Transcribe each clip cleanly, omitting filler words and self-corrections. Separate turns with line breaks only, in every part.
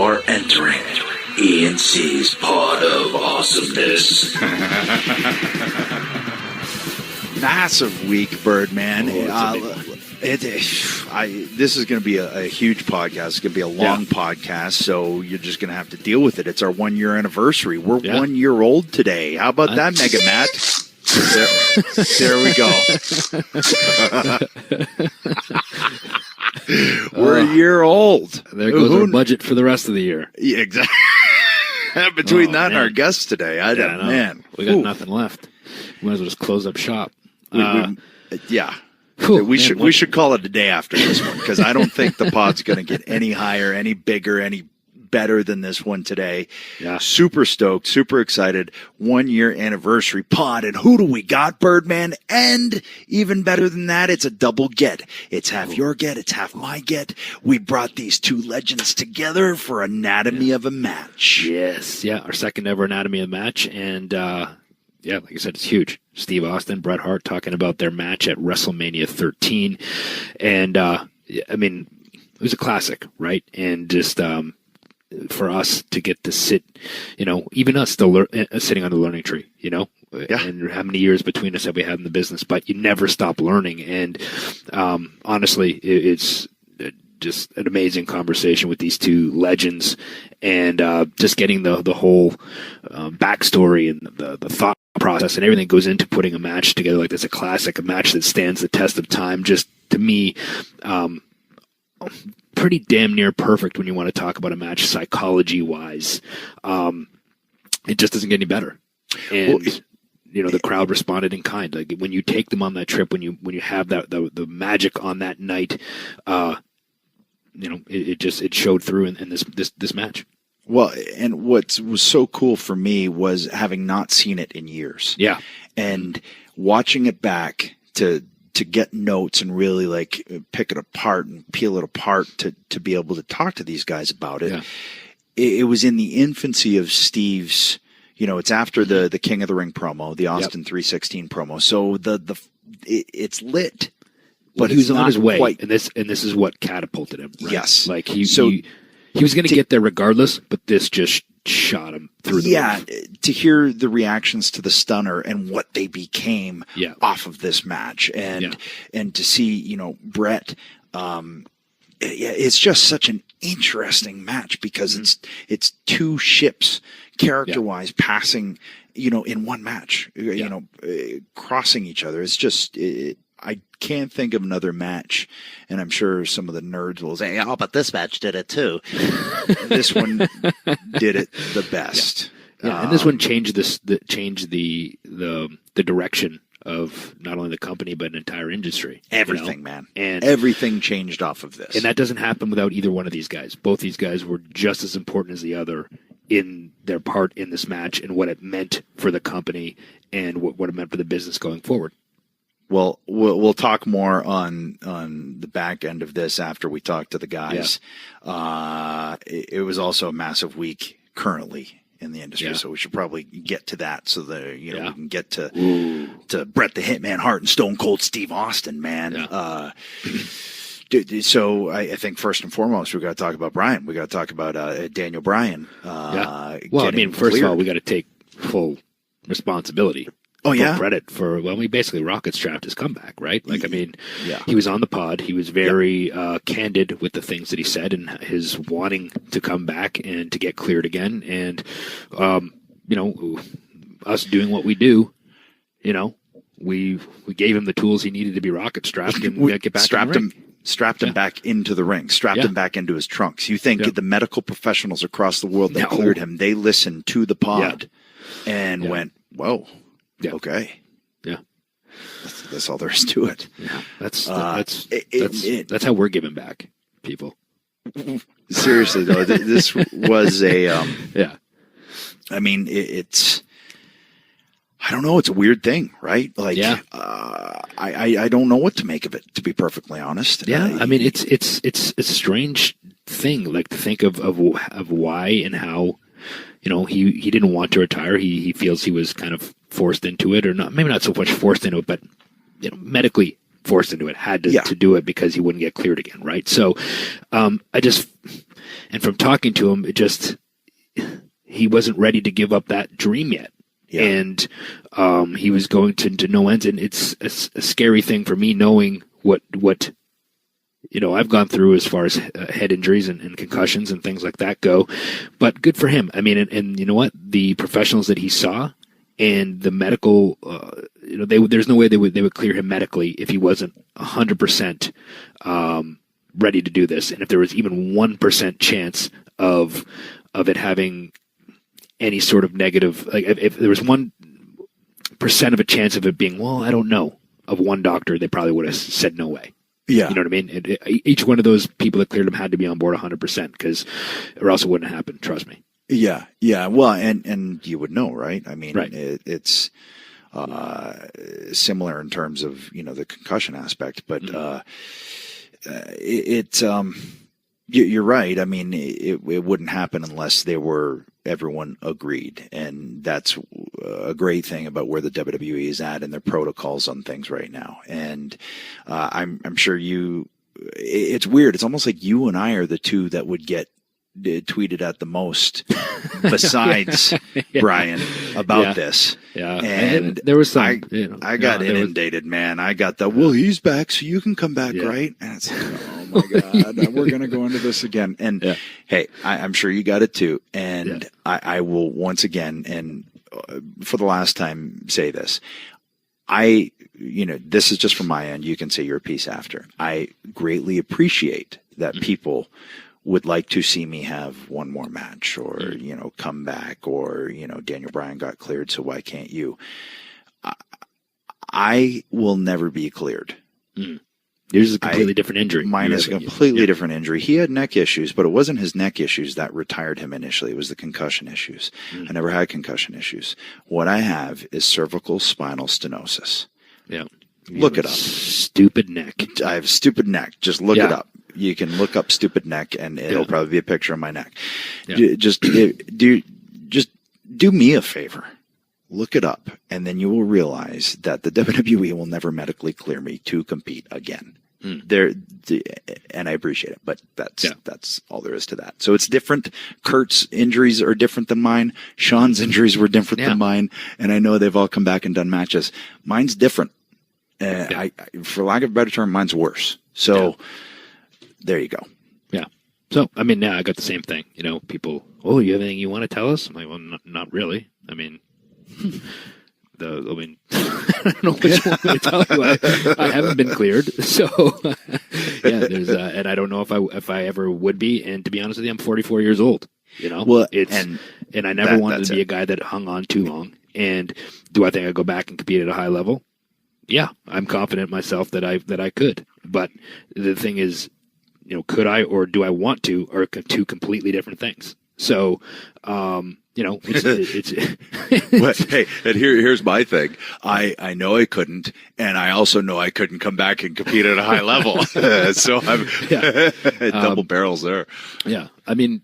are entering E&C's Pod of Awesomeness.
Massive week, Birdman.
Oh,
this is going to be a huge podcast. It's going to be a long podcast, so you're just going to have to deal with it. It's our 1 year anniversary. We're 1 year old today. How about that, Mega Matt? There we go. We're a year old.
There goes our budget for the rest of the year.
Yeah, exactly. Between that and our guests today, man,
we got nothing left. We might as well just close up shop.
We should call it a day after this one, because I don't think the pod's going to get any higher, any bigger, any better than this one today.
Yeah.
Super stoked, super excited. 1 year anniversary pod. And who do we got, Birdman? And even better than that, it's a double get. It's half your get, it's half my get. We brought these two legends together for Anatomy of a Match.
Yes. Yeah. Our second ever Anatomy of a Match. And, like I said, it's huge. Steve Austin, Bret Hart talking about their match at WrestleMania 13. And, it was a classic, right? And just, for us to get to sit, even us still sitting on the learning tree, and how many years between us have we had in the business, but you never stop learning. And honestly, it's just an amazing conversation with these two legends, and just getting the whole backstory and the thought process and everything goes into putting a match together like this, a classic, a match that stands the test of time. Just to me, pretty damn near perfect when you want to talk about a match psychology-wise. It just doesn't get any better. And, the crowd responded in kind. Like when you take them on that trip, when you have that the magic on that night, it showed through in this match.
Well, and what was so cool for me was having not seen it in years.
Yeah.
And watching it back to get notes and really pick it apart and peel it apart to be able to talk to these guys about it. Yeah. It was in the infancy of Steve's, it's after the King of the Ring promo, the Austin 316 promo. So it's lit, but
he was on his way, and this is what catapulted him. Right?
Yes.
Like he was going to get there regardless, but this just shot him through the roof.
To hear the reactions to the stunner and what they became off of this match, and to see Bret, it's just such an interesting match because it's two ships character wise passing in one match, crossing each other. It's just I can't think of another match, and I'm sure some of the nerds will say, "Oh, but this match did it too." This one did it the best.
Yeah, and this one changed the direction of not only the company but an entire industry.
Everything, man, and everything changed off of this.
And that doesn't happen without either one of these guys. Both these guys were just as important as the other in their part in this match and what it meant for the company and what it meant for the business going forward.
Well, we'll talk more on the back end of this after we talk to the guys. Yeah. It was also a massive week currently in the industry, so we should probably get to that so that we can get to Bret the Hitman Hart and Stone Cold Steve Austin, man. Yeah. So I think first and foremost we got to talk about Bryan. We got to talk about Daniel Bryan.
Well, first of all, we got to take full responsibility. Credit for, we basically rocket strapped his comeback, right? He was on the pod. He was very candid with the things that he said and his wanting to come back and to get cleared again. And, us doing what we do, we gave him the tools he needed to be rocket strapped and get back in the ring.
Strapped him back into the ring, strapped him back into his trunks. You think the medical professionals across the world that cleared him, they listened to the pod and went, whoa. Yeah. Okay.
Yeah.
That's all there is to it.
Yeah. That's how we're giving back, people.
Seriously though, this was a it's I don't know. It's a weird thing, right? I don't know what to make of it, to be perfectly honest.
Yeah. It's a strange thing, like to think of why and how. He didn't want to retire. He feels he was kind of forced into it, or not. Maybe not so much forced into it, but medically forced into it, had to,
Yeah.
to do it because he wouldn't get cleared again, right? So and from talking to him, he wasn't ready to give up that dream yet.
Yeah.
And he was going to no ends, and it's a scary thing for me knowing what I've gone through as far as head injuries and concussions and things like that go. But good for him. I mean, and you know what? The professionals that he saw and the medical, there's no way they would clear him medically if he wasn't 100% ready to do this. And if there was even 1% chance of it having any sort of negative, like if there was 1% of a chance of it being, well, I don't know, of one doctor, they probably would have said no way.
Yeah.
You know what I mean? Each one of those people that cleared him had to be on board 100% or else it wouldn't happen. Trust me.
Yeah. Yeah. Well, and you would know, right? I mean,
right.
It's similar in terms of, the concussion aspect, but you're right. I mean, it wouldn't happen unless everyone agreed. And that's a great thing about where the WWE is at and their protocols on things right now. And I'm sure it's weird. It's almost like you and I are the two that would get tweeted at the most besides Brian about this. Yeah. And there was some, I got inundated, man. I got well, he's back, so you can come back, right? And it's like, oh my God, we're going to go into this again. And hey, I'm sure you got it too. And I will once again, and for the last time, say this. This is just from my end. You can say your piece after. I greatly appreciate that people would like to see me have one more match or, come back or, Daniel Bryan got cleared, so why can't you? I will never be cleared.
Yours is a completely different injury.
Mine is a completely different injury. He had neck issues, but it wasn't his neck issues that retired him initially. It was the concussion issues. I never had concussion issues. What I have is cervical spinal stenosis.
Yeah.
Look it up.
Stupid neck.
I have a stupid neck. Just look it up. You can look up stupid neck, and it'll probably be a picture of my neck. Yeah. Just do me a favor. Look it up, and then you will realize that the WWE will never medically clear me to compete again. And I appreciate it, but that's all there is to that. So it's different. Kurt's injuries are different than mine. Sean's injuries were different than mine, and I know they've all come back and done matches. Mine's different. I, for lack of a better term, mine's worse. So there you go. Yeah.
So, I mean, I got the same thing. People, you have anything you want to tell us? I'm like, well, not really. I mean, I don't know which one to tell you. I haven't been cleared. So, there's, and I don't know if I ever would be. And to be honest with you, I'm 44 years old.
Well,
and I never wanted to be a guy that hung on too long. And do I think I go back and compete at a high level? Yeah, I'm confident myself that I could. But the thing is, could I or do I want to are two completely different things. So, it's
hey, and here's my thing. I know I couldn't, and I also know I couldn't come back and compete at a high level. So I'm double barrels there.
Yeah, I mean,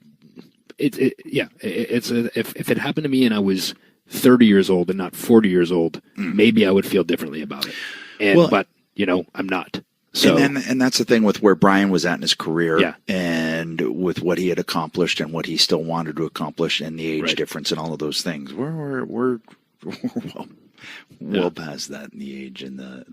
if it happened to me and I was 30 years old and not 40 years old, maybe I would feel differently about it. But I'm not. So,
and that's the thing with where Brian was at in his career and with what he had accomplished and what he still wanted to accomplish and the age difference and all of those things. We're well past that in the age and the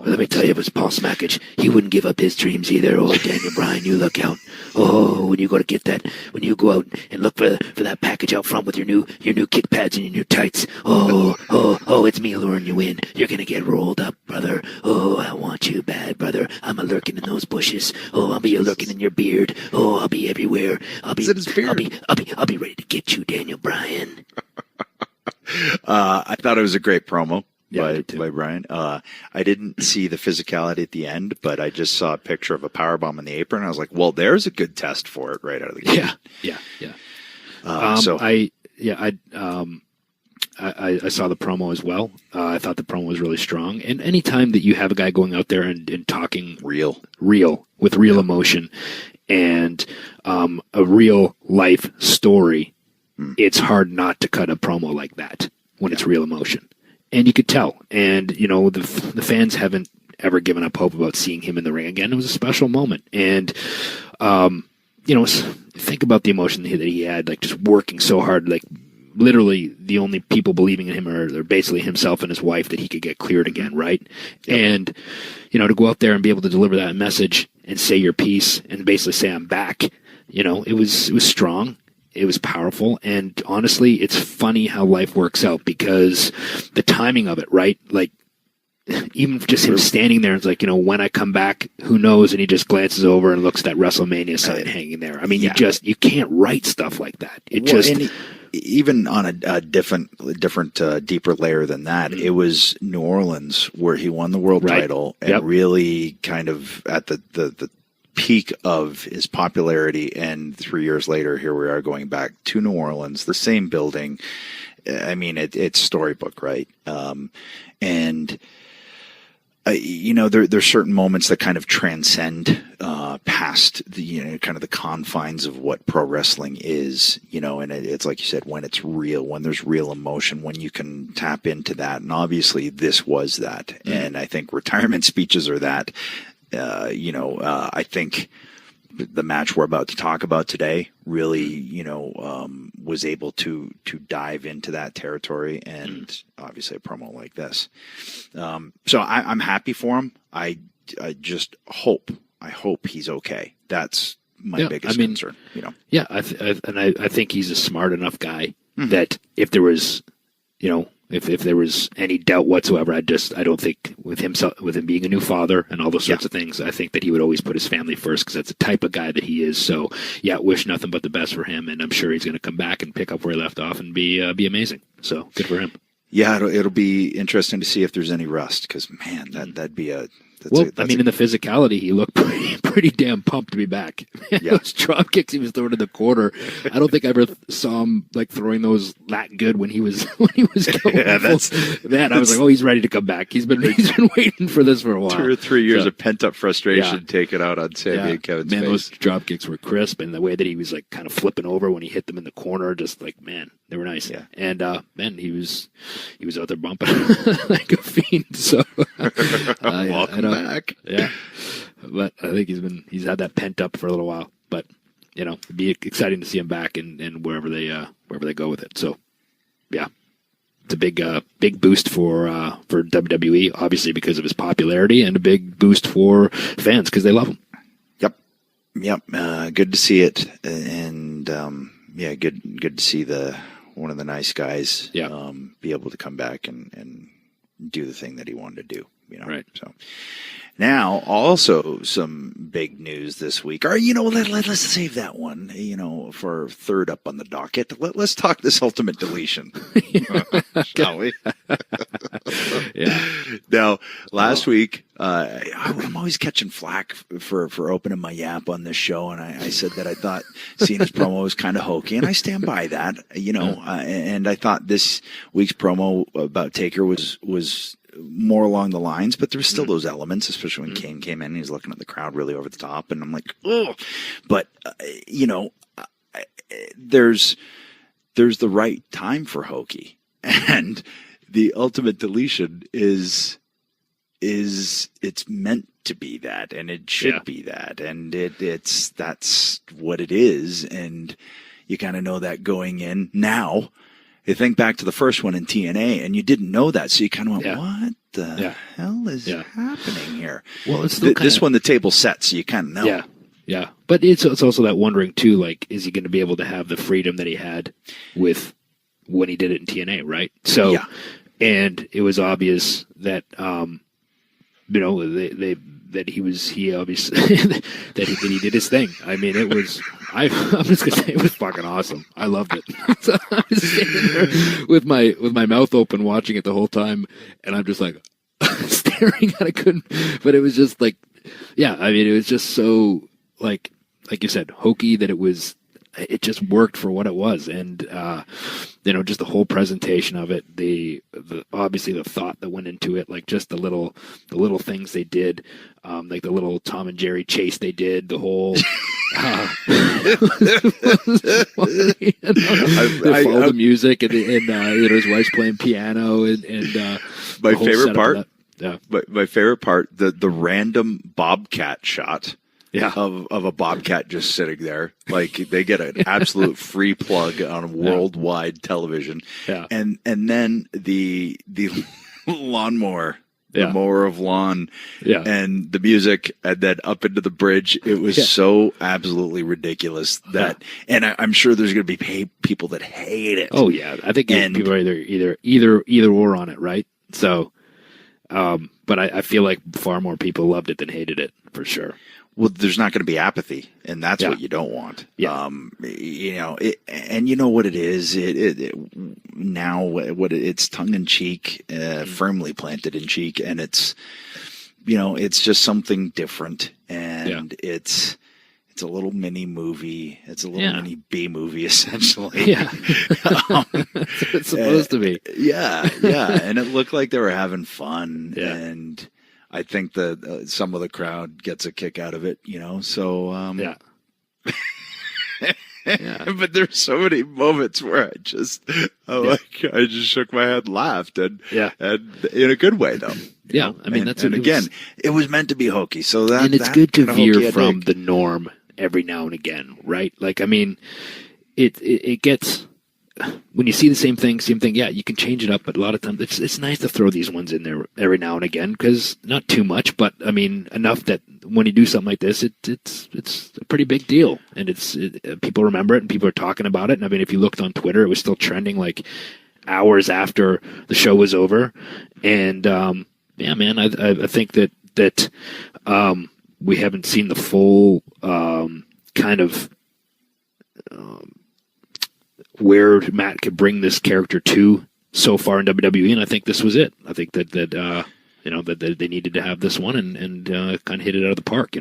let me tell you, it was Paul Smackage. He wouldn't give up his dreams either. Oh, Daniel Bryan, you look out. Oh, when you go to get that, when you go out and look for that package out front with your new kick pads and your new tights. Oh, it's me luring you in. You're gonna get rolled up, brother. Oh, I want you bad, brother. I'm a lurking in those bushes. Oh, I'll be a lurking in your beard. Oh, I'll be everywhere. I'll be ready to get you, Daniel Bryan.
I thought it was a great promo by Brian. I didn't see the physicality at the end, but I just saw a picture of a powerbomb in the apron. I was like, well, there's a good test for it right out of the gate.
Yeah. I saw the promo as well. I thought the promo was really strong. And anytime that you have a guy going out there and talking real with real emotion and a real life story, it's hard not to cut a promo like that when it's real emotion. And you could tell. And, the fans haven't ever given up hope about seeing him in the ring again. It was a special moment. And, think about the emotion that he had, like just working so hard, like literally the only people believing in him are basically himself and his wife that he could get cleared again, right? Yep. And, to go out there and be able to deliver that message and say your piece and basically say, I'm back, it was strong. It was powerful. And honestly, it's funny how life works out because the timing of it, right? Like, even just him standing there, it's like, when I come back, who knows? And he just glances over and looks at that WrestleMania sign hanging there. I mean, you can't write stuff like that.
Even on a different, deeper layer than that, it was New Orleans where he won the world title and really kind of at the peak of his popularity. And 3 years later, here we are going back to New Orleans, the same building. I mean, it's storybook, right? There's certain moments that kind of transcend past the kind of the confines of what pro wrestling is, and it's like you said, when it's real, when there's real emotion, when you can tap into that, and obviously this was that, and I think retirement speeches are that. I think the match we're about to talk about today really, was able to dive into that territory, and obviously a promo like this. So I'm happy for him. I just hope he's okay. That's my biggest concern.
Yeah, I think he's a smart enough guy that if there was, if there was any doubt whatsoever, I don't think with him being a new father and all those sorts of things, I think that he would always put his family first because that's the type of guy that he is. So wish nothing but the best for him, and I'm sure he's going to come back and pick up where he left off and be amazing. So good for him.
Yeah, it'll be interesting to see if there's any rust because man, that'd be a.
In the physicality, he looked pretty damn pumped to be back. Those drop kicks he was throwing in the corner, I don't think I ever saw him like throwing those that good when he was going. I was like, oh, he's ready to come back. He's been waiting for this for a while.
2 or 3 years of pent up frustration taken out on Sammy and Kevin's face.
Those drop kicks were crisp, and the way that he was like kind of flipping over when he hit them in the corner, just like they were nice. Yeah. And he was out there bumping like a fiend. So
welcome back.
Yeah, but I think he's had that pent up for a little while. But it'd be exciting to see him back and wherever they go with it. So yeah, it's a big boost for WWE, obviously because of his popularity, and a big boost for fans because they love him.
Yep. Good to see it, and good to see one of the nice guys be able to come back and do the thing that he wanted to do. Right. So now also some big news this week. Or let's save that one. For third up on the docket. Let's talk this Ultimate Deletion, shall we? Now, last week, I'm always catching flack for opening my yap on this show, and I said that I thought Cena's promo was kind of hokey, and I stand by that. And I thought this week's promo about Taker was more along the lines, but there was still those elements, especially when Kane came in and he's looking at the crowd really over the top, and I'm like, oh, but there's the right time for hokey, and the Ultimate Deletion is it's meant to be that, and it should be that, and that's what it is, and you kind of know that going in. Now you think back to the first one in TNA, and you didn't know that, so you kind of went, what the hell is happening here?
Well, it's
this one, the table set, so you kind of know.
Yeah. But it's also that wondering, too, like, is he going to be able to have the freedom that he had with when he did it in TNA, right? So, and it was obvious that, that he obviously that he did his thing. I mean, it was. I'm just gonna say it was fucking awesome. I loved it. So I was standing there with my mouth open, watching it the whole time, and I'm just like staring at it. But it was just like, I mean, it was just so like you said, hokey that it just worked for what it was, and just the whole presentation of it, the obviously the thought that went into it, like just the little things they did, like the little Tom and Jerry chase they did, the whole they follow the music, and his wife's playing piano, and
my favorite part.
Yeah.
But my favorite part, the random bobcat shot.
Yeah.
Of a bobcat just sitting there. Like they get an absolute free plug on worldwide television.
Yeah.
And then the lawnmower, the
Yeah.
mower of lawn,
Yeah.
and the music, and then up into the bridge. It was so absolutely ridiculous that, and I'm sure there's going to be people that hate it.
Oh yeah, I think people are either or on it, right? So, but I feel like far more people loved it than hated it for sure.
Well, there's not going to be apathy, and that's what you don't want.
Yeah.
And you know what it is. It's tongue in cheek, firmly planted in cheek, and it's just something different, and it's a little mini movie. It's a little mini B movie, essentially.
Yeah, that's what it's supposed to be.
Yeah, and it looked like they were having fun, and I think that some of the crowd gets a kick out of it, so, but there's so many moments where I just shook my head and laughed, and in a good way, though.
Yeah, I mean,
it was meant to be hokey, so
and it's good to veer from the norm every now and again, right? Like, I mean, it gets, when you see the same thing, you can change it up, but a lot of times it's nice to throw these ones in there every now and again, because not too much, but I mean enough that when you do something like this, it's a pretty big deal, and people remember it and people are talking about it. And I mean, if you looked on Twitter, it was still trending like hours after the show was over. And man, I think that we haven't seen the full kind of where Matt could bring this character to so far in WWE, and I think this was it. I think that they needed to have this one and kind of hit it out of the park,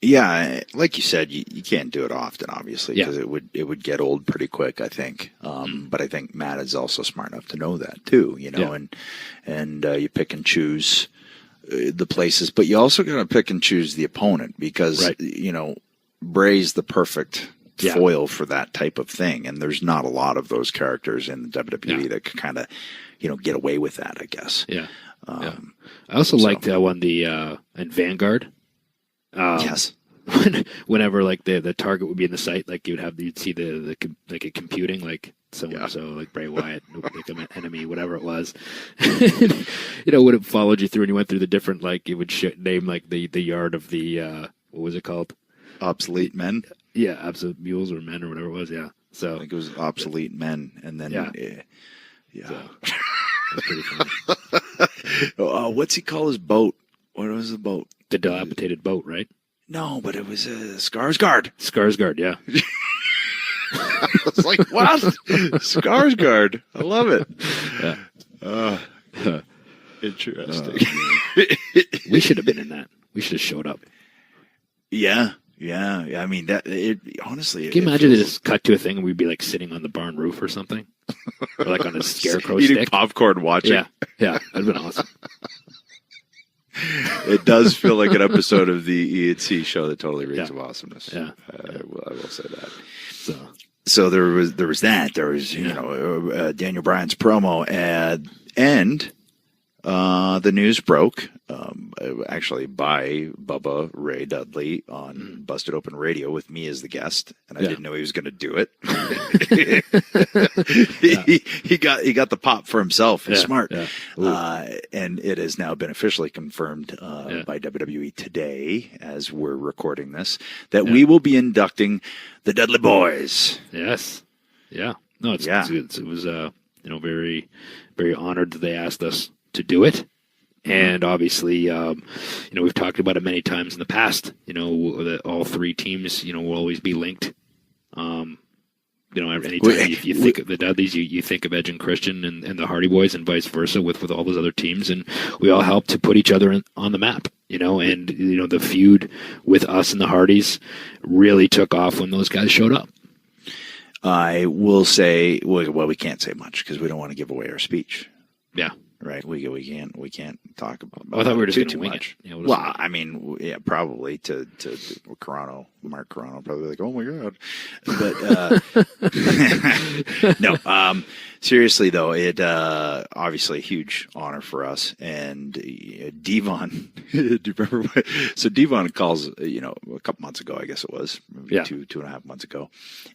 Yeah, like you said, you can't do it often, obviously, because it would get old pretty quick, I think. But I think Matt is also smart enough to know that too, and you pick and choose the places, but you also got to pick and choose the opponent, because Bray's the perfect foil for that type of thing, and there's not a lot of those characters in the WWE that can kind of get away with that, I guess.
I also liked when in Vanguard,
yes,
whenever like the target would be in the sight, like you'd see the like it computing, like so like Bray Wyatt, like an enemy, whatever it was, would have followed you through, and you went through the different, like it would name like the yard of the what was it called?
Obsolete men.
Yeah, absolute mules or men or whatever it was. Yeah, so
I think it was obsolete men, and then
So, that's pretty funny.
What's he call his boat? What was the boat?
The dilapidated boat, right?
No, but it was Skarsgård.
Skarsgård, yeah.
I was like, what? Skarsgård. I love it.
Yeah.
Interesting.
We should have been in that. We should have showed up.
Yeah. I mean, honestly.
Can you imagine they just cut to a thing and we'd be like sitting on the barn roof or something? Or like on a scarecrow
eating
stick?
Popcorn watching.
Yeah, that'd been awesome.
It does feel like an episode of the E&C show that totally reeks of awesomeness.
Yeah.
I will say that.
So
there was that. There was, Daniel Bryan's promo, and the news broke, actually by Bubba Ray Dudley on Busted Open Radio with me as the guest, and I didn't know he was going to do it. He got the pop for himself. He's smart. And it has now been officially confirmed by WWE today, as we're recording this, that we will be inducting the Dudley Boys.
Yes. Yeah. No, it was very, very honored that they asked us to do it. And obviously, we've talked about it many times in the past, that all three teams, will always be linked. Anytime you think of the Dudleys, you think of Edge and Christian and the Hardy Boys, and vice versa with all those other teams. And we all help to put each other on the map, and the feud with us and the Hardys really took off when those guys showed up.
I will say, well, we can't say much because we don't want to give away our speech.
Yeah.
right? We can't talk about.
I thought we were just going to
too
wing
much.
it. Yeah,
Well, I mean, yeah, probably to Mark Carano, probably like, oh my god, but no. Seriously though, it obviously a huge honor for us. And Devon, do you remember? So Devon calls, a couple months ago, I guess it was, maybe 2.5 months ago,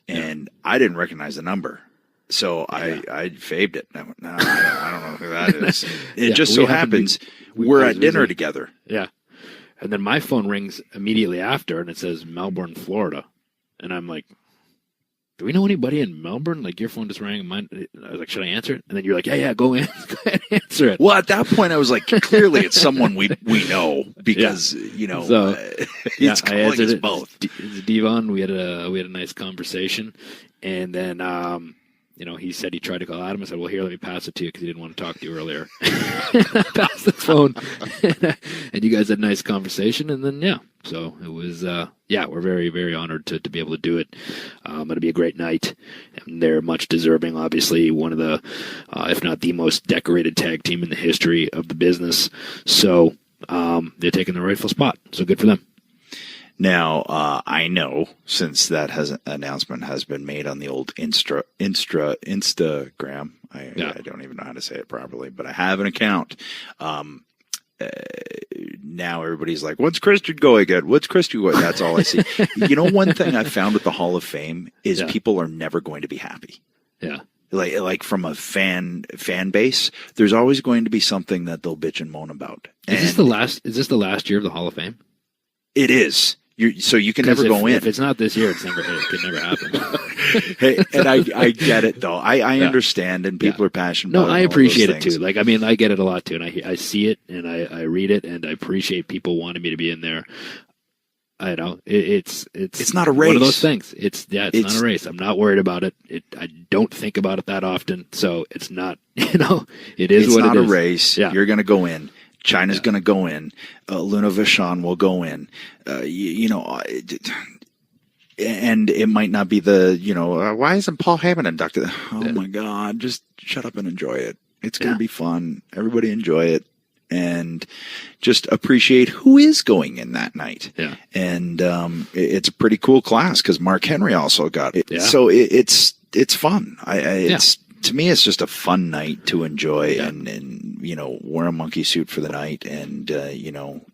and I didn't recognize the number. So I fabed it. I went, no, I don't know who that is. It just so happens we're at dinner together.
Yeah. And then my phone rings immediately after, and it says Melbourne, Florida. And I'm like, do we know anybody in Melbourne? Like, your phone just rang, and mine. I was like, should I answer it? And then you're like, yeah, go in. Go ahead and answer it.
Well, at that point, I was like, clearly it's someone we know because,
So,
he's calling us both.
It's Devon. We had a nice conversation. And then, he said he tried to call Adam. I said, well, here, let me pass it to you because he didn't want to talk to you earlier. I passed the phone. And you guys had a nice conversation. And then, so it was, we're very, very honored to be able to do it. It'll be a great night. And they're much deserving, obviously, one of the, if not the most decorated tag team in the history of the business. So they're taking the rightful spot. So good for them.
Now, I know since that announcement has been made on the old Instagram. I don't even know how to say it properly, but I have an account. Now everybody's like, what's Christian going at? What's Christian going? That's all I see. One thing I found with the Hall of Fame is people are never going to be happy.
Yeah.
Like from a fan base, there's always going to be something that they'll bitch and moan about.
Is this the last year of the Hall of Fame?
It is. So you can never go in.
If it's not this year, it could never happen.
Hey, and I get it though. I understand, and people are passionate.
No, I appreciate it too. Like, I mean, I get it a lot too, and I see it, and I read it, and I appreciate people wanting me to be in there. I know it's
not a race.
One of those things. It's not a race. I'm not worried about it. I don't think about it that often, so it's not. It is what it is.
It's not a race.
Yeah.
You're going to go in. China's going to go in. Luna Vachon will go in. And it might not be why isn't Paul Heyman inducted? Oh my God, just shut up and enjoy it. It's going to be fun. Everybody enjoy it. And just appreciate who is going in that night. Yeah. And it's a pretty cool class because Mark Henry also got it. Yeah. So it's fun. To me, it's just a fun night to enjoy and wear a monkey suit for the night and,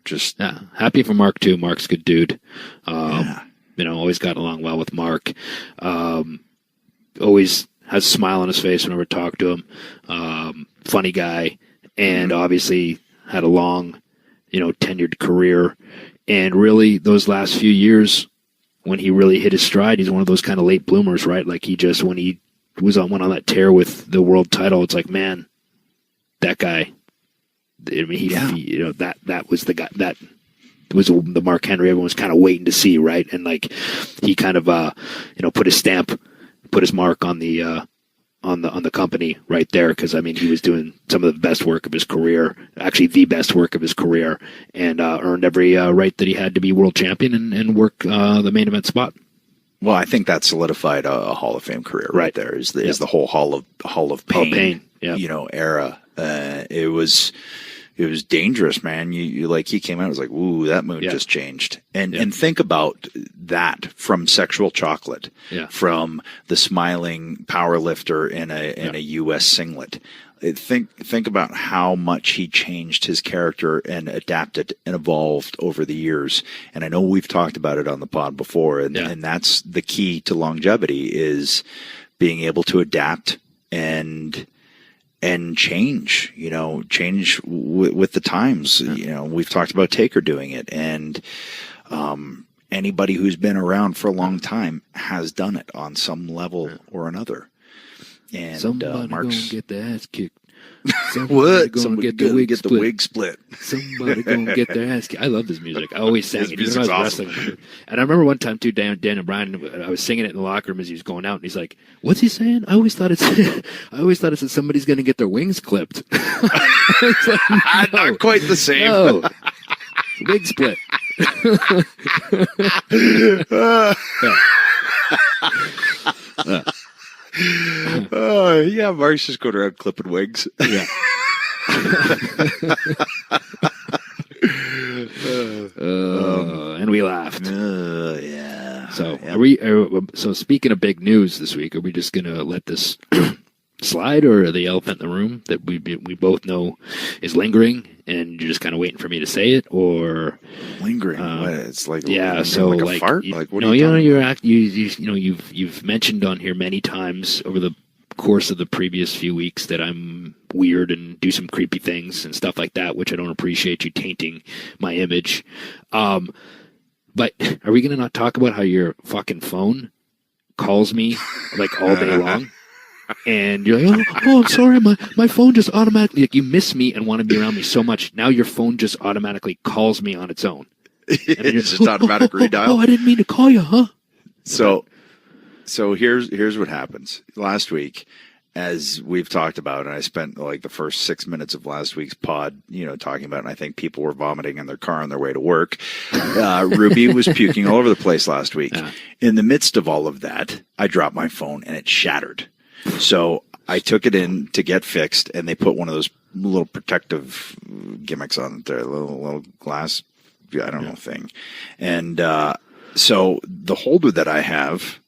just.
Yeah. Happy for Mark, too. Mark's a good dude. Always got along well with Mark. Always has a smile on his face whenever I talk to him. Funny guy. And obviously had a long, tenured career. And really, those last few years, when he really hit his stride, he's one of those kind of late bloomers, right? Like when he went on that tear with the world title, it's like, man, that guy. I mean, that was the guy that was the Mark Henry everyone was kind of waiting to see, right? And like he kind of put his stamp, put his mark on the company right there, because I mean he was doing some of the best work of his career, actually the best work of his career, and earned every right that he had to be world champion and work the main event spot.
Well, I think that solidified a Hall of Fame career right there. Is the whole Hall of Pain, era. It was dangerous, man. You like he came out, it was like, ooh, that mood just changed. And think about that from Sexual Chocolate, from the smiling power lifter in a U.S. singlet. Think about how much he changed his character and adapted and evolved over the years. And I know we've talked about it on the pod before, and that's the key to longevity is being able to adapt and change, change with the times. We've talked about Taker doing it, and anybody who's been around for a long time has done it on some level or another. And
somebody
Mark's
gonna get the ass kicked.
Somebody gonna get the wig split.
Somebody gonna get their ass kicked. I love this music. I always sang it.
Music's awesome.
And I remember one time too, Daniel Bryan, I was singing it in the locker room as he was going out, and he's like, "What's he saying?" I always thought it said somebody's gonna get their wings clipped. Like,
not quite the same.
No. Wig split.
Mark's just going around clipping wigs.
Yeah. And we laughed.
Yeah.
So are we? So speaking of big news this week, are we just going to let this slide, or the elephant in the room that we both know is lingering, and you're just kind of waiting for me to say it, or
lingering? What? It's like
so
like a fart.
You,
like what?
No,
are you talking
you've mentioned on here many times over the course of the previous few weeks that I'm weird and do some creepy things and stuff like that, which I don't appreciate you tainting my image. But are we going to not talk about how your fucking phone calls me like all day long? And you're like, oh, I'm sorry, my phone just automatically, like, you miss me and want to be around me so much. Now your phone just automatically calls me on its own.
It's just automatic redial.
Oh, I didn't mean to call you, huh?
So here's what happens. Last week, as we've talked about, and I spent like the first 6 minutes of last week's pod, talking about it, and I think people were vomiting in their car on their way to work. Ruby was puking all over the place last week. Yeah. In the midst of all of that, I dropped my phone and it shattered. So I took it in to get fixed, and they put one of those little protective gimmicks on it there, little glass, I don't know, thing. And so the holder that I have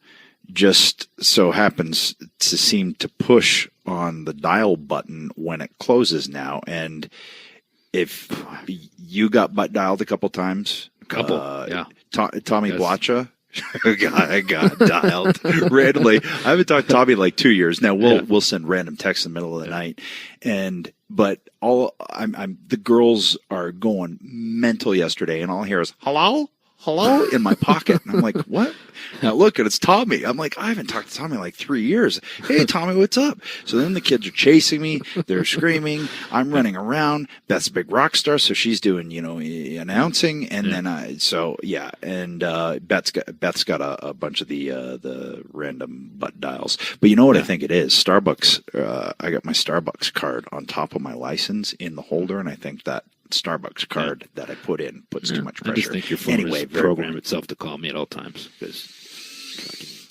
just so happens to seem to push on the dial button when it closes now. And if you got butt dialed a couple times,
yeah.
Tommy Blacha, I got dialed randomly. I haven't talked to Tommy in like 2 years now. We'll send random texts in the middle of the night, but the girls are going mental yesterday, and all I hear is hello in my pocket, and I'm like, what? Now look, and it's Tommy. I'm like, I haven't talked to Tommy in like 3 years. Hey, Tommy, what's up? So then the kids are chasing me. They're screaming. I'm running around. Beth's a big rock star, so she's doing, announcing. And then Beth's got a bunch of the random butt dials. But you know what I think it is? Starbucks. I got my Starbucks card on top of my license in the holder, and I think that Starbucks card that I put in puts too much pressure.
I just think your phone is programmed itself to call me at all times, because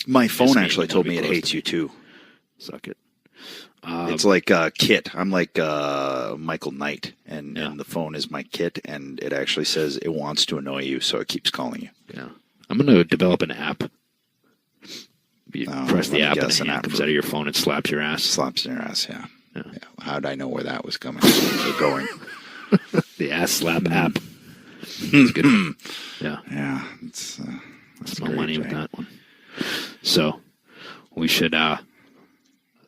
my phone actually told me it hates you too.
Suck it.
It's like Kit. I'm like Michael Knight, and the phone is my Kit, and it actually says it wants to annoy you, so it keeps calling you.
Yeah, I'm going to develop an app. You press the app, and the hand comes out of your phone and slaps your ass.
Slaps your ass, yeah. How'd I know where that was coming? Or going?
The ass slap app. It's good. Yeah.
Yeah. It's
no money with that one. So we should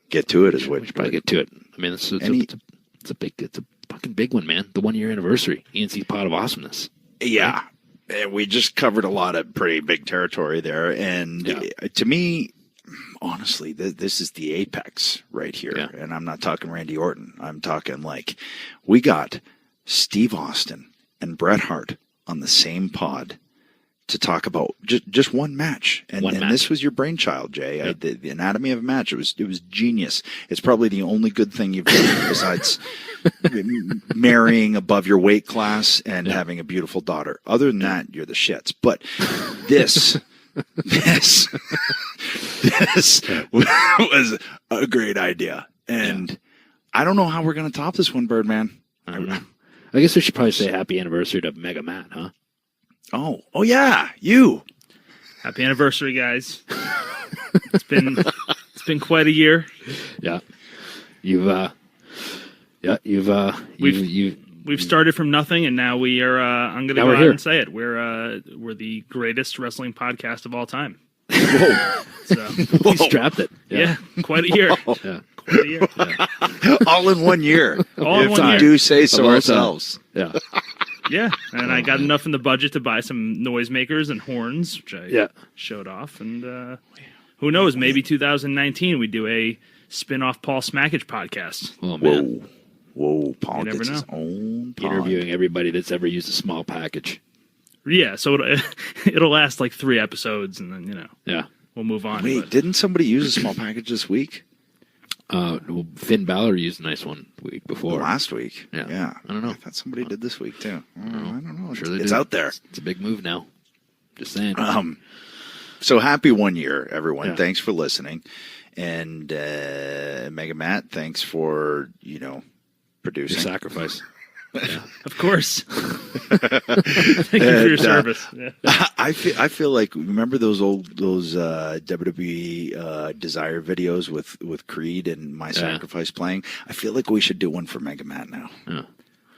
get to it.
We should probably get to it. I mean, it's a fucking big one, man. The 1 year anniversary. E&C Pod of Awesomeness.
Yeah. Right? And we just covered a lot of pretty big territory there. And to me, honestly, this is the apex right here. Yeah. And I'm not talking Randy Orton. I'm talking like we got Steve Austin and Bret Hart on the same pod to talk about just one match. And this was your brainchild, Jay. Yep. The anatomy of a match. It was genius. It's probably the only good thing you've done besides marrying above your weight class and having a beautiful daughter. Other than that, you're the shits. But this was a great idea. And I don't know how we're going to top this one, Birdman.
I don't know. I guess we should probably say happy anniversary to Mega Matt, huh?
Oh yeah, you.
Happy anniversary, guys. It's been quite a year.
Yeah.
We've started from nothing, and now we are. I'm going to go out and say it. We're the greatest wrestling podcast of all time.
Whoa! So we strapped it.
Yeah, quite a year.
Yeah.
Quite a year.
Yeah. All in 1 year.
All in 1 year.
We do say so ourselves.
Yeah.
Yeah, and I got enough in the budget to buy some noisemakers and horns, which I showed off. And who knows, maybe 2019 we do a spin-off Paul Smackage podcast.
Oh, man.
Whoa, Paul
gets
his own pod.
Interviewing everybody that's ever used a small package.
Yeah, so it'll last like 3 episodes, and then, we'll move on.
Wait, didn't somebody use a small package this week?
Finn Balor used a nice one the week before.
Last week. Yeah.
I don't know.
I thought somebody did this week, too. I don't know.
Sure
it's out there.
It's a big move now. Just saying.
So happy 1 year, everyone. Yeah. Thanks for listening. And Mega Matt, thanks for, producing.
Your sacrifice. Yeah.
Of course. Thank you for your service. Yeah.
I feel like, remember those WWE Desire videos with Creed and My Sacrifice playing? I feel like we should do one for Mega Man now.
Yeah.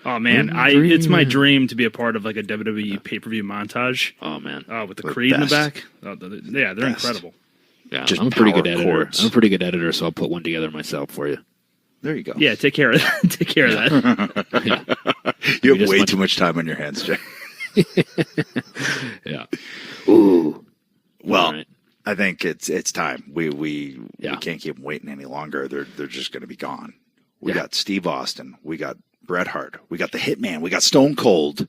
Oh man, it's my dream to be a part of like a WWE pay-per-view montage.
Oh man,
with the Creed in the back. They're incredible.
Yeah,
Just
I'm a pretty good
power
editor.
chords.
I'm a pretty good editor, so I'll put one together myself for you.
There you go.
Yeah, take care of that. Take care of that.
You have way too much time on your hands, Jay.
Yeah. Ooh.
Well,
right.
I think it's time. We can't keep them waiting any longer. They're just going to be gone. We got Steve Austin. We got Bret Hart. We got the Hitman. We got Stone Cold.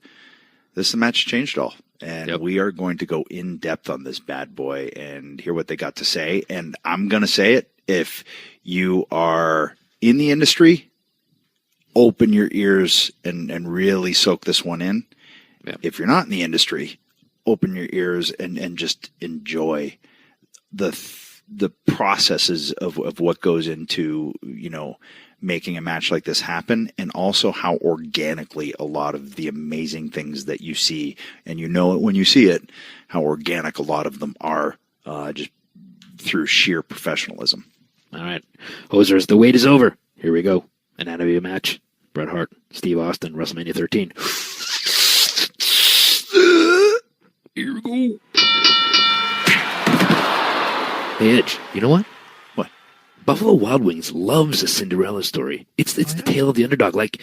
This match changed all. And we are going to go in depth on this bad boy and hear what they got to say. And I'm going to say it. If you are in the industry, open your ears and really soak this one in. Yeah. If you're not in the industry, open your ears and just enjoy the processes of what goes into, making a match like this happen, and also how organically a lot of the amazing things that you see, and it when you see it, how organic a lot of them are, just through sheer professionalism. All right,
Hosers, the wait is over. Here we go. Anatomy of a match. Bret Hart, Steve Austin, WrestleMania 13. Here we go. Hey, Edge, you know what?
What?
Buffalo Wild Wings loves a Cinderella story. It's the tale of the underdog. Like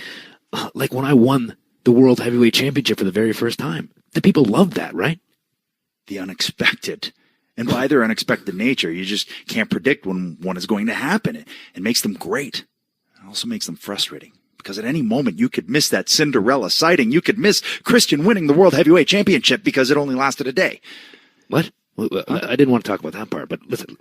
when I won the World Heavyweight Championship for the very first time. The people love that, right?
The unexpected. And by their unexpected nature, you just can't predict when one is going to happen. It makes them great. It also makes them frustrating. Because at any moment, you could miss that Cinderella sighting. You could miss Christian winning the World Heavyweight Championship because it only lasted a day.
What? I didn't want to talk about that part, but listen,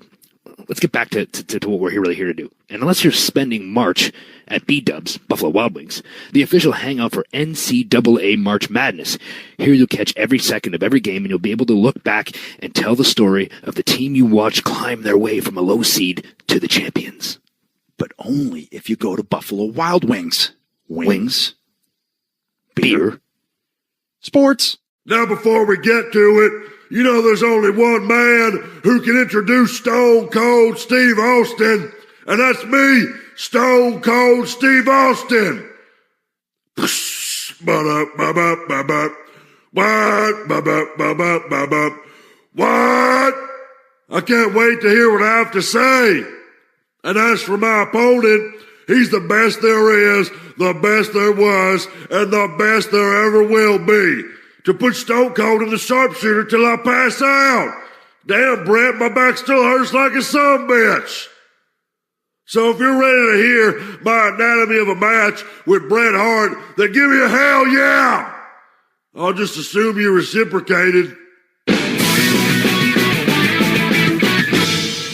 let's get back to what we're really here to do. And unless you're spending March at B-Dubs, Buffalo Wild Wings, the official hangout for NCAA March Madness, here you'll catch every second of every game, and you'll be able to look back and tell the story of the team you watched climb their way from a low seed to the champions.
But only if you go to Buffalo Wild Wings. Wings. Beer. Sports.
Now before we get to it, there's only one man who can introduce Stone Cold Steve Austin, and that's me, Stone Cold Steve Austin. What? I can't wait to hear what I have to say. And as for my opponent, he's the best there is, the best there was, and the best there ever will be. To put Stone Cold in the sharpshooter till I pass out. Damn, Brett, my back still hurts like a sumbitch. So if you're ready to hear my anatomy of a match with Bret Hart, then give me a hell yeah. I'll just assume you reciprocated.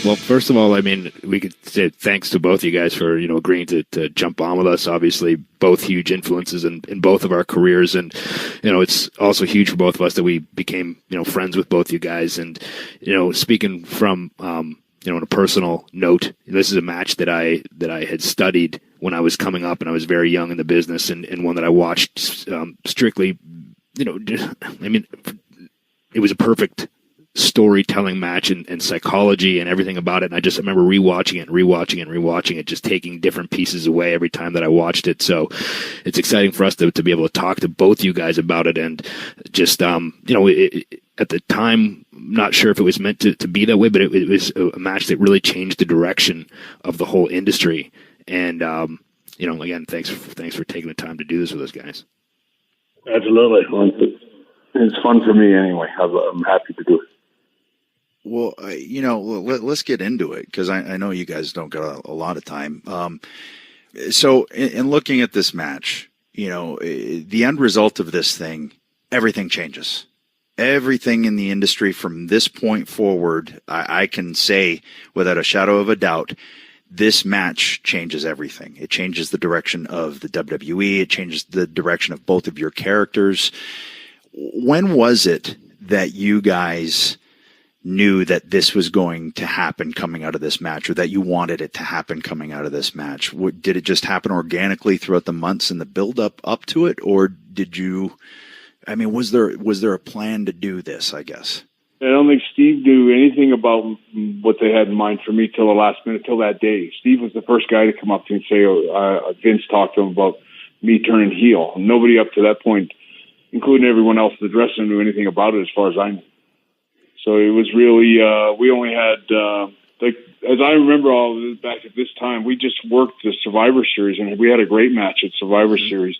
Well, first of all, we could say thanks to both of you guys for, agreeing to jump on with us. Obviously, both huge influences in both of our careers. And, it's also huge for both of us that we became, friends with both you guys. And, speaking from, on a personal note, this is a match that I had studied when I was coming up and I was very young in the business, and one that I watched strictly, it was a perfect storytelling match and psychology and everything about it. And I just remember rewatching it, just taking different pieces away every time that I watched it. So it's exciting for us to be able to talk to both you guys about it. And just, at the time, not sure if it was meant to be that way, but it was a match that really changed the direction of the whole industry. And, again, thanks for taking the time to do this with us, guys.
Absolutely. It's fun for me anyway. I'm happy to do it.
Well, let's get into it, because I know you guys don't got a lot of time. So in looking at this match, the end result of this thing, everything changes. Everything in the industry from this point forward, I can say without a shadow of a doubt, this match changes everything. It changes the direction of the WWE. It changes the direction of both of your characters. When was it that you guys knew that this was going to happen coming out of this match, or that you wanted it to happen coming out of this match? Did it just happen organically throughout the months and the build up to it, or did you? I mean, was there a plan to do this? I guess.
I don't think Steve knew anything about what they had in mind for me till the last minute, till that day. Steve was the first guy to come up to me and say, Vince talked to him about me turning heel. Nobody up to that point, including everyone else in the dressing room, knew anything about it as far as I knew. So it was really, we only had, as I remember all of this back at this time, we just worked the Survivor Series, and we had a great match at Survivor Series.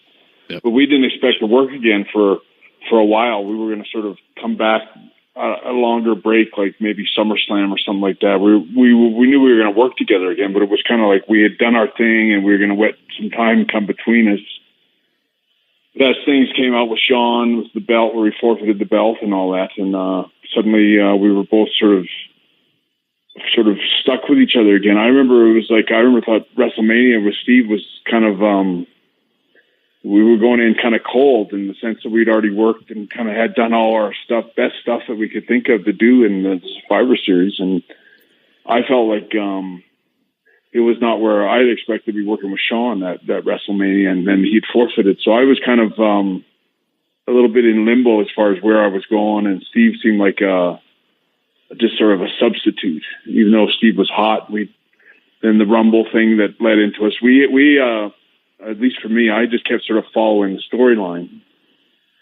Yep. But we didn't expect to work again for a while. We were going to sort of come back a longer break, like maybe SummerSlam or something like that. We knew we were going to work together again, but it was kind of like we had done our thing and we were going to let some time come between us. As things came out with Sean, with the belt, where we forfeited the belt and all that, and suddenly we were both sort of stuck with each other again. I remember thought WrestleMania with Steve was kind of we were going in kind of cold, in the sense that we'd already worked and kind of had done all our best stuff that we could think of to do in the Survivor Series. And I felt like it was not where I'd expected to be working with Sean that WrestleMania, and then he'd forfeited. So I was kind of a little bit in limbo as far as where I was going, and Steve seemed like just sort of a substitute. Even though Steve was hot, then the Rumble thing that led into us. We at least for me, I just kept sort of following the storyline,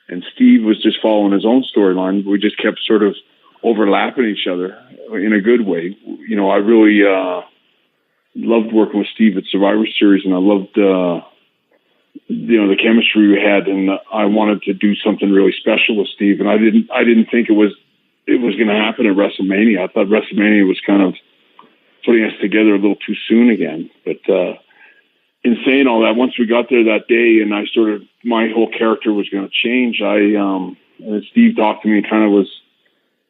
and Steve was just following his own storyline. We just kept sort of overlapping each other in a good way. You know, I really loved working with Steve at Survivor Series, and I loved the chemistry we had, and I wanted to do something really special with Steve. And I didn't think it was going to happen at WrestleMania. I thought WrestleMania was kind of putting us together a little too soon again, but. In saying all that, once we got there that day, and my whole character was going to change, and Steve talked to me and kind of was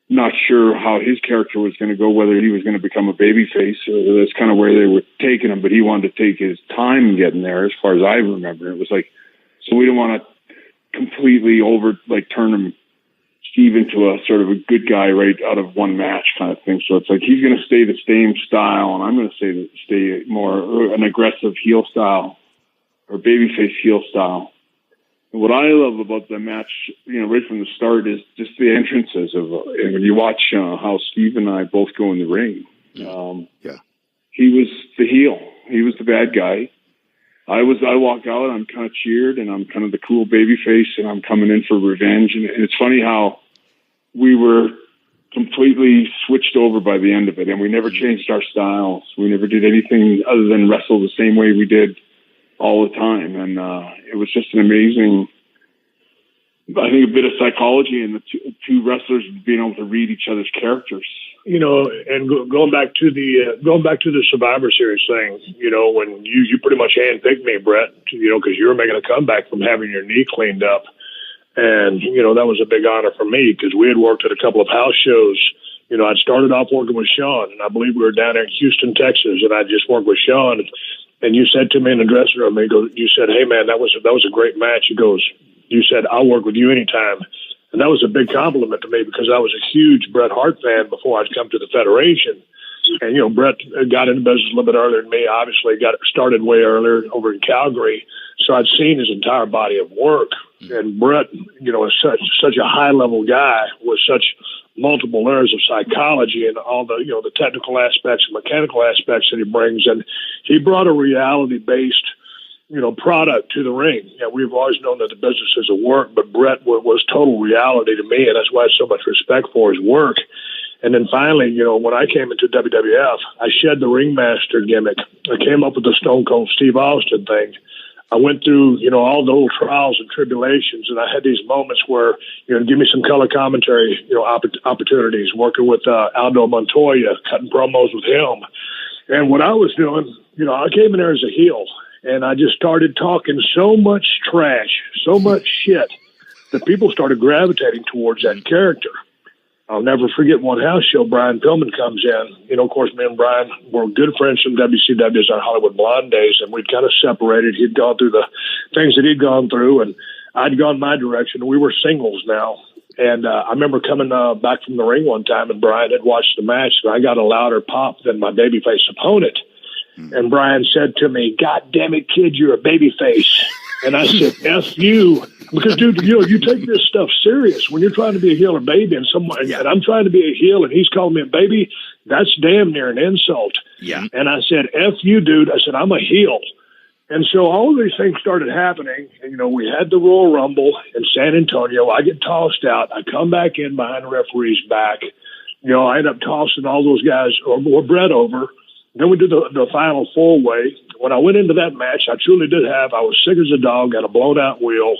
not sure how his character was going to go, whether he was going to become a babyface, or that's kind of where they were taking him, but he wanted to take his time getting there, as far as I remember. It was like, so we didn't want to completely turn him, Steve, into a sort of a good guy right out of one match kind of thing. So it's like he's going to stay the same style, and I'm going to stay more an aggressive heel style or babyface heel style. And what I love about the match, right from the start, is just the entrances and when you watch how Steve and I both go in the ring. He was the heel. He was the bad guy. I walk out, I'm kind of cheered, and I'm kind of the cool babyface, and I'm coming in for revenge. And it's funny how we were completely switched over by the end of it, and we never changed our styles. We never did anything other than wrestle the same way we did all the time. And it was just an amazing, I think, a bit of psychology in the two wrestlers being able to read each other's characters.
And going back to the Survivor Series thing, when you pretty much handpicked me, Bret, because you were making a comeback from having your knee cleaned up. And, that was a big honor for me, because we had worked at a couple of house shows. I'd started off working with Sean, and I believe we were down there in Houston, Texas, and I just worked with Sean. And you said to me in the dressing room, you said, "Hey, man, that was a great match." You said, "I'll work with you anytime." And that was a big compliment to me, because I was a huge Bret Hart fan before I'd come to the Federation. And, Bret got into business a little bit earlier than me, obviously got started way earlier over in Calgary. So I'd seen his entire body of work. And Bret, is such a high-level guy with such multiple layers of psychology and all the, the technical aspects and mechanical aspects that he brings. And he brought a reality-based, product to the ring. We've always known that the business is a work, but Bret was total reality to me, and that's why I have so much respect for his work. And then finally, when I came into WWF, I shed the ringmaster gimmick. I came up with the Stone Cold Steve Austin thing. I went through, all the little trials and tribulations, and I had these moments where, give me some color commentary, opportunities, working with Aldo Montoya, cutting promos with him. And what I was doing, I came in there as a heel, and I just started talking so much trash, so much shit, that people started gravitating towards that character. I'll never forget one house show. Brian Pillman comes in. Of course, me and Brian were good friends from WCW's on Hollywood Blonde days, and we'd kind of separated. He'd gone through the things that he'd gone through, and I'd gone my direction. We were singles now. And I remember coming back from the ring one time, and Brian had watched the match, and I got a louder pop than my babyface opponent. And Brian said to me, "God damn it, kid, you're a babyface." And I said, "F you." Because, dude, you take this stuff serious when you're trying to be a heel or baby, and and I'm trying to be a heel, and he's calling me a baby. That's damn near an insult.
Yeah.
And I said, "F you, dude." I said, "I'm a heel." And so all of these things started happening. And, we had the Royal Rumble in San Antonio. I get tossed out. I come back in behind the referee's back. I end up tossing all those guys or Bret over. Then we did the final four-way. When I went into that match, I truly I was sick as a dog, had a blown-out wheel.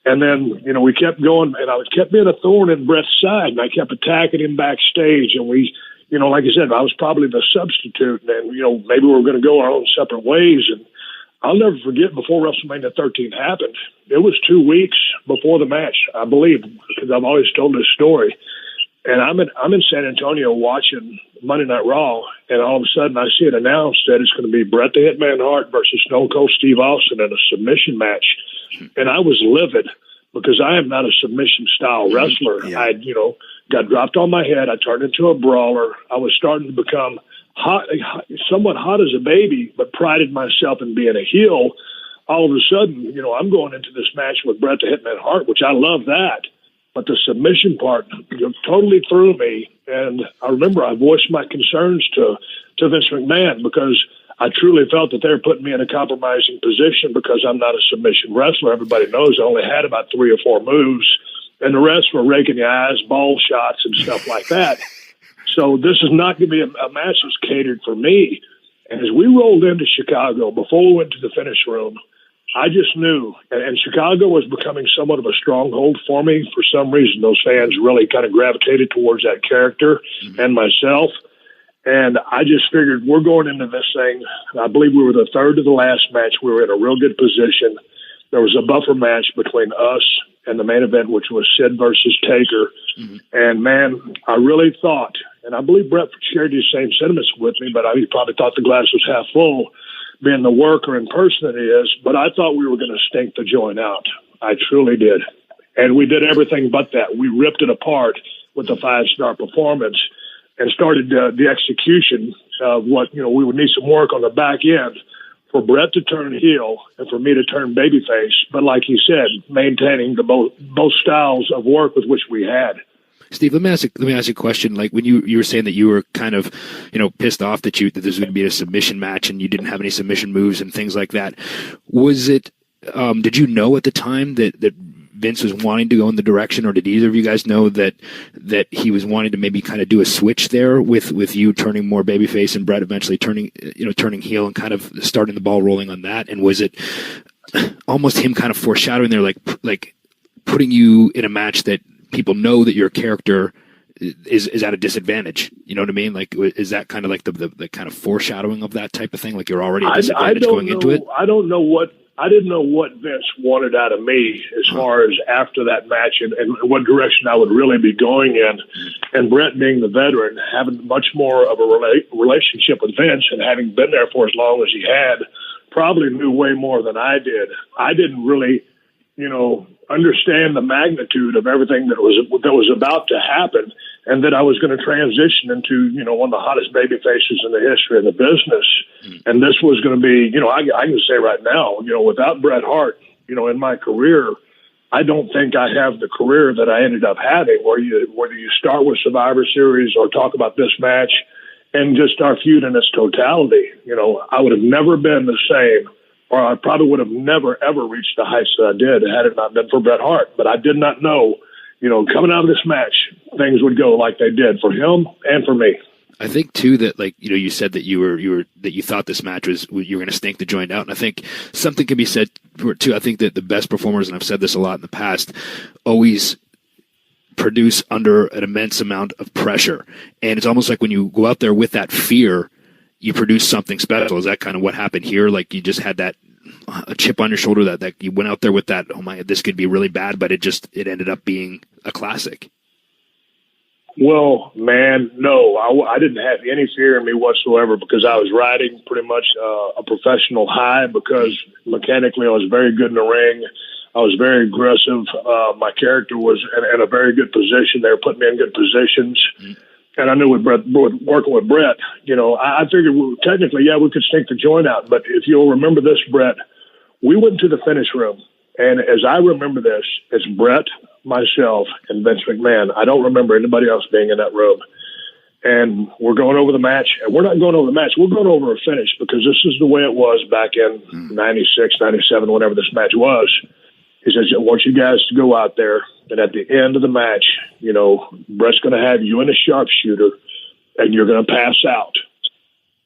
And then, we kept going, and I kept being a thorn in Bret's side, and I kept attacking him backstage. And we, like I said, I was probably the substitute, and, maybe we were going to go our own separate ways. And I'll never forget, before WrestleMania 13 happened, it was 2 weeks before the match, I believe, because I've always told this story. And I'm in San Antonio watching Monday Night Raw, and all of a sudden I see it announced that it's going to be Bret the Hitman Hart versus Stone Cold Steve Austin in a submission match. And I was livid because I am not a submission-style wrestler.
Yeah.
I got dropped on my head. I turned into a brawler. I was starting to become somewhat hot as a baby, but prided myself in being a heel. All of a sudden, I'm going into this match with Bret the Hitman Hart, which I love that. But the submission part totally threw me. And I remember I voiced my concerns to Vince McMahon because I truly felt that they were putting me in a compromising position because I'm not a submission wrestler. Everybody knows I only had about 3 or 4 moves, and the rest were raking the eyes, ball shots, and stuff like that. So this is not going to be a match that's catered for me. And as we rolled into Chicago, before we went to the finish room, I just knew, and Chicago was becoming somewhat of a stronghold for me. For some reason, those fans really kind of gravitated towards that character and myself. And I just figured we're going into this thing. I believe we were the third to the last match. We were in a real good position. There was a buffer match between us and the main event, which was Sid versus Taker. And, man, I really thought, and I believe Bret shared these same sentiments with me, but he probably thought the glass was half full, being the worker in person that he is. But I thought we were going to stink the joint out. I truly did. And we did everything but that. We ripped it apart with a 5-star performance and started the execution of what, we would need some work on the back end for Bret to turn heel and for me to turn babyface. But like he said, maintaining the both styles of work with which we had.
Steve, let me ask you a question. Like when you were saying that you were kind of, pissed off that this was going to be a submission match and you didn't have any submission moves and things like that. Was it, did you know at the time that Vince was wanting to go in the direction, or did either of you guys know that he was wanting to maybe kind of do a switch there with you turning more babyface and Bret eventually turning heel and kind of starting the ball rolling on that? And was it almost him kind of foreshadowing there, like putting you in a match that people know that your character is at a disadvantage? You know what I mean? Like, is that kind of like the kind of foreshadowing of that type of thing? Like you're already at a disadvantage going into it?
I didn't know what Vince wanted out of me as far as after that match and what direction I would really be going in. And Bret, being the veteran, having much more of a relationship with Vince and having been there for as long as he had, probably knew way more than I did. I didn't really, understand the magnitude of everything that was about to happen, and that I was going to transition into, one of the hottest baby faces in the history of the business. And this was going to be, I can say right now, without Bret Hart, in my career, I don't think I have the career that I ended up having, whether you start with Survivor Series or talk about this match and just our feud in its totality. I would have never been the same, or I probably would have never, ever reached the heights that I did had it not been for Bret Hart. But I did not know, coming out of this match, things would go like they did for him and for me.
I think too that, like, you said that you thought this match you were going to stink the joint out, and I think something can be said for it too. I think that the best performers, and I've said this a lot in the past, always produce under an immense amount of pressure, and it's almost like when you go out there with that fear, you produce something special. Is that kind of what happened here? Like you just had that a chip on your shoulder that you went out there with that, oh my, this could be really bad, but it ended up being a classic.
Well, man, no, I didn't have any fear in me whatsoever because I was riding pretty much a professional high because mechanically I was very good in the ring. I was very aggressive. My character was in a very good position. They were putting me in good positions. And I knew with working with Bret, I figured technically, we could sneak the joint out. But if you'll remember this, Bret, we went to the finish room. And as I remember this, it's Bret, myself, and Vince McMahon. I don't remember anybody else being in that room. And we're going over the match. And we're not going over the match. We're going over a finish because this is the way it was back in 96, 97, whenever this match was. He says, I want you guys to go out there, and at the end of the match, Bret's going to have you in a sharpshooter, and you're going to pass out.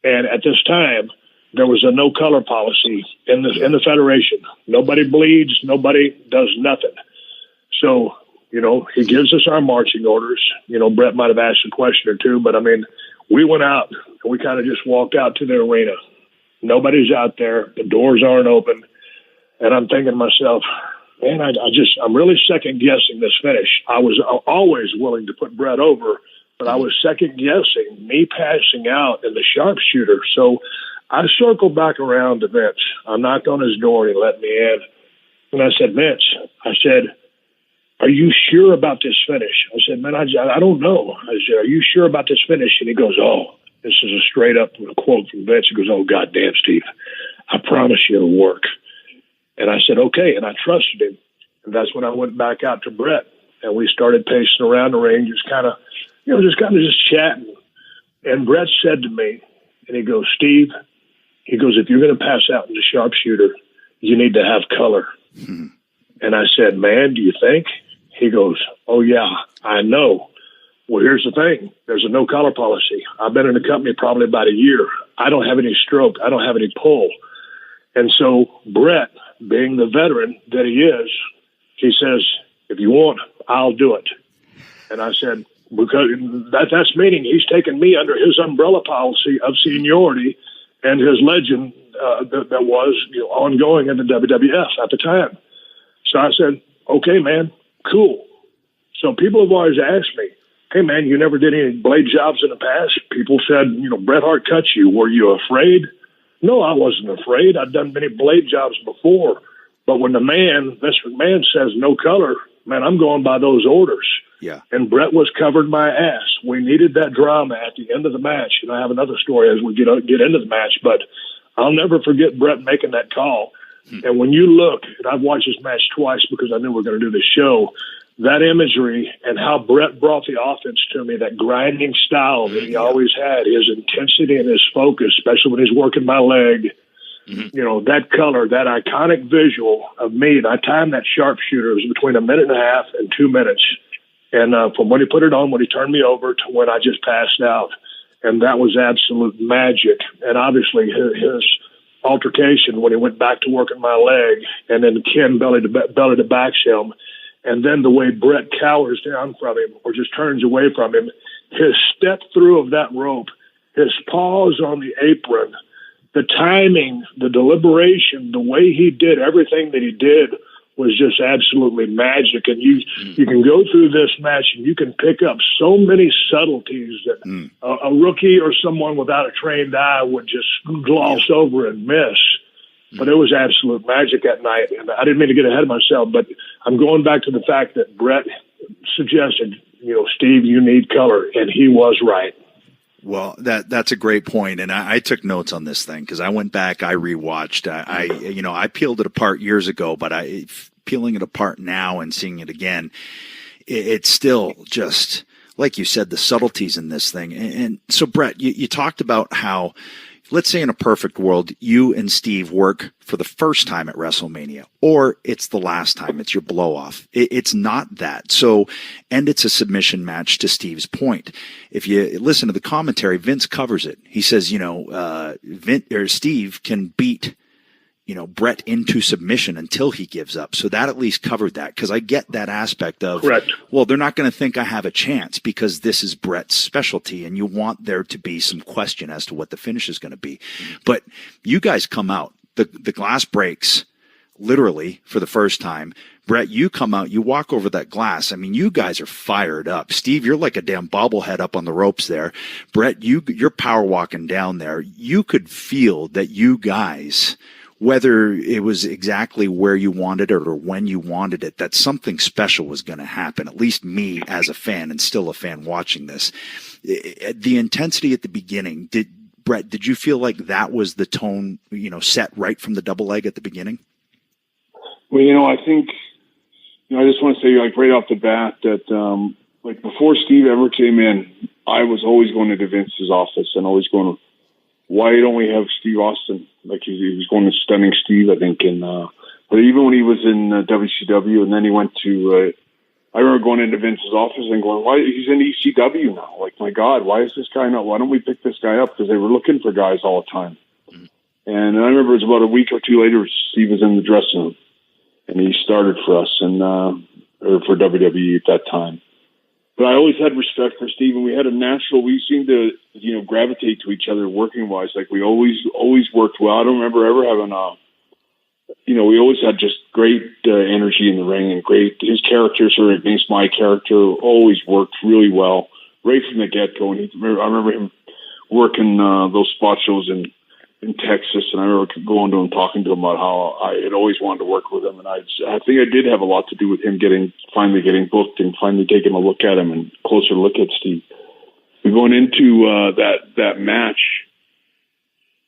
And at this time, there was a no-color policy in the Federation. Nobody bleeds. Nobody does nothing. So, he gives us our marching orders. Bret might have asked a question or two, but, we went out, and we kind of just walked out to the arena. Nobody's out there. The doors aren't open. And I'm thinking to myself, man, I'm really second guessing this finish. I was always willing to put Bret over, but I was second guessing me passing out in the sharpshooter. So I circled back around to Vince. I knocked on his door and he let me in. And I said, Vince, are you sure about this finish? I said, man, I don't know. I said, are you sure about this finish? And he goes, this is a straight up quote from Vince. He goes, goddamn, Steve, I promise you it'll work. And I said, okay. And I trusted him. And that's when I went back out to Bret and we started pacing around the ring, just kind of chatting. And Bret said to me, and he goes, Steve, if you're going to pass out in the sharpshooter, you need to have color. And I said, man, do you think? He goes, oh yeah, I know. Well, here's the thing. There's a no color policy. I've been in the company probably about a year. I don't have any stroke. I don't have any pull. And so Bret, being the veteran that he is, he says, if you want, I'll do it. And I said, because that's meaning he's taken me under his umbrella policy of seniority and his legend that was ongoing in the WWF at the time. So I said, okay, man, cool. So people have always asked me, hey, man, you never did any blade jobs in the past? People said, Bret Hart cut you. Were you afraid? No, I wasn't afraid. I'd done many blade jobs before. But when the man, Vince McMahon, says no color, man, I'm going by those orders.
Yeah.
And Bret was covered my ass. We needed that drama at the end of the match. And I have another story as we get into the match, but I'll never forget Bret making that call. And when you look, and I've watched this match twice because I knew we were going to do this show, that imagery and how Bret brought the offense to me, that grinding style that he always had, his intensity and his focus, especially when he's working my leg, that color, that iconic visual of me, and I timed that sharpshooter. It was between 1.5 minutes and 2 minutes. And from when he put it on, when he turned me over to when I just passed out. And that was absolute magic. And obviously his altercation when he went back to working my leg, and then Ken belly to backs him. And then the way Bret cowers down from him or just turns away from him, his step through of that rope, his paws on the apron, the timing, the deliberation, the way he did everything that he did was just absolutely magic. And you can go through this match and you can pick up so many subtleties that a rookie or someone without a trained eye would just gloss over and miss. But it was absolute magic that night. And I didn't mean to get ahead of myself, but I'm going back to the fact that Bret suggested, Steve, you need color. And he was right.
Well, that's a great point, and I took notes on this thing because I went back, I rewatched, I peeled it apart years ago, but peeling it apart now and seeing it again, it's still just like you said, the subtleties in this thing. And so, Bret, you talked about how, let's say in a perfect world, you and Steve work for the first time at WrestleMania, or it's the last time, it's your blow off. It's not that. So, and it's a submission match to Steve's point. If you listen to the commentary, Vince covers it. He says, Steve can beat, Bret into submission until he gives up. So that at least covered that. Cause I get that aspect of,
correct.
Well, they're not going to think I have a chance because this is Bret's specialty and you want there to be some question as to what the finish is going to be. But you guys come out, the glass breaks literally for the first time. Bret, you come out, you walk over that glass. I mean, you guys are fired up. Steve, you're like a damn bobblehead up on the ropes there. Bret, you're power walking down there. You could feel that you guys whether it was exactly where you wanted it or when you wanted it, that something special was going to happen. At least me as a fan, and still a fan watching this, the intensity at the beginning, Bret, did you feel like that was the tone, set right from the double leg at the beginning?
Well, I think, I just want to say, like, right off the bat that, like, before Steve ever came in, I was always going to Vince's office and always going, why don't we have Steve Austin? Like, he was going to Stunning Steve, I think. And, but even when he was in WCW, and then he went to, I remember going into Vince's office and going, why, he's in ECW now. Like, my God, why is this guy not, why don't we pick this guy up? Because they were looking for guys all the time. Mm-hmm. And I remember it was about a week or two later, Steve was in the dressing room and he started for us and, or for WWE at that time. But I always had respect for Steve, and we seemed to, gravitate to each other working wise. Like, we always worked well. I don't remember ever having we always had just great energy in the ring and his character sort of against my character always worked really well right from the get-go. And I remember him working those spot shows in Texas, and I remember going to him, talking to him about how I had always wanted to work with him, and I think I did have a lot to do with him finally getting booked and finally taking a look at him and closer look at Steve. We're going into that match.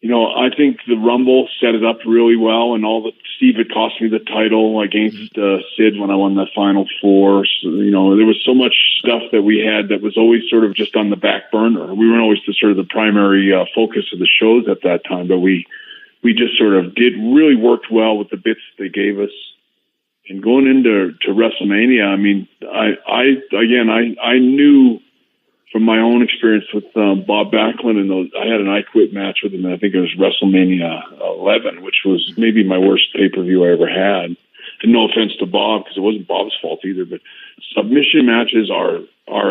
I think the Rumble set it up really well, and Steve had cost me the title against Sid when I won the Final Four. So, there was so much stuff that we had that was always sort of just on the back burner. We weren't always the primary focus of the shows at that time, but we just sort of really worked well with the bits they gave us. And going into WrestleMania, I mean, I knew from my own experience with Bob Backlund and those, I had an I Quit match with him. And I think it was WrestleMania 11, which was maybe my worst pay-per-view I ever had. And no offense to Bob, because it wasn't Bob's fault either, but submission matches are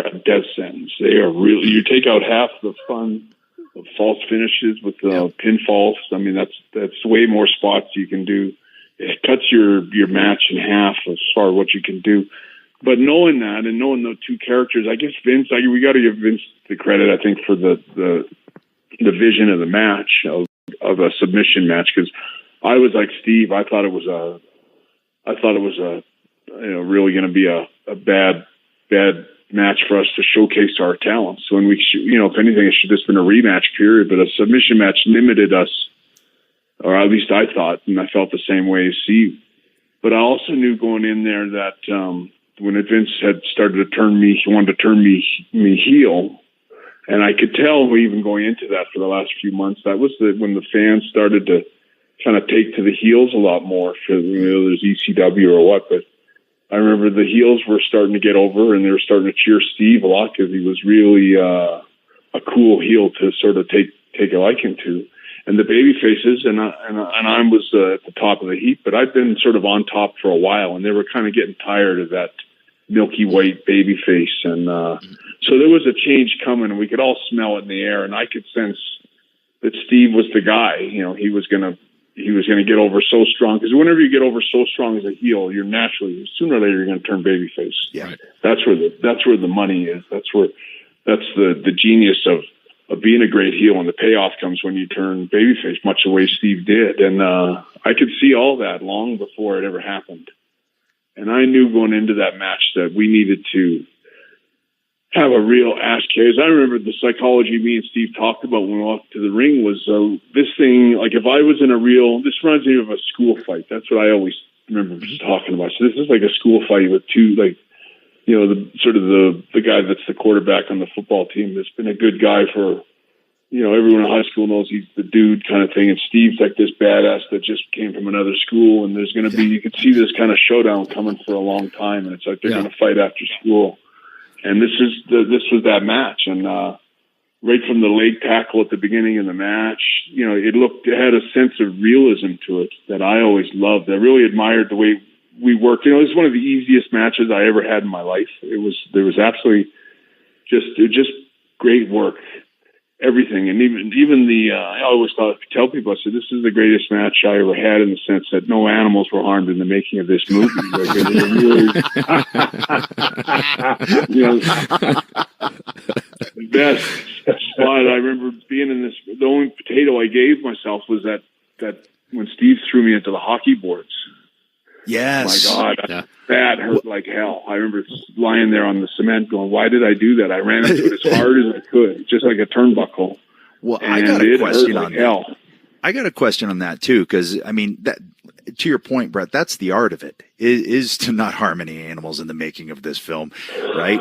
a death sentence. They are really, you take out half the fun of false finishes with pinfalls. I mean, that's way more spots you can do. It cuts your match in half as far as what you can do. But knowing that and knowing those two characters, I guess Vince, we got to give Vince the credit, I think, for the vision of the match of a submission match. Because I was like Steve, I thought it was really going to be a bad match for us to showcase our talents. So when we, if anything, it should have just been a rematch period. But a submission match limited us, or at least I thought, and I felt the same way as Steve. But I also knew going in there that when Vince had started to he wanted to turn me heel, and I could tell even going into that for the last few months, that was when the fans started to kind of take to the heels a lot more. For there's ECW or what, but I remember the heels were starting to get over, and they were starting to cheer Steve a lot because he was really a cool heel to sort of take a liking to. And the baby faces, and I was at the top of the heap, but I'd been sort of on top for a while, and they were kind of getting tired of that milky white baby face. And so there was a change coming, and we could all smell it in the air, and I could sense that Steve was the guy. He was gonna get over so strong, because whenever you get over so strong as a heel, you're naturally, sooner or later, you're going to turn babyface. Yeah, that's where the money is. That's the genius of being a great heel, and the payoff comes when you turn babyface, much the way Steve did. And I could see all that long before it ever happened. And I knew going into that match that we needed to have a real ass case. I remember the psychology me and Steve talked about when we walked to the ring was this thing, like if I was in this reminds me of a school fight. That's what I always remember talking about. So this is like a school fight with two, like, the guy that's the quarterback on the football team that's been a good guy for, everyone in high school knows he's the dude kind of thing. And Steve's like this badass that just came from another school. And there's going to be, you could see this kind of showdown coming for a long time. And it's like they're going to fight after school. And this was that match. And right from the leg tackle at the beginning of the match, it had a sense of realism to it that I always loved. I really admired the way we worked. It was one of the easiest matches I ever had in my life. There was absolutely just great work, everything. And even I always tell people, I said, this is the greatest match I ever had, in the sense that no animals were harmed in the making of this movie. Like, it was really, the best spot. I remember being in this, the only potato I gave myself was that when Steve Steve threw me into the hockey boards.
Yes.
My God, that hurt like hell. I remember lying there on the cement going, why did I do that? I ran into it as hard as I could, just like a turnbuckle.
Well, I got a question on
hell.
that. I got a question on that too, because I mean, that, to your point, Brett, that's the art of it, is to not harm any animals in the making of this film, right?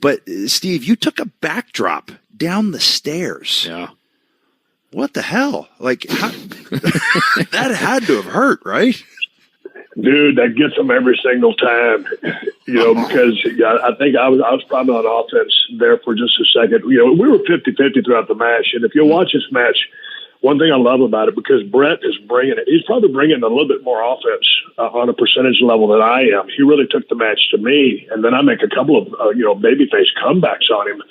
But Steve, you took a backdrop down the stairs.
Yeah.
What the hell? Like, that had to have hurt, right?
Dude, that gets them every single time, because I think I was probably on offense there for just a second. We were 50-50 throughout the match. And if you watch this match, one thing I love about it, because Bret is bringing it, he's probably bringing a little bit more offense on a percentage level than I am. He really took the match to me, and then I make a couple of, babyface comebacks on him.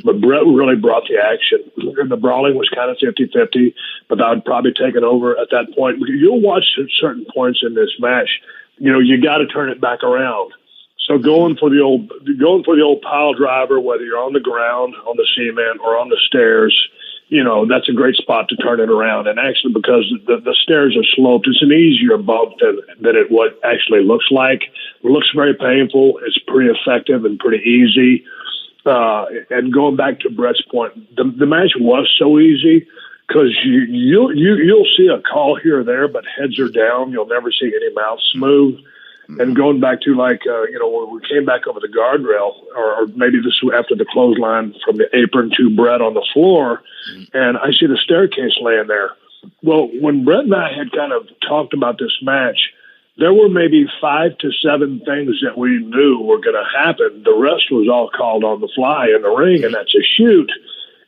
But Bret really brought the action. And the brawling was kind of 50-50, but I would probably take it over at that point. You'll watch at certain points in this match, you got to turn it back around. So going for the old pile driver, whether you're on the ground, on the cement, or on the stairs, that's a great spot to turn it around. And actually, because the stairs are sloped, it's an easier bump than it what actually looks like. It looks very painful. It's pretty effective and pretty easy. And going back to Bret's point, the match was so easy because you'll see a call here or there, but heads are down. You'll never see any mouths move. And going back to when we came back over the guardrail, or maybe this was after the clothesline from the apron to Bret on the floor, and I see the staircase laying there. Well, when Bret and I had kind of talked about this match, there were maybe 5 to 7 things that we knew were going to happen. The rest was all called on the fly in the ring, and that's a shoot.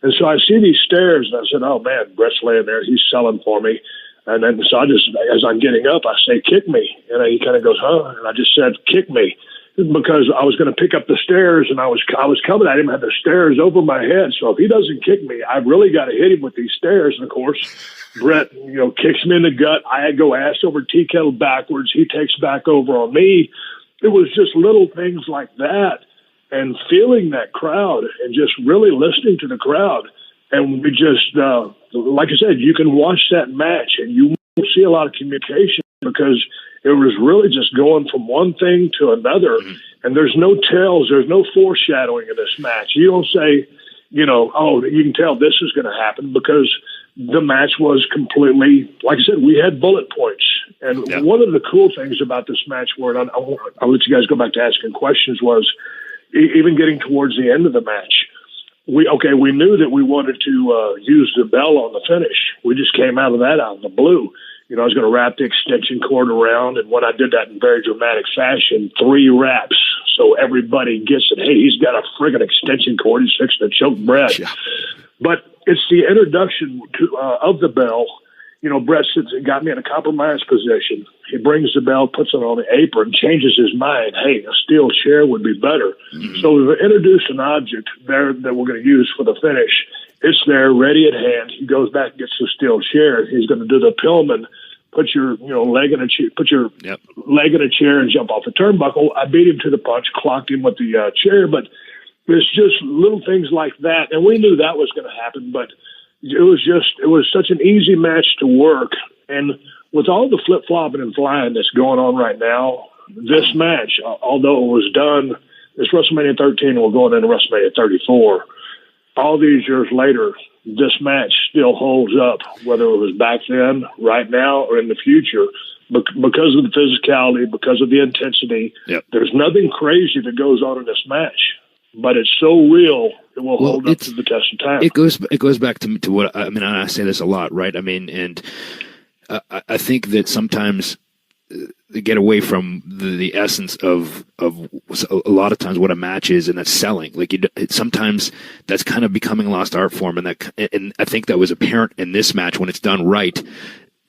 And so I see these stairs, and I said, oh, man, Bret's laying there. He's selling for me. And then so I just, as I'm getting up, I say, kick me. And he kind of goes, huh? And I just said, kick me. Because I was going to pick up the stairs, and I was coming at him, had the stairs over my head. So if he doesn't kick me, I've really got to hit him with these stairs. And, of course, Bret, kicks me in the gut. I go ass over tea kettle backwards. He takes back over on me. It was just little things like that. And feeling that crowd and just really listening to the crowd. And we just, like I said, you can watch that match and you won't see a lot of communication because it was really just going from one thing to another. And there's no tells, there's no foreshadowing in this match. You don't say, oh, you can tell this is going to happen because the match was completely, like I said, we had bullet points. And one of the cool things about this match, where I'll let you guys go back to asking questions, was even getting towards the end of the match. We knew that we wanted to use the bell on the finish. We just came out of that out in the blue. I was going to wrap the extension cord around, and when I did that in very dramatic fashion, 3 wraps, so everybody gets it. Hey, he's got a friggin' extension cord. He's fixing to choke Bret. Yeah. But it's the introduction of the bell. Bret got me in a compromised position. He brings the bell, puts it on the apron, changes his mind. Hey, a steel chair would be better. So we've introduced an object there that we're going to use for the finish. It's there, ready at hand. He goes back and gets the steel chair. He's going to do the Pillman. Put your leg in a chair. Put your leg in a chair and jump off the turnbuckle. I beat him to the punch, clocked him with the chair, but it's just little things like that, and we knew that was going to happen. But it was such an easy match to work, and with all the flip flopping and flying that's going on right now, this match, although it was done, it's WrestleMania 13, and we're going into WrestleMania 34. All these years later, this match still holds up, whether it was back then, right now, or in the future, because of the physicality, because of the intensity. There's nothing crazy that goes on in this match, but it's so real it will hold up to the test of time.
It goes back to what I mean. I say this a lot, right? I mean, and I think that sometimes they get away from the essence of a lot of times what a match is, and that's selling. Like sometimes that's kind of becoming a lost art form, and I think that was apparent in this match when it's done right.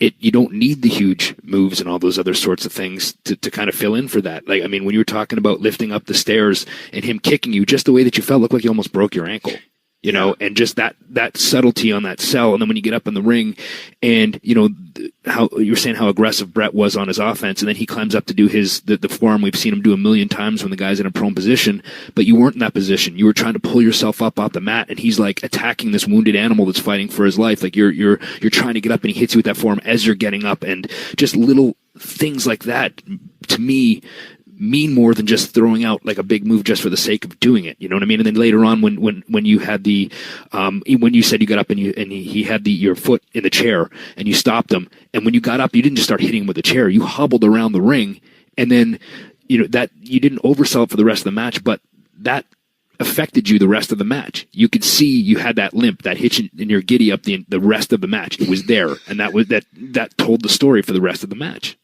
You don't need the huge moves and all those other sorts of things to kind of fill in for that. Like, I mean, when you were talking about lifting up the stairs and him kicking you, just the way that you felt looked like you almost broke your ankle. you know, and just that subtlety on that sell. And then when you get up in the ring and, you know, how you were saying how aggressive Bret was on his offense, and then he climbs up to do the forearm we've seen him do a million times when the guy's in a prone position, but you weren't in that position. You were trying to pull yourself up off the mat, and he's like attacking this wounded animal that's fighting for his life. Like you're trying to get up, and he hits you with that forearm as you're getting up, and just little things like that to me mean more than just throwing out like a big move just for the sake of doing it. You know what I mean? And then later on, when you had when you said you got up and he had your foot in the chair and you stopped him, and when you got up, you didn't just start hitting him with the chair. You hobbled around the ring, and then you know that you didn't oversell it for the rest of the match, but that affected you the rest of the match. You could see you had that limp, that hitch in your giddy up the rest of the match. It was there, and that told the story for the rest of the match.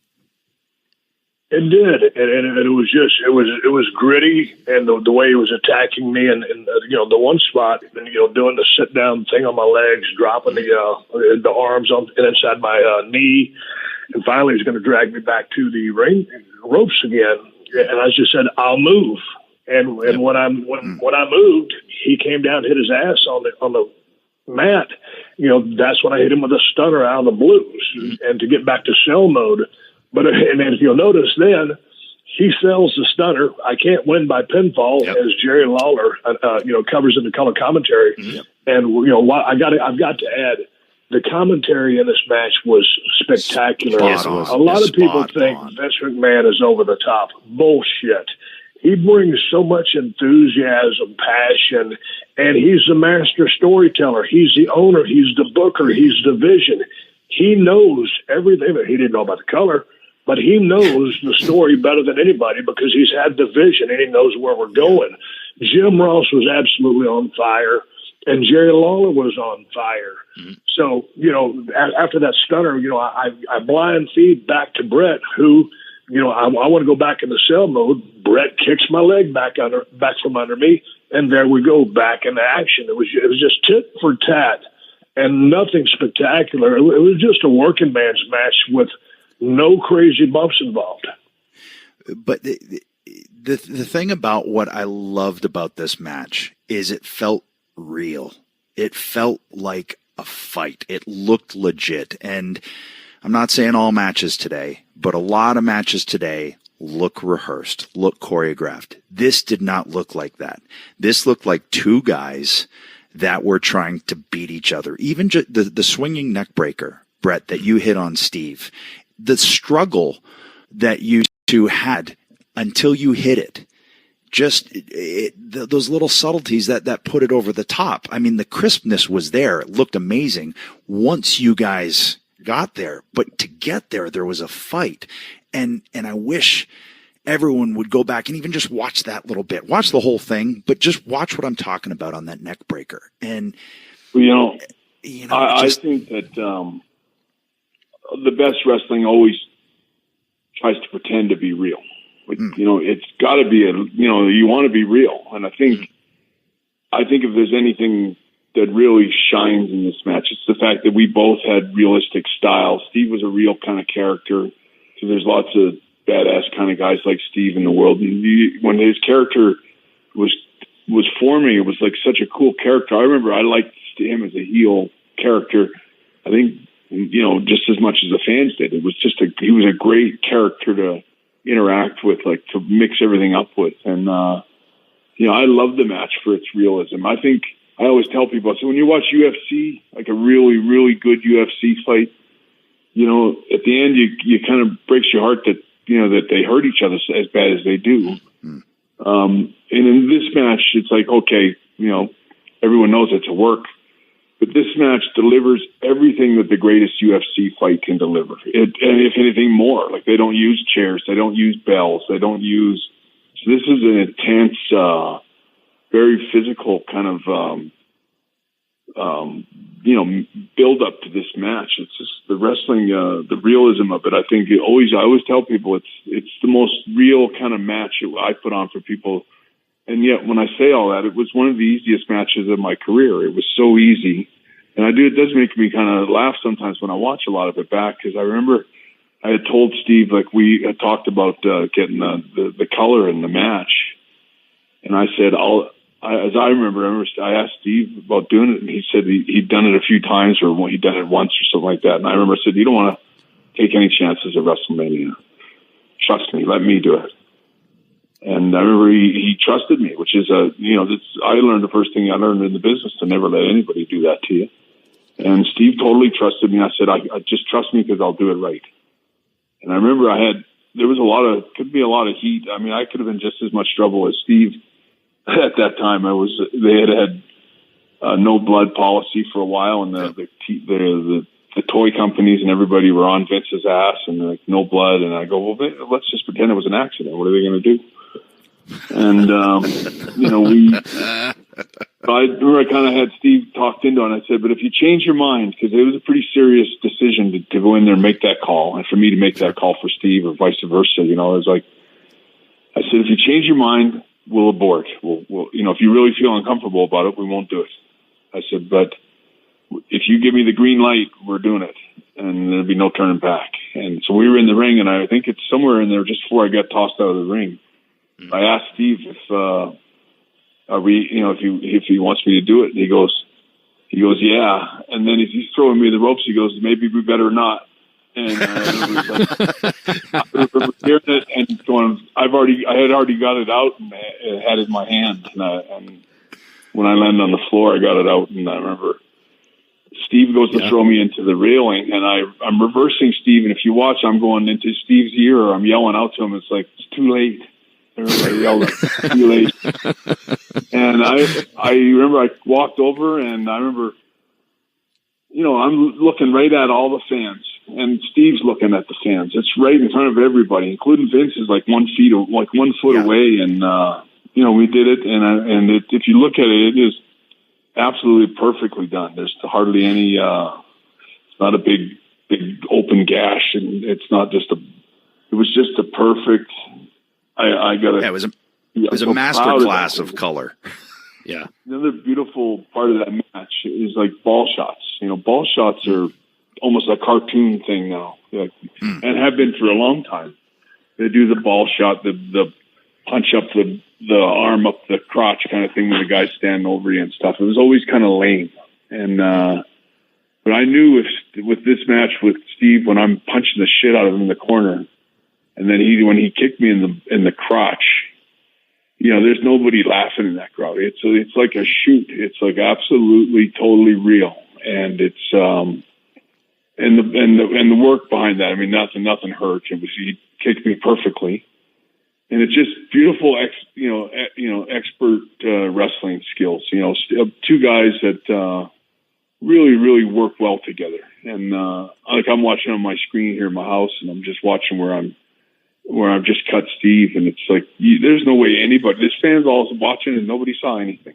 It did, and it was gritty, and the way he was attacking me, and you know, the one spot, and you know, doing the sit down thing on my legs, dropping the arms on inside my knee, and finally he's going to drag me back to the ropes again, and I just said, I'll move, and when I moved, he came down, hit his ass on the mat. You know, that's when I hit him with a stunner out of the blues, and to get back to cell mode. But and if you'll notice, then he sells the stunner. I can't win by pinfall, as Jerry Lawler, you know, covers in the color commentary. And you know, I've got to add, the commentary in this match was spectacular. A lot of people think Vince McMahon is over the top. Bullshit. He brings so much enthusiasm, passion, and he's the master storyteller. He's the owner. He's the booker. He's the vision. He knows everything. He didn't know about the color, but he knows the story better than anybody because he's had the vision and he knows where we're going. Jim Ross was absolutely on fire, and Jerry Lawler was on fire. So, you know, after that stunner, you know, I blind feed back to Bret, who, you know, I want to go back into cell mode. Bret kicks my leg back from under me, and there we go, back into action. It was just tit for tat. And nothing spectacular. It was just a working man's match with no crazy bumps involved.
But the thing about what I loved about this match is it felt real. It felt like a fight. It looked legit. And I'm not saying all matches today, but a lot of matches today look rehearsed, look choreographed. This did not look like that. This looked like two guys that were trying to beat each other. Even the swinging neck breaker, Bret, that you hit on Steve, the struggle that you two had until you hit it, those little subtleties that put it over the top. I mean, the crispness was there. It looked amazing once you guys got there. But to get there, there was a fight. And I wish everyone would go back and even just watch that little bit. Watch the whole thing, but just watch what I'm talking about on that neck breaker. And
I think that the best wrestling always tries to pretend to be real. You know, it's got to be you want to be real. And I think if there's anything that really shines in this match, it's the fact that we both had realistic styles. Steve was a real kind of character. So there's lots of badass kind of guys like Steve in the world. When his character was forming, it was like such a cool character. I remember I liked him as a heel character. I think, you know, just as much as the fans did. It was just he was a great character to interact with, like to mix everything up with. And, you know, I love the match for its realism. I think I always tell people, so when you watch UFC, like a really, really good UFC fight, you know, at the end, you kind of breaks your heart that, you know, that they hurt each other as bad as they do. And in this match, it's like, okay, you know, everyone knows it's a work, but this match delivers everything that the greatest UFC fight can deliver. And if anything more, like they don't use chairs, they don't use bells, so this is an intense, very physical kind of, you know, build up to this match. It's just the wrestling, the realism of it. I think I always tell people it's the most real kind of match I put on for people. And yet when I say all that, it was one of the easiest matches of my career. It was so easy. And it does make me kind of laugh sometimes when I watch a lot of it back, because I remember I had told Steve, like we had talked about getting the color in the match. And I said, as I remember I asked Steve about doing it, and he said he'd done it a few times, or he'd done it once or something like that. And I remember I said, you don't want to take any chances at WrestleMania. Trust me, let me do it. And I remember he trusted me, which is I learned the first thing I learned in the business, to never let anybody do that to you. And Steve totally trusted me. I said, I just trust me because I'll do it right. And I remember could be a lot of heat. I mean, I could have been just as much trouble as Steve at that time. They had no blood policy for a while, and the toy companies and everybody were on Vince's ass, and like, no blood. And I go, well, let's just pretend it was an accident. What are they going to do? And I remember I kind of had Steve talked into it, and I said, but if you change your mind, because it was a pretty serious decision to go in there and make that call, and for me to make that call for Steve or vice versa, it was like, I said, if you change your mind, we'll abort. We'll if you really feel uncomfortable about it, we won't do it. I said, but if you give me the green light, we're doing it, and there'll be no turning back. And so we were in the ring, and I think it's somewhere in there just before I got tossed out of the ring. I asked Steve if he wants me to do it, and he goes, yeah. And then as he's throwing me the ropes, he goes, maybe we better not. And I remember hearing it and going, I had already got it out and had it in my hand. And when I landed on the floor, I got it out, and I remember Steve goes to throw me into the railing, and I'm reversing Steve. And if you watch, I'm going into Steve's ear, or I'm yelling out to him. It's like, it's too late. Everybody yelled, too late. And I remember I walked over, and I remember, I'm looking right at all the fans, and Steve's looking at the fans. It's right in front of everybody, including Vince is like 1 foot away. And, we did it. And if you look at it, it is absolutely perfectly done. There's hardly any, it's not a big open gash, and it's not just it was just a perfect,
it was a master class of color.
Yeah.
Another beautiful part of that match is like ball shots. Ball shots are almost a cartoon thing now, and have been for a long time. They do the ball shot, the punch up the arm up the crotch kind of thing when the guy's standing over you and stuff. It was always kind of lame. And but I knew with this match with Steve, when I'm punching the shit out of him in the corner, and then when he kicked me in the crotch, there's nobody laughing in that crowd. It's like a shoot. It's like absolutely totally real, and it's and the work behind that. I mean, nothing hurt. He kicked me perfectly, and it's just beautiful, expert wrestling skills. Two guys that really, really work well together. And I'm watching on my screen here in my house, and I'm just watching where I've just cut Steve, and it's like there's no way anybody. This fan's all watching, and nobody saw anything.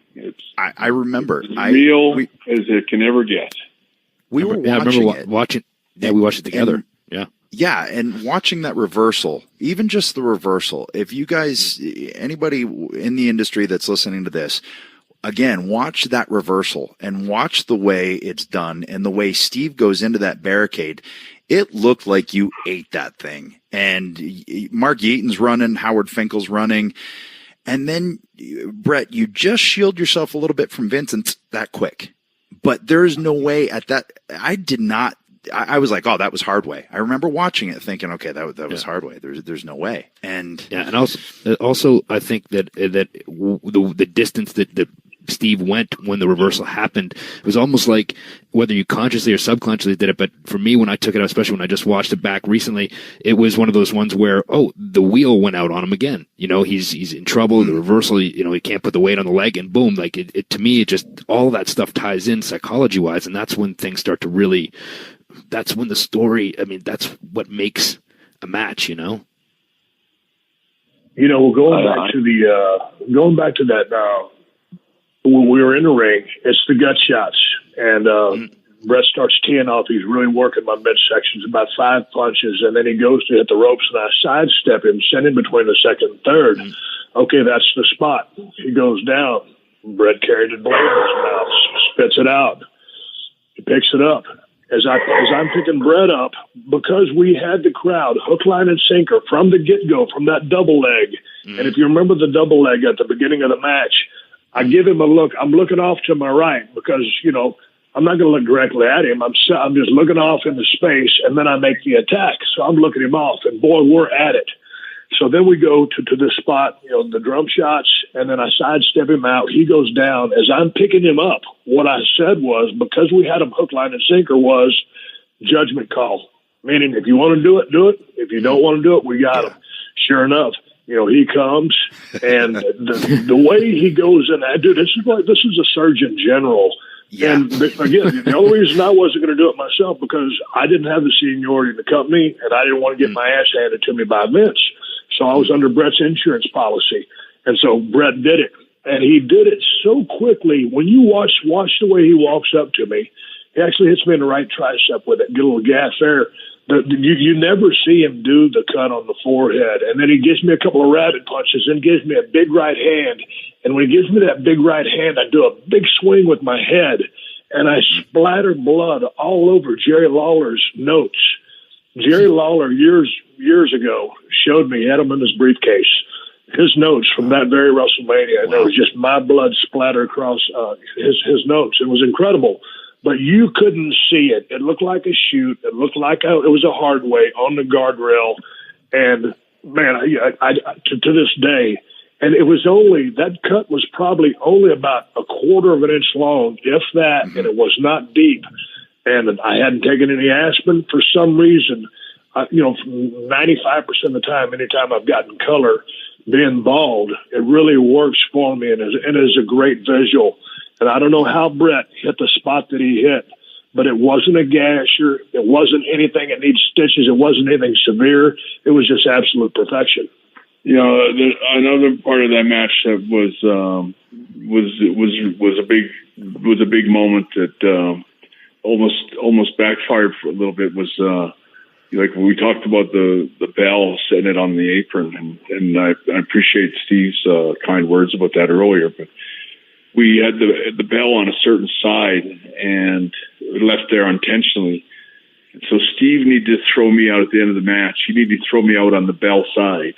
I remember
as real as it can ever get.
We were
watching. Yeah, we watched it together.
Yeah, and watching that reversal, even just the reversal. If you guys, anybody in the industry that's listening to this, again, watch that reversal and watch the way it's done and the way Steve goes into that barricade. It looked like you ate that thing. And Mark Yeaton's running, Howard Finkel's running. And then, Bret, you just shield yourself a little bit from Vincent that quick. But there's no way at that. I was like, oh, that was Hardway. I remember watching it thinking, okay, that was Hardway. There's no way. And
and also I think that the distance that Steve went when the reversal happened, it was almost like whether you consciously or subconsciously did it. But for me, when I took it out, especially when I just watched it back recently, it was one of those ones where, the wheel went out on him again. He's in trouble. The reversal, he can't put the weight on the leg, and boom, like it to me, it just, all that stuff ties in psychology wise. And that's when things start to really, that's when the story, that's what makes a match,
Well, going back to that, when we were in the ring, it's the gut shots, and Bret starts teeing off. He's really working my midsections, about 5 punches, and then he goes to hit the ropes, and I sidestep him, send him between the second and third. Okay, that's the spot. He goes down. Bret carried the blade in his mouth, spits it out. He picks it up. As I'm picking Bret up, because we had the crowd hook, line, and sinker from the get-go, from that double leg. And if you remember the double leg at the beginning of the match, I give him a look. I'm looking off to my right because, I'm not going to look directly at him. I'm just looking off into space, and then I make the attack. So I'm looking him off, and boy, we're at it. So then we go to this spot, the drum shots, and then I sidestep him out. He goes down. As I'm picking him up, what I said was, because we had him hook, line, and sinker, was judgment call. Meaning, if you want to do it, do it. If you don't want to do it, we got him. Sure enough, he comes, and the way he goes in, dude, this is a Surgeon General. Yeah. And again, the only reason I wasn't going to do it myself because I didn't have the seniority in the company, and I didn't want to get my ass handed to me by Vince. So I was under Bret's insurance policy. And so Bret did it. And he did it so quickly. When you watch the way he walks up to me, he actually hits me in the right tricep with it, get a little gas there. You never see him do the cut on the forehead. And then he gives me a couple of rabbit punches and gives me a big right hand. And when he gives me that big right hand, I do a big swing with my head, and I splatter blood all over Jerry Lawler's notes. Jerry Lawler years ago showed me, he had them in his briefcase, his notes from that very WrestleMania. And there was just my blood splattered across his notes. It was incredible. But you couldn't see it. It looked like a shoot. It looked like it was a hard way on the guardrail. And, man, I to this day, and it was that cut was probably only about a quarter of an inch long, if that, and it was not deep. And I hadn't taken any aspirin for some reason. 95% of the time, anytime I've gotten color, being bald, it really works for me, and it is a great visual. And I don't know how Bret hit the spot that he hit, but it wasn't a gasher. It wasn't anything that needs stitches. It wasn't anything severe. It was just absolute perfection.
Another part of that match that was a big moment that almost backfired for a little bit was like when we talked about the bell, setting it on the apron, and I appreciate Steve's kind words about that earlier, but we had the bell on a certain side and left there unintentionally. So Steve needed to throw me out at the end of the match. He needed to throw me out on the bell side.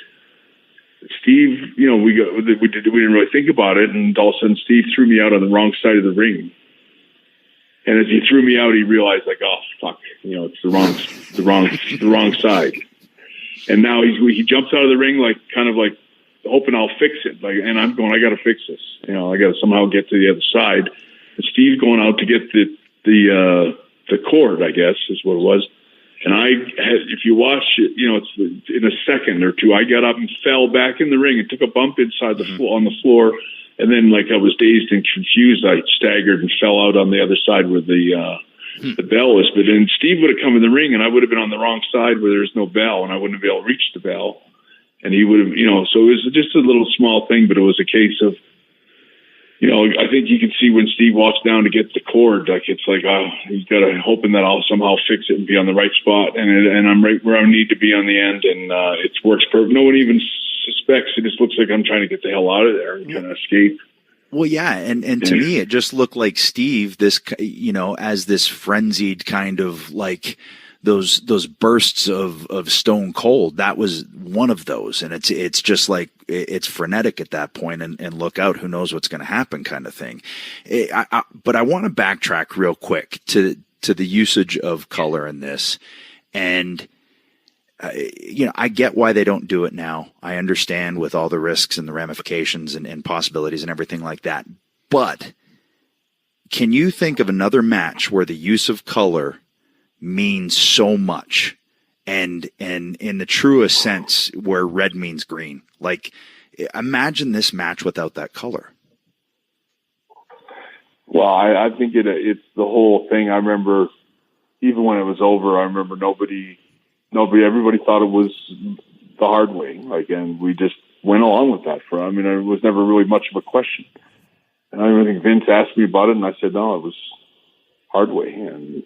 Steve, we didn't really think about it, and all of a sudden Steve threw me out on the wrong side of the ring. And as he threw me out, he realized, like, oh fuck, it's the wrong side. And now he jumps out of the ring kind of like hoping I'll fix it. And I'm going, I got to fix this. I got to somehow get to the other side. And Steve's going out to get the cord, I guess is what it was. And if you watch it, it's in a second or two, I got up and fell back in the ring and took a bump inside the floor, on the floor. And then, like, I was dazed and confused. I staggered and fell out on the other side where the bell is. But then Steve would have come in the ring, and I would have been on the wrong side where there's no bell, and I wouldn't have been able to reach the bell. And he would have, so it was just a little small thing, but it was a case of, I think you can see when Steve walks down to get the cord, like it's like, he's got to hoping that I'll somehow fix it and be on the right spot. And I'm right where I need to be on the end, and it works perfect. No one even suspects. It just looks like I'm trying to get the hell out of there and kind of escape.
Well, yeah, and to me, it just looked like Steve, this, as this frenzied kind of like those bursts of stone cold. That was one of those, and it's just like it's frenetic at that point, and look out, who knows what's going to happen, kind of thing. But I want to backtrack real quick to the usage of color in this, and. I get why they don't do it now. I understand with all the risks and the ramifications and possibilities and everything like that. But can you think of another match where the use of color means so much and in the truest sense where red means green? Like, imagine this match without that color.
Well, I think it's the whole thing. I remember even when it was over, I remember everybody thought it was the hard way, and we just went along with that. It was never really much of a question. And I think Vince asked me about it, and I said, no, it was hard way. And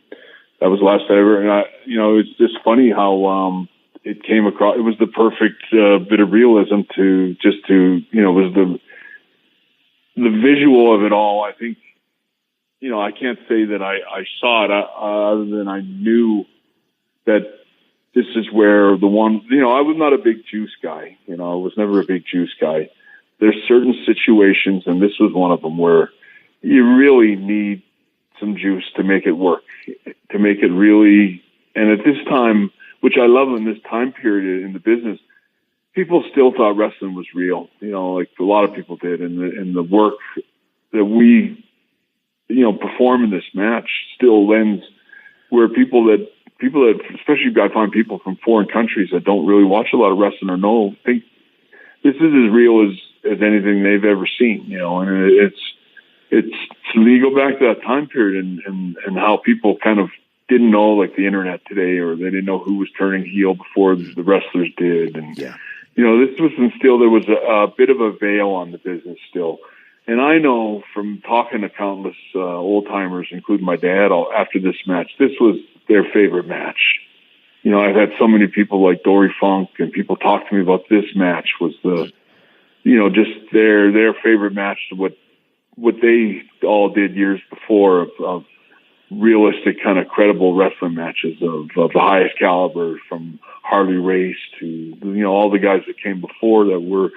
that was the last I ever, and it's just funny how, it came across. It was the perfect, bit of realism it was the visual of it all. I think, I can't say that I saw it other than I knew that, this is where I was not a big juice guy. I was never a big juice guy. there's certain situations, and this was one of them, where you really need some juice to make it work, to make it really. And at this time, which I love in this time period in the business, people still thought wrestling was real, like a lot of people did. And the work that we, perform in this match still lends where people that, especially I find people from foreign countries that don't really watch a lot of wrestling or know, think this is as real as anything they've ever seen, and it's so you go back to that time period and how people kind of didn't know, like the internet today, or they didn't know who was turning heel before the wrestlers did. And, this was instilled, there was a bit of a veil on the business still. And I know from talking to countless old timers, including my dad, after this match, this was their favorite match. I've had so many people like Dory Funk and people talk to me about this match was just their favorite match, what they all did years before of realistic kind of credible wrestling matches of the highest caliber, from Harley Race to, all the guys that came before that were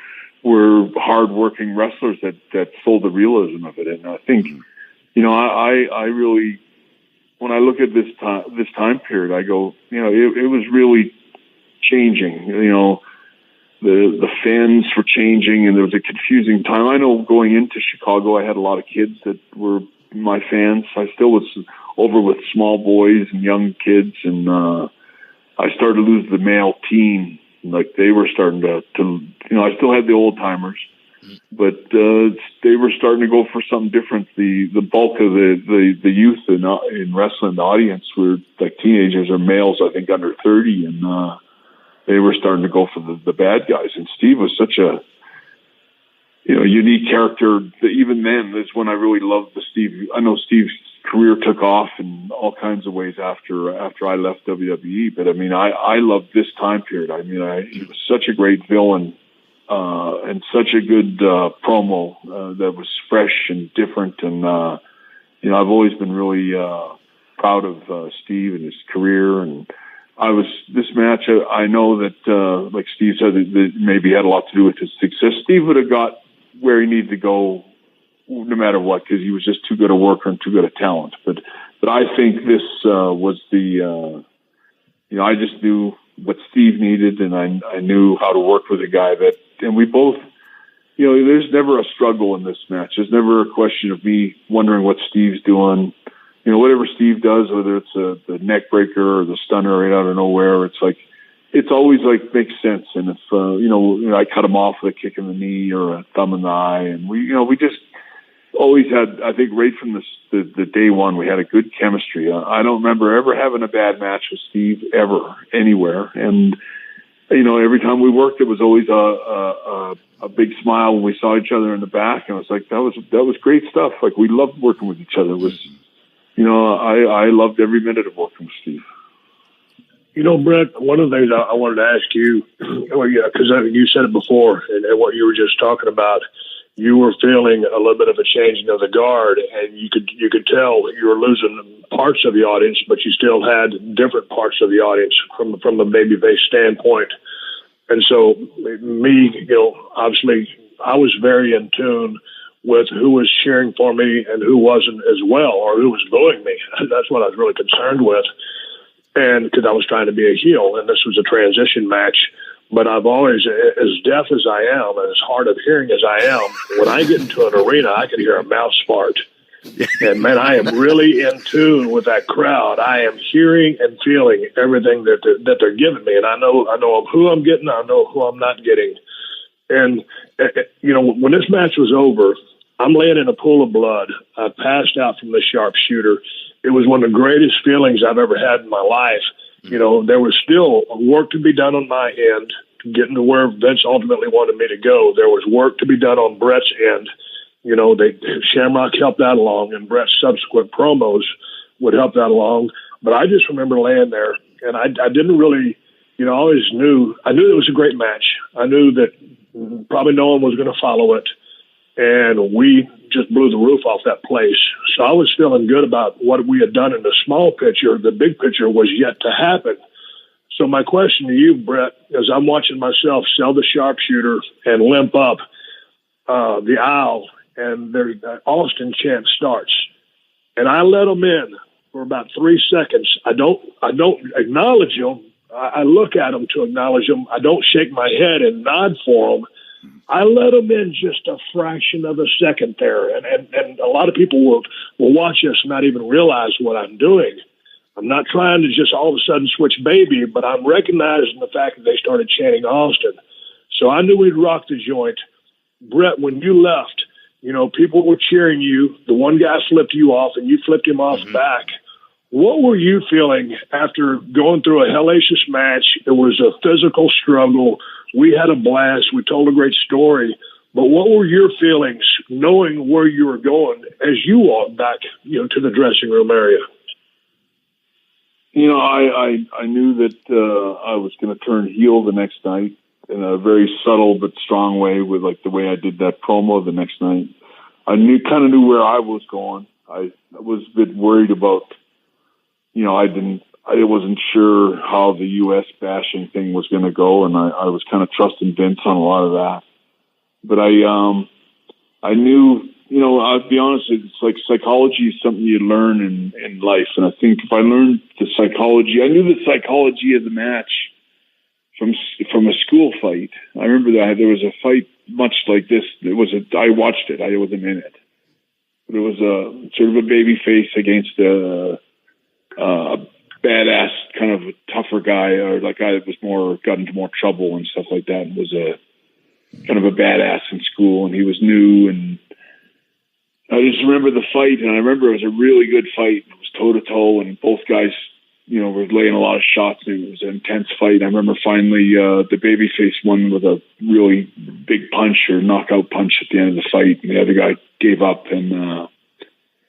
hard-working wrestlers that sold the realism of it. And I think, I really, when I look at this time period, I go, it was really changing. The fans were changing, and there was a confusing time. I know going into Chicago, I had a lot of kids that were my fans. I still was over with small boys and young kids, and I started to lose the male team. Like they were starting to I still had the old timers, but they were starting to go for something different. The bulk of the youth in wrestling, the audience, were like teenagers or males, I think under 30, and they were starting to go for the bad guys. And Steve was such a unique character that even then, that's when I really loved the Steve. I know Steve's career took off in all kinds of ways after I left WWE, but I mean, I loved this time period. I mean, he was such a great villain, and such a good promo that was fresh and different. And I've always been really proud of Steve and his career. And this match, I know that, like Steve said, that maybe had a lot to do with his success. Steve would have got where he needed to go no matter what, because he was just too good a worker and too good a talent. But I think this was I just knew what Steve needed, and I knew how to work with a guy and we both, there's never a struggle in this match. There's never a question of me wondering what Steve's doing. Whatever Steve does, whether it's the neck breaker or the stunner right out of nowhere, it's always like makes sense. And if, I cut him off with a kick in the knee or a thumb in the eye, and we just always had, I think right from the day one, we had a good chemistry. I don't remember ever having a bad match with Steve ever, anywhere. And, every time we worked, it was always a big smile when we saw each other in the back. And I was like, that was great stuff. Like, we loved working with each other. It was, I loved every minute of working with Steve.
Bret, one of the things I wanted to ask you, because you said it before, and what you were just talking about, you were feeling a little bit of a changing of the guard, and you could tell you were losing parts of the audience, but you still had different parts of the audience from the babyface standpoint. And so, me, obviously, I was very in tune with who was cheering for me and who wasn't as well, or who was booing me. That's what I was really concerned with. And because I was trying to be a heel, and this was a transition match. But I've always, as deaf as I am, and as hard of hearing as I am, when I get into an arena, I can hear a mouse fart. And man, I am really in tune with that crowd. I am hearing and feeling everything that they're giving me, and I know who I'm getting. I know who I'm not getting. And when this match was over, I'm laying in a pool of blood. I passed out from the sharpshooter. It was one of the greatest feelings I've ever had in my life. There was still work to be done on my end, getting to where Vince ultimately wanted me to go. There was work to be done on Bret's end. Shamrock helped that along, and Bret's subsequent promos would help that along. But I just remember laying there, and I didn't really, I always knew it was a great match. I knew that probably no one was going to follow it, and we just blew the roof off that place. So I was feeling good about what we had done in the small picture. The big picture was yet to happen. So my question to you, Bret, as I'm watching myself sell the sharpshooter and limp up, the aisle, and their Austin chant starts, and I let them in for about 3 seconds. I don't acknowledge them. I look at them to acknowledge them. I don't shake my head and nod for them. I let them in just a fraction of a second there, and a lot of people will watch us and not even realize what I'm doing. I'm not trying to just all of a sudden switch baby, but I'm recognizing the fact that they started chanting Austin. So I knew we'd rock the joint. Bret, when you left, people were cheering you. The one guy flipped you off, and you flipped him off back. What were you feeling after going through a hellacious match? It was a physical struggle. We had a blast. We told a great story. But what were your feelings knowing where you were going as you walked back, to the dressing room area?
I knew that I was going to turn heel the next night in a very subtle but strong way with the way I did that promo the next night. I kind of knew where I was going. I was a bit worried about, I wasn't sure how the U.S. bashing thing was going to go, and I was kind of trusting Vince on a lot of that. But I knew, I'll be honest, it's like psychology is something you learn in life. And I think if I learned the psychology, I knew the psychology of the match from a school fight. I remember that there was a fight much like this. I watched it. I wasn't in it. But it was a sort of a baby face against a badass kind of a tougher guy, or like guy that was got into more trouble and stuff like that, and was a kind of a badass in school, and he was new. And I just remember the fight, and I remember it was a really good fight. It was toe to toe, and both guys, were laying a lot of shots. It was an intense fight. I remember finally the babyface won with a really big punch or knockout punch at the end of the fight, and the other guy gave up. And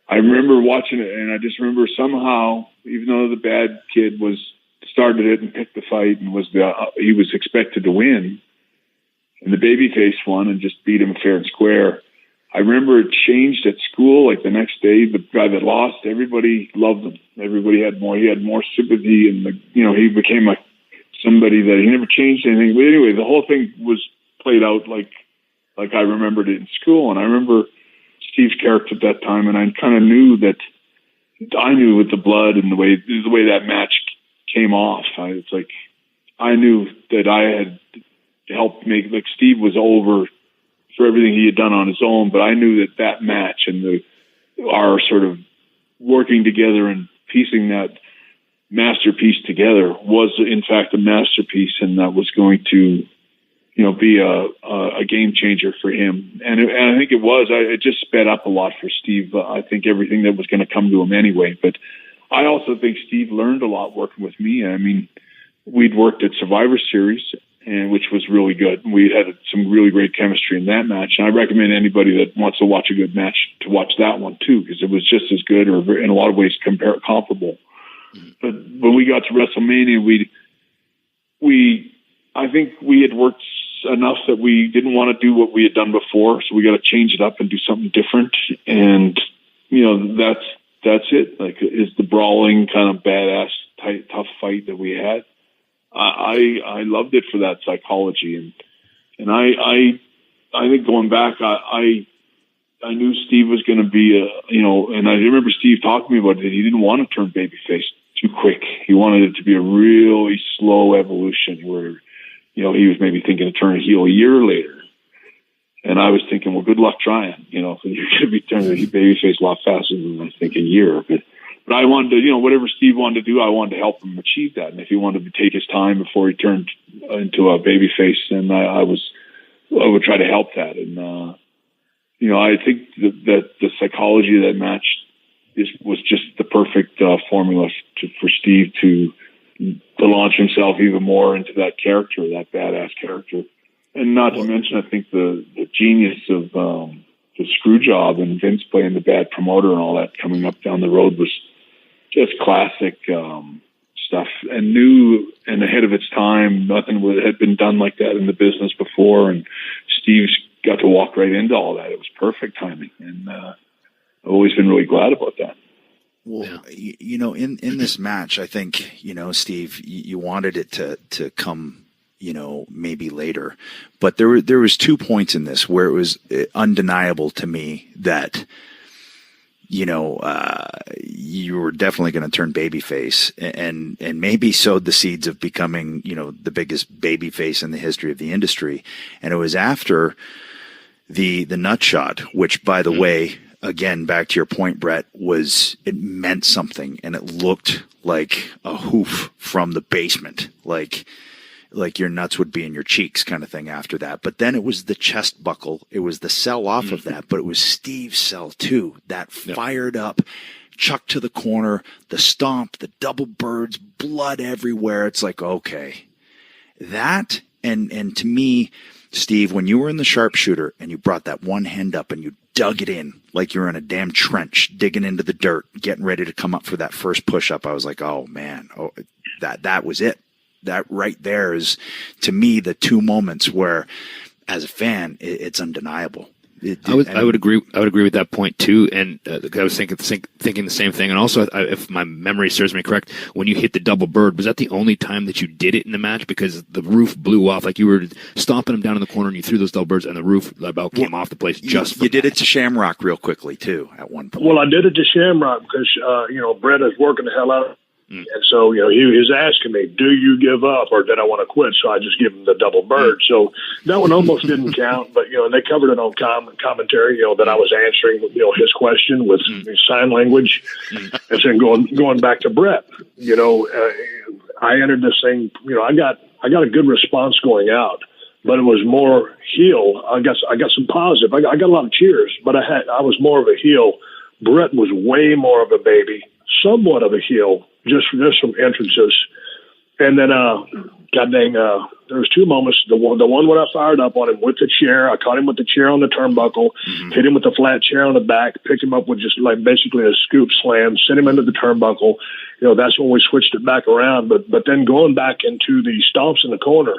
I remember watching it, and I just remember somehow, even though the bad kid started it and picked the fight and he was expected to win, and the babyface won and just beat him fair and square. I remember it changed at school. Like the next day, the guy that lost, everybody loved him. Everybody had more sympathy, and he became somebody that he never changed anything. But anyway, the whole thing was played out like I remembered it in school. And I remember Steve's character at that time, and I kind of knew that I knew with the blood and the way that match came off. I knew that I had helped make, Steve was over for everything he had done on his own, but I knew that match and our sort of working together and piecing that masterpiece together was in fact a masterpiece, and that was going to, be a game changer for him. And I think it was. It just sped up a lot for Steve. I think everything that was going to come to him anyway. But I also think Steve learned a lot working with me. I mean, we'd worked at Survivor Series, which was really good. We had some really great chemistry in that match. And I recommend anybody that wants to watch a good match to watch that one too, because it was just as good, or in a lot of ways comparable. But when we got to WrestleMania, I think we had worked enough that we didn't want to do what we had done before, so we got to change it up and do something different. And that's it. Is the brawling kind of badass tough fight that we had. I loved it for that psychology, and I think going back, I knew Steve was going to be and I remember Steve talking to me about it. He didn't want to turn babyface too quick. He wanted it to be a really slow evolution where, he was maybe thinking of turning heel a year later. And I was thinking, well, good luck trying, you're going to be turning babyface a lot faster than I think a year. But I wanted to, whatever Steve wanted to do, I wanted to help him achieve that. And if he wanted to take his time before he turned into a babyface, then I would try to help that. And, I think that the psychology of that match was just the perfect formula for Steve to launch himself even more into that character, that badass character. And not to mention, I think the genius of the screw job and Vince playing the bad promoter and all that coming up down the road was just classic stuff, and new and ahead of its time. Nothing had been done like that in the business before, and Steve's got to walk right into all that. It was perfect timing, and I've always been really glad about that.
Well, in this match, I think, Steve, you wanted it to come, maybe later. But there was 2 points in this where it was undeniable to me that, you were definitely going to turn babyface and maybe sowed the seeds of becoming, the biggest babyface in the history of the industry. And it was after the nut shot, which, by the way, again, back to your point, Bret, it meant something, and it looked like a hoof from the basement, like your nuts would be in your cheeks kind of thing after that. But then it was the chest buckle. It was the sell off of that, but it was Steve's sell too. That fired up, chuck to the corner, the stomp, the double birds, blood everywhere. It's like, okay, that, and to me, Steve, when you were in the sharpshooter and you brought that one hand up and you dug it in like you're in a damn trench, digging into the dirt, getting ready to come up for that first push up, I was like, oh man, that was it. That right there is, to me, the 2 moments where, as a fan, it's undeniable.
I would agree with that point too, and I was thinking the same thing. And also, if my memory serves me correct, when you hit the double bird, was that the only time that you did it in the match? Because the roof blew off, like you were stomping them down in the corner, and you threw those double birds, and the roof about came off the place. You
did it to Shamrock real quickly too at one point.
Well, I did it to Shamrock because Bret is working the hell out. And so, he was asking me, do you give up or did I want to quit? So I just give him the double bird. So that one almost didn't count, but, and they covered it on commentary, that I was answering, his question with sign language. And then going back to Bret, I entered this thing, I got a good response going out, but it was more heel. I got some positive. I got a lot of cheers, but I was more of a heel. Bret was way more of a baby, somewhat of a heel. Just some entrances. And then, there was 2 moments. The one when I fired up on him with the chair, I caught him with the chair on the turnbuckle, hit him with the flat chair on the back, picked him up with just like basically a scoop slam, sent him into the turnbuckle. That's when we switched it back around. But then going back into the stomps in the corner,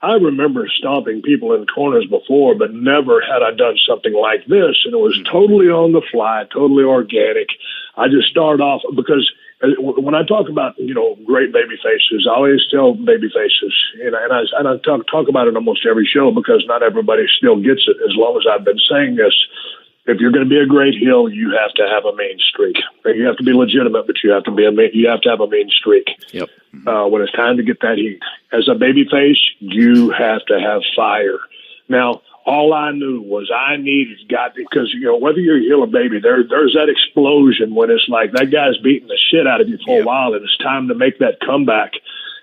I remember stomping people in corners before, but never had I done something like this. And it was totally on the fly, totally organic. I just started off because when I talk about, great baby faces, I always tell baby faces, and I talk about it almost every show because not everybody still gets it. As long as I've been saying this, if you're going to be a great heel, you have to have a mean streak. You have to be legitimate, but you have to have a mean streak.
Yep.
When it's time to get that heat, as a baby face, you have to have fire. Now, all I knew was I needed because whether you're a heel or baby, there's that explosion when it's like that guy's beating the shit out of you for a while, and it's time to make that comeback.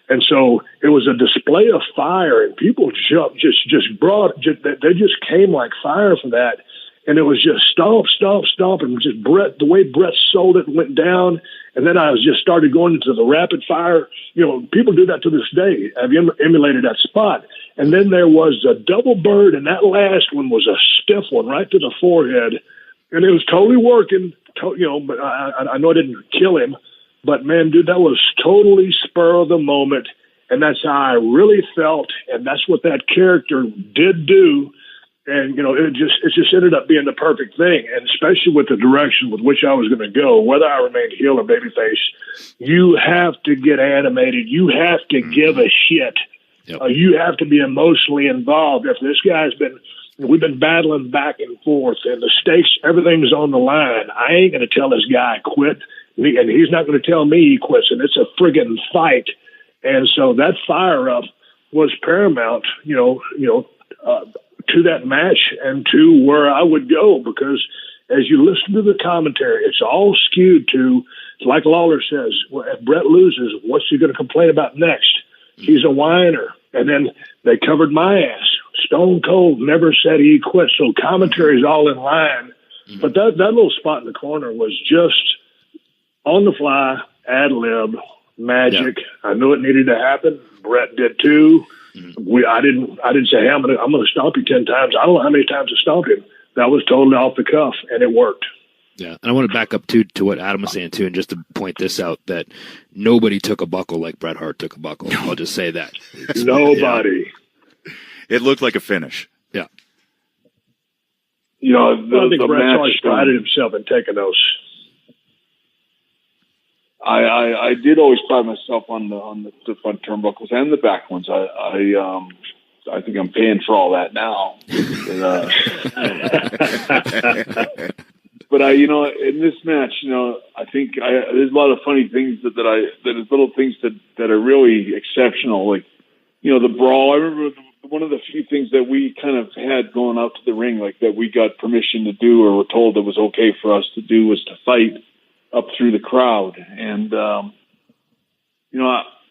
And so it was a display of fire, and people they just came like fire for that. And it was just stomp, and just Bret, the way Bret sold it went down. And then I just started going into the rapid fire. People do that to this day. I've emulated that spot. And then there was a double bird, and that last one was a stiff one right to the forehead. And it was totally working, but I know it didn't kill him. But, man, dude, that was totally spur of the moment. And that's how I really felt, and that's what that character did do. And, it just ended up being the perfect thing. And especially with the direction with which I was going to go, whether I remained heel or babyface, you have to get animated. You have to give a shit. Yep. You have to be emotionally involved. If this guy's we've been battling back and forth and the stakes, everything's on the line. I ain't going to tell this guy quit, and he's not going to tell me he quits. And it's a friggin' fight. And so that fire up was paramount, to that match and to where I would go, because as you listen to the commentary, it's all skewed to, like Lawler says, if Bret loses, what's he going to complain about next? He's a whiner. And then they covered my ass. Stone Cold never said he quit, so commentary is all in line. But that little spot in the corner was just on the fly, ad lib, magic. Yeah. I knew it needed to happen. Bret did too. I didn't say, hey, I'm gonna stomp you 10 times. I don't know how many times I stomped him. That was totally off the cuff, and it worked.
Yeah, and I want to back up to what Adam was saying too, and just to point this out, that nobody took a buckle like Bret Hart took a buckle. I'll just say that.
Nobody.
Yeah. It looked like a finish.
Yeah.
I think Bret's always prided himself in taking those.
I did always pride myself on the front turnbuckles and the back ones. I think I'm paying for all that now. But in this match, I think there's a lot of funny things that is little things that are really exceptional. Like, the brawl. I remember one of the few things that we kind of had going out to the ring, like that we got permission to do or were told it was okay for us to do, was to fight up through the crowd. And,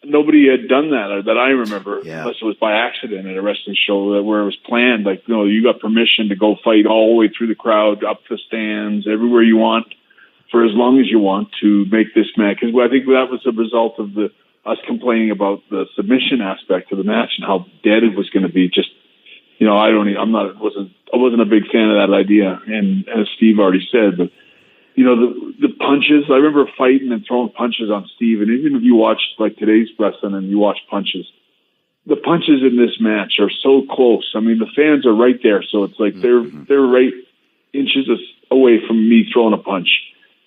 nobody had done that, or that I remember, unless it was by accident at a wrestling show where it was planned. Like, you got permission to go fight all the way through the crowd, up the stands, everywhere you want, for as long as you want to make this match. Because I think that was a result of us complaining about the submission aspect of the match and how dead it was going to be. Just, I wasn't a big fan of that idea. And as Steve already said, but the punches, I remember fighting and throwing punches on Steve. And even if you watch like today's wrestling and you watch punches, the punches in this match are so close. I mean, the fans are right there. So it's like they're right inches away from me throwing a punch.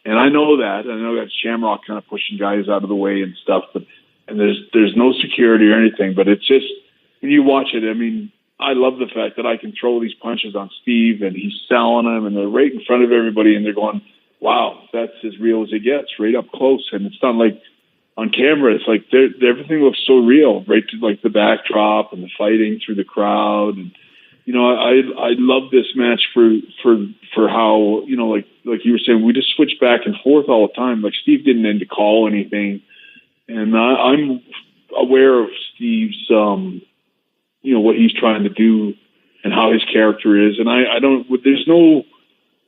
And I know that. I know that Shamrock kind of pushing guys out of the way and stuff, and there's no security or anything, but it's just, when you watch it, I mean, I love the fact that I can throw these punches on Steve and he's selling them and they're right in front of everybody and they're going, wow, that's as real as it gets, right up close. And it's not like on camera, it's like everything looks so real, right to like the backdrop and the fighting through the crowd. And, I love this match for how, like you were saying, we just switch back and forth all the time. Like Steve didn't need to call anything. And I'm aware of Steve's, what he's trying to do and how his character is. And there's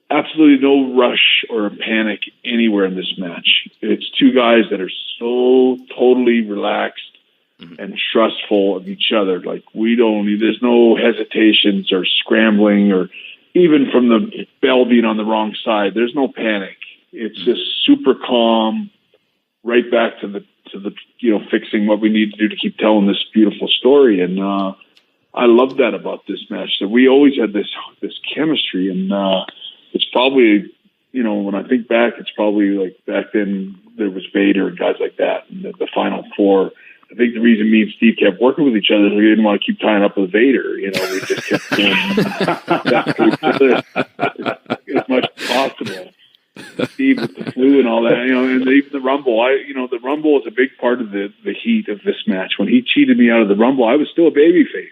absolutely no rush or panic anywhere in this match. It's two guys that are so totally relaxed and trustful of each other. Like there's no hesitations or scrambling, or even from the bell being on the wrong side, there's no panic. It's just super calm, right back to the fixing what we need to do to keep telling this beautiful story. And I love that about this match, that we always had this chemistry. And it's probably, when I think back, it's probably like back then there was Vader and guys like that, and the Final Four. I think the reason me and Steve kept working with each other is we didn't want to keep tying up with Vader. We just kept doing that to each other as much as possible. Steve with the flu and all that, and even the Rumble. The Rumble is a big part of the heat of this match. When he cheated me out of the Rumble, I was still a babyface.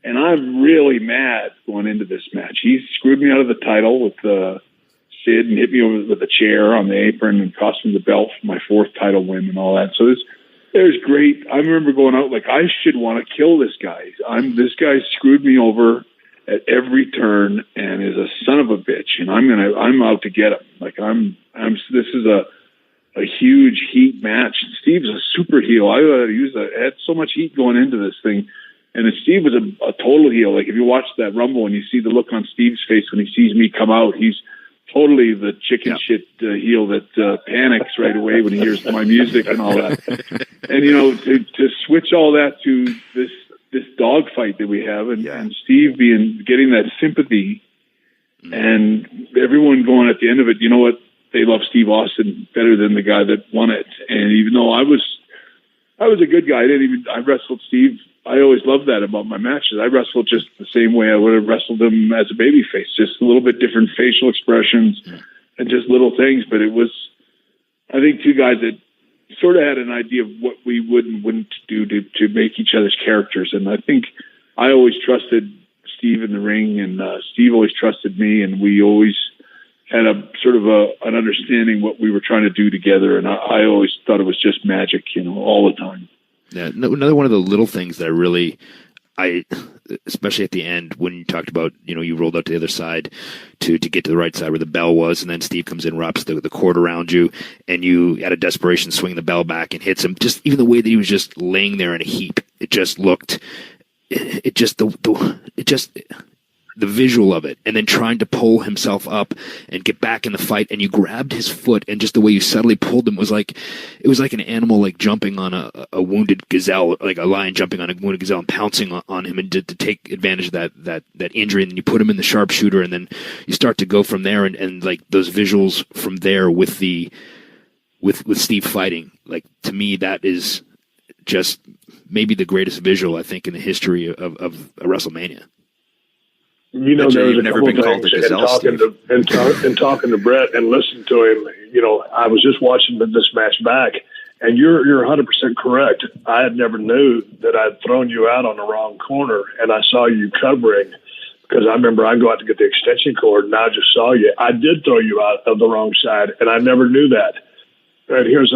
And I'm really mad going into this match. He screwed me out of the title with Sid and hit me over with a chair on the apron and cost me the belt for my fourth title win and all that. So there's great. I remember going out like, I should want to kill this guy. This guy screwed me over at every turn and is a son of a bitch. And I'm out to get him. Like this is a huge heat match. Steve's a super heel. I had so much heat going into this thing. And Steve was a total heel. Like if you watch that Rumble and you see the look on Steve's face when he sees me come out, he's totally the chicken shit heel that panics right away when he hears my music and all that. And to switch all that to this dog fight that we have, and Steve getting that sympathy, and everyone going at the end of it, you know what? They love Steve Austin better than the guy that won it. And even though I was a good guy, I wrestled Steve. I always loved that about my matches. I wrestled just the same way I would have wrestled him as a babyface, just a little bit different facial expressions and just little things. But it was, I think, two guys that sort of had an idea of what we would and wouldn't do to make each other's characters. And I think I always trusted Steve in the ring, and Steve always trusted me, and we always had a sort of an understanding what we were trying to do together. And I always thought it was just magic, all the time.
Yeah, another one of the little things that especially at the end when you talked about, you rolled out to the other side to get to the right side where the bell was, and then Steve comes in, wraps the cord around you, and you, out of desperation, swing the bell back and hits him. Just even the way that he was just laying there in a heap, it just looked, the visual of it, and then trying to pull himself up and get back in the fight, and you grabbed his foot, and just the way you subtly pulled him was like an animal like jumping on a wounded gazelle, like a lion jumping on a wounded gazelle and pouncing on him, and to take advantage of that injury, and then you put him in the sharpshooter, and then you start to go from there, and like those visuals from there with the with Steve fighting. Like, to me, that is just maybe the greatest visual, I think, in the history of a WrestleMania.
You know, there's
never been called a gazelle,
and talking to Bret and listening to him. You know, I was just watching this match back, and you're 100% correct. I had never knew that I'd thrown you out on the wrong corner, and I saw you covering, because I remember I go out to get the extension cord, and I just saw you. I did throw you out of the wrong side, and I never knew that. And here's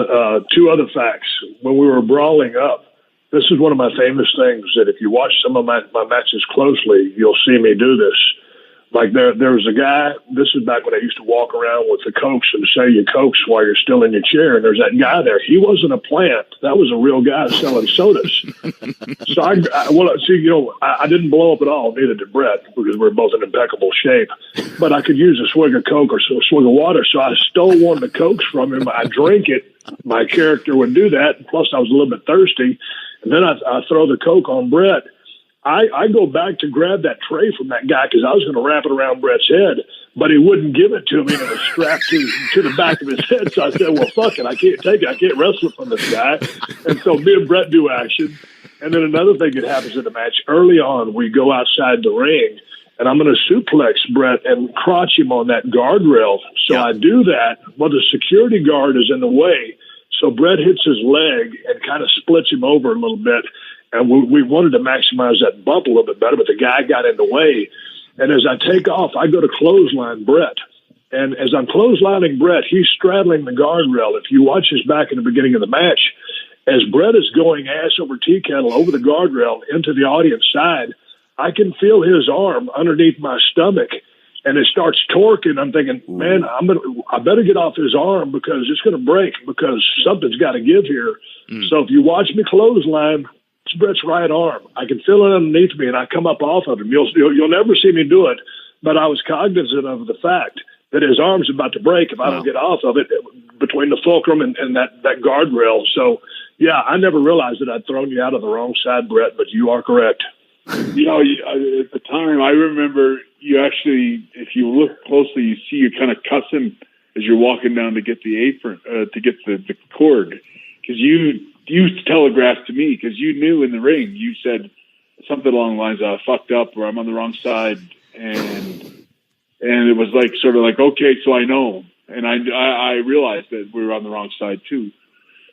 two other facts. When we were brawling up, this is one of my famous things, that if you watch some of my matches closely, you'll see me do this. Like, there was a guy, this is back when I used to walk around with the Cokes and say you Cokes while you're still in your chair, and there's that guy there. He wasn't a plant. That was a real guy selling sodas. So I didn't blow up at all, neither did Bret, because we're both in impeccable shape. But I could use a swig of Coke or a swig of water, so I stole one of the Cokes from him. I drank it. My character would do that. Plus, I was a little bit thirsty. And then I throw the Coke on Bret. I go back to grab that tray from that guy because I was going to wrap it around Bret's head, but he wouldn't give it to me, and it was strapped to the back of his head. So I said, well, fuck it. I can't take it. I can't wrestle from this guy. And so me and Bret do action. And then another thing that happens in the match, early on, we go outside the ring, and I'm going to suplex Bret and crotch him on that guardrail. So I do that. Well, the security guard is in the way. So Bret hits his leg and kind of splits him over a little bit. And we wanted to maximize that bump a little bit better, but the guy got in the way. And as I take off, I go to clothesline Bret. And as I'm clotheslining Bret, he's straddling the guardrail. If you watch his back in the beginning of the match, as Bret is going ass over tea kettle over the guardrail into the audience side, I can feel his arm underneath my stomach, and it starts torquing. I'm thinking, man, I better get off his arm because it's going to break, because something's got to give here. So if you watch me clothesline, it's Bret's right arm. I can feel it underneath me, and I come up off of him. You'll never see me do it, but I was cognizant of the fact that his arm's about to break if I don't get off of it between the fulcrum and that guardrail. So, yeah, I never realized that I'd thrown you out of the wrong side, Bret, but you are correct.
You know, at the time, I remember you actually, if you look closely, you see you kind of cuss him as you're walking down to get the apron, to get the cord, because you telegraphed to me, because you knew in the ring, you said something along the lines of, I fucked up, or I'm on the wrong side, and it was like, sort of like, okay, so I know, and I realized that we were on the wrong side too.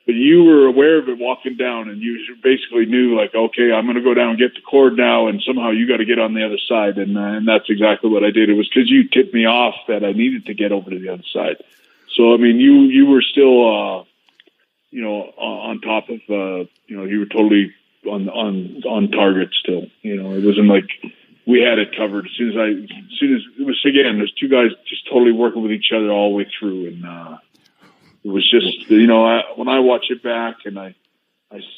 But you were aware of it walking down, and you basically knew, like, okay, I'm going to go down and get the cord now, and somehow you got to get on the other side. And that's exactly what I did. It was because you tipped me off that I needed to get over to the other side. So, I mean, you were still, on top of, you were totally on target still. You know, it wasn't like we had it covered. As soon as it was, again, there's two guys just totally working with each other all the way through, and it was just, when I watch it back and I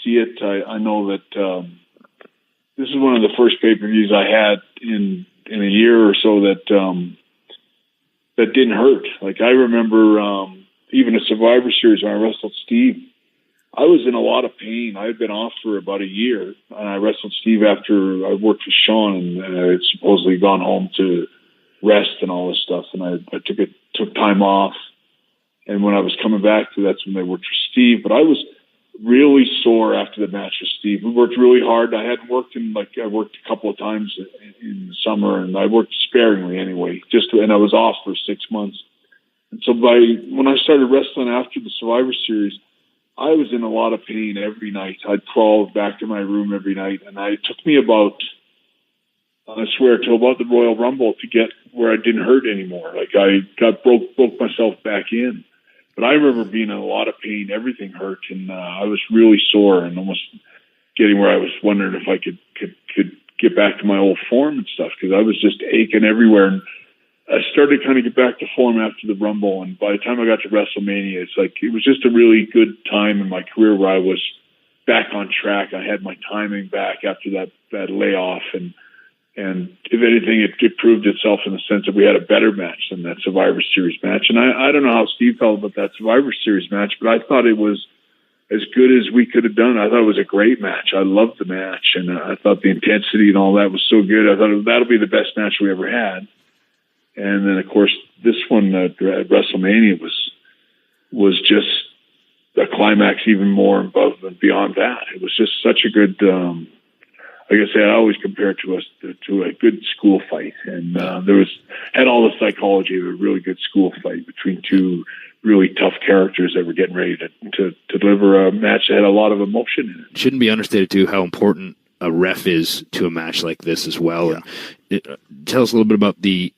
see it, I know that this is one of the first pay-per-views I had in a year or so that didn't hurt. Like, I remember even a Survivor Series when I wrestled Steve, I was in a lot of pain. I had been off for about a year, and I wrestled Steve after I worked for Sean, and I had supposedly gone home to rest and all this stuff, and I took time off. And when I was coming back that's when they worked for Steve. But I was really sore after the match with Steve. We worked really hard. I hadn't worked I worked a couple of times in the summer, and I worked sparingly anyway, and I was off for 6 months. And so when I started wrestling after the Survivor Series, I was in a lot of pain every night. I'd crawl back to my room every night, and it took me about the Royal Rumble to get where I didn't hurt anymore. Like, I broke myself back in. But I remember being in a lot of pain. Everything hurt, and I was really sore and almost getting where I was wondering if I could get back to my old form and stuff, because I was just aching everywhere. And I started to kind of get back to form after the Rumble, and by the time I got to WrestleMania, it's like it was just a really good time in my career where I was back on track. I had my timing back after that layoff, and if anything, it proved itself in the sense that we had a better match than that Survivor Series match. And I don't know how Steve felt about that Survivor Series match, but I thought it was as good as we could have done. I thought it was a great match. I loved the match, and I thought the intensity and all that was so good. I thought that'll be the best match we ever had. And then, of course, this one at WrestleMania was just a climax even more above and beyond that. It was just such a good, like I said, I always compare it to a good school fight. And had all the psychology of a really good school fight between two really tough characters that were getting ready to deliver a match that had a lot of emotion in it.
Shouldn't be understated, too, how important a ref is to a match like this as well.
Yeah.
And tell us a little bit about the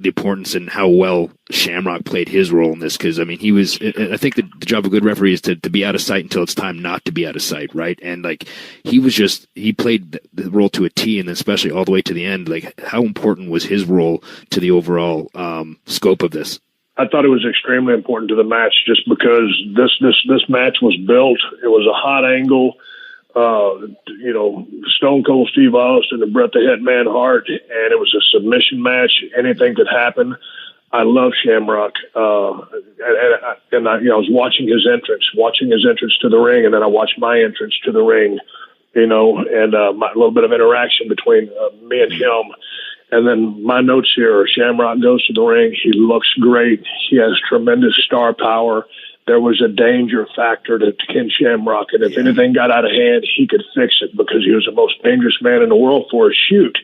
importance and how well Shamrock played his role in this, because I mean I think the job of a good referee is to be out of sight until it's time not to be out of sight, right? And like he played the role to a T, and especially all the way to the end. Like, how important was his role to the overall scope of this?
I thought it was extremely important to the match, just because this match was built. It was a hot angle. Stone Cold Steve Austin and Bret the Hitman Hart, and it was a submission match. Anything could happen. I love Shamrock, and I was watching his entrance to the ring, and then I watched my entrance to the ring, and a little bit of interaction between me and him. And then my notes here are Shamrock goes to the ring. He looks great. He has tremendous star power. There was a danger factor to Ken Shamrock, and if anything got out of hand, he could fix it, because he was the most dangerous man in the world for a shoot.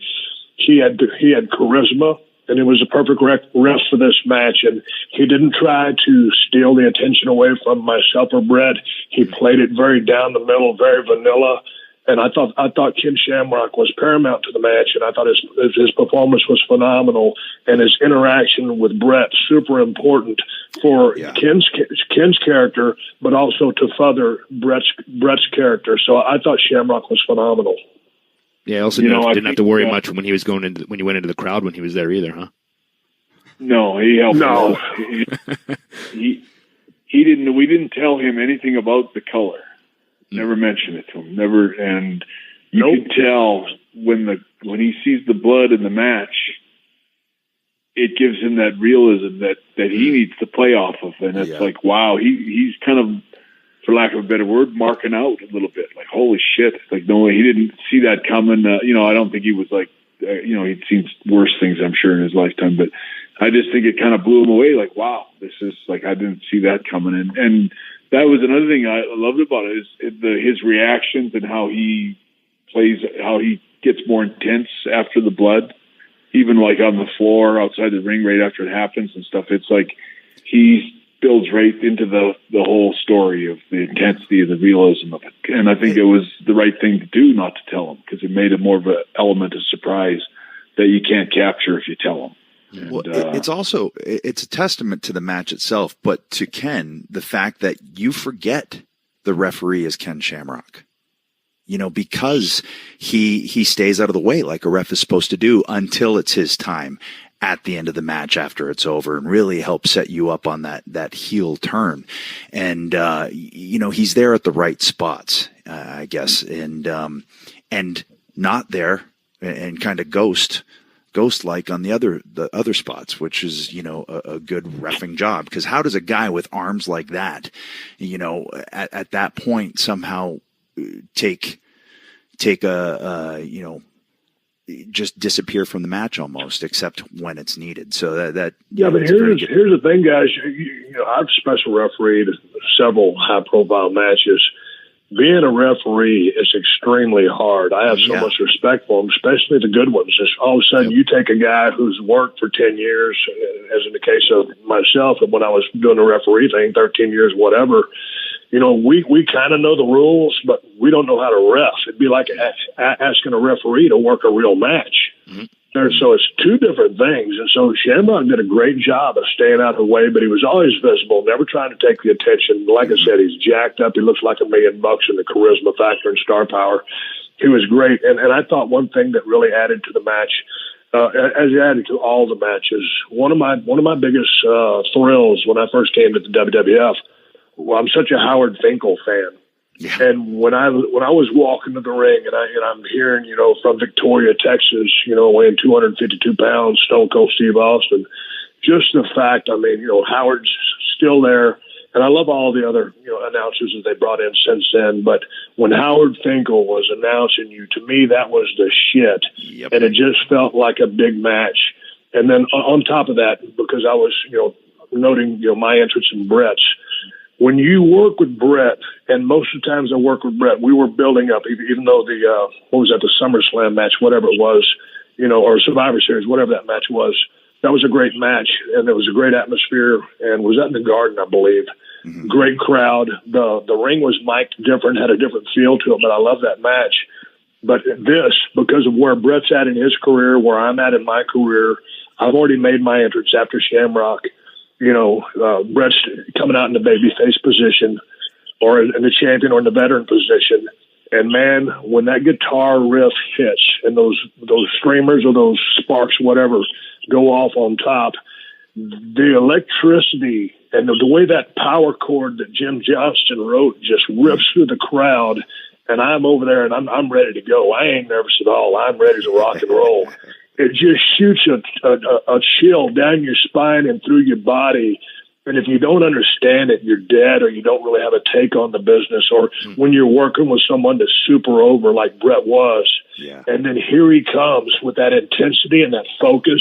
He had charisma, and it was a perfect ref for this match. And he didn't try to steal the attention away from myself or Bret. He played it very down the middle, very vanilla. And I thought Ken Shamrock was paramount to the match, and I thought his performance was phenomenal, and his interaction with Bret super important for Ken's character, but also to further Bret's character. So I thought Shamrock was phenomenal.
Yeah, also didn't have to worry much when he went into the crowd when he was there either, huh?
No, he helped. No, he didn't. We didn't tell him anything about the color. Never mention it to him. Never, and you can tell when he sees the blood in the match, it gives him that realism that he needs to play off of, and it's like, wow, he's kind of, for lack of a better word, marking out a little bit. Like, holy shit! Like, no way, he didn't see that coming. I don't think he was like, he'd seen worse things, I'm sure, in his lifetime, but I just think it kind of blew him away. Like, wow, this is like, I didn't see that coming, and that was another thing I loved about it, is his reactions and how he plays, how he gets more intense after the blood, even like on the floor outside the ring right after it happens and stuff. It's like he builds right into the whole story of the intensity of the realism of it. And I think it was the right thing to do not to tell him, because it made it more of an element of surprise that you can't capture if you tell him. And,
well, it's a testament to the match itself, but to Ken, the fact that you forget the referee is Ken Shamrock, because he stays out of the way like a ref is supposed to do until it's his time at the end of the match after it's over, and really helps set you up on that heel turn. And, he's there at the right spots, I guess, and not there and kind of ghost-like on the other spots, which is, a good reffing job. Because how does a guy with arms like that, at that point somehow take just disappear from the match almost, except when it's needed. So that
but here's the thing, guys. I've special refereed several high-profile matches. Being a referee is extremely hard. I have so much respect for them, especially the good ones. Just all of a sudden, you take a guy who's worked for 10 years, as in the case of myself, and when I was doing the referee thing, 13 years, whatever, we kind of know the rules, but we don't know how to ref. It'd be like asking a referee to work a real match. Mm-hmm. So it's two different things. And so Shamrock did a great job of staying out of the way, but he was always visible, never trying to take the attention. Like I said, he's jacked up. He looks like $1 million in the charisma factor and star power. He was great. And I thought one thing that really added to the match, as it added to all the matches, one of my biggest thrills when I first came to the WWF, well, I'm such a Howard Finkel fan. Yeah. And when I was walking to the ring and I'm hearing, from Victoria, Texas, weighing 252 pounds, Stone Cold Steve Austin, just the fact, Howard's still there. And I love all the other, announcers that they brought in since then. But when Howard Finkel was announcing you, to me, that was the shit. Yep. And it just felt like a big match. And then on top of that, because I was, noting, my interest in Bret's, when you work with Bret, and most of the times I work with Bret, we were building up, even though the SummerSlam match, whatever it was, or Survivor Series, whatever that match was, that was a great match, and it was a great atmosphere, and was that in the Garden, I believe. Mm-hmm. Great crowd. The ring was mic'd different, had a different feel to it, but I love that match. But this, because of where Bret's at in his career, where I'm at in my career, I've already made my entrance after Shamrock. Bret's coming out in the babyface position, or in the champion, or in the veteran position. And man, when that guitar riff hits and those streamers or those sparks, whatever, go off on top, the electricity and the way that power chord that Jim Johnston wrote just rips through the crowd. And I'm over there and I'm ready to go. I ain't nervous at all. I'm ready to rock and roll. It just shoots a chill down your spine and through your body. And if you don't understand it, you're dead, or you don't really have a take on the business, or when you're working with someone that's super over like Bret was. Yeah. And then here he comes with that intensity and that focus.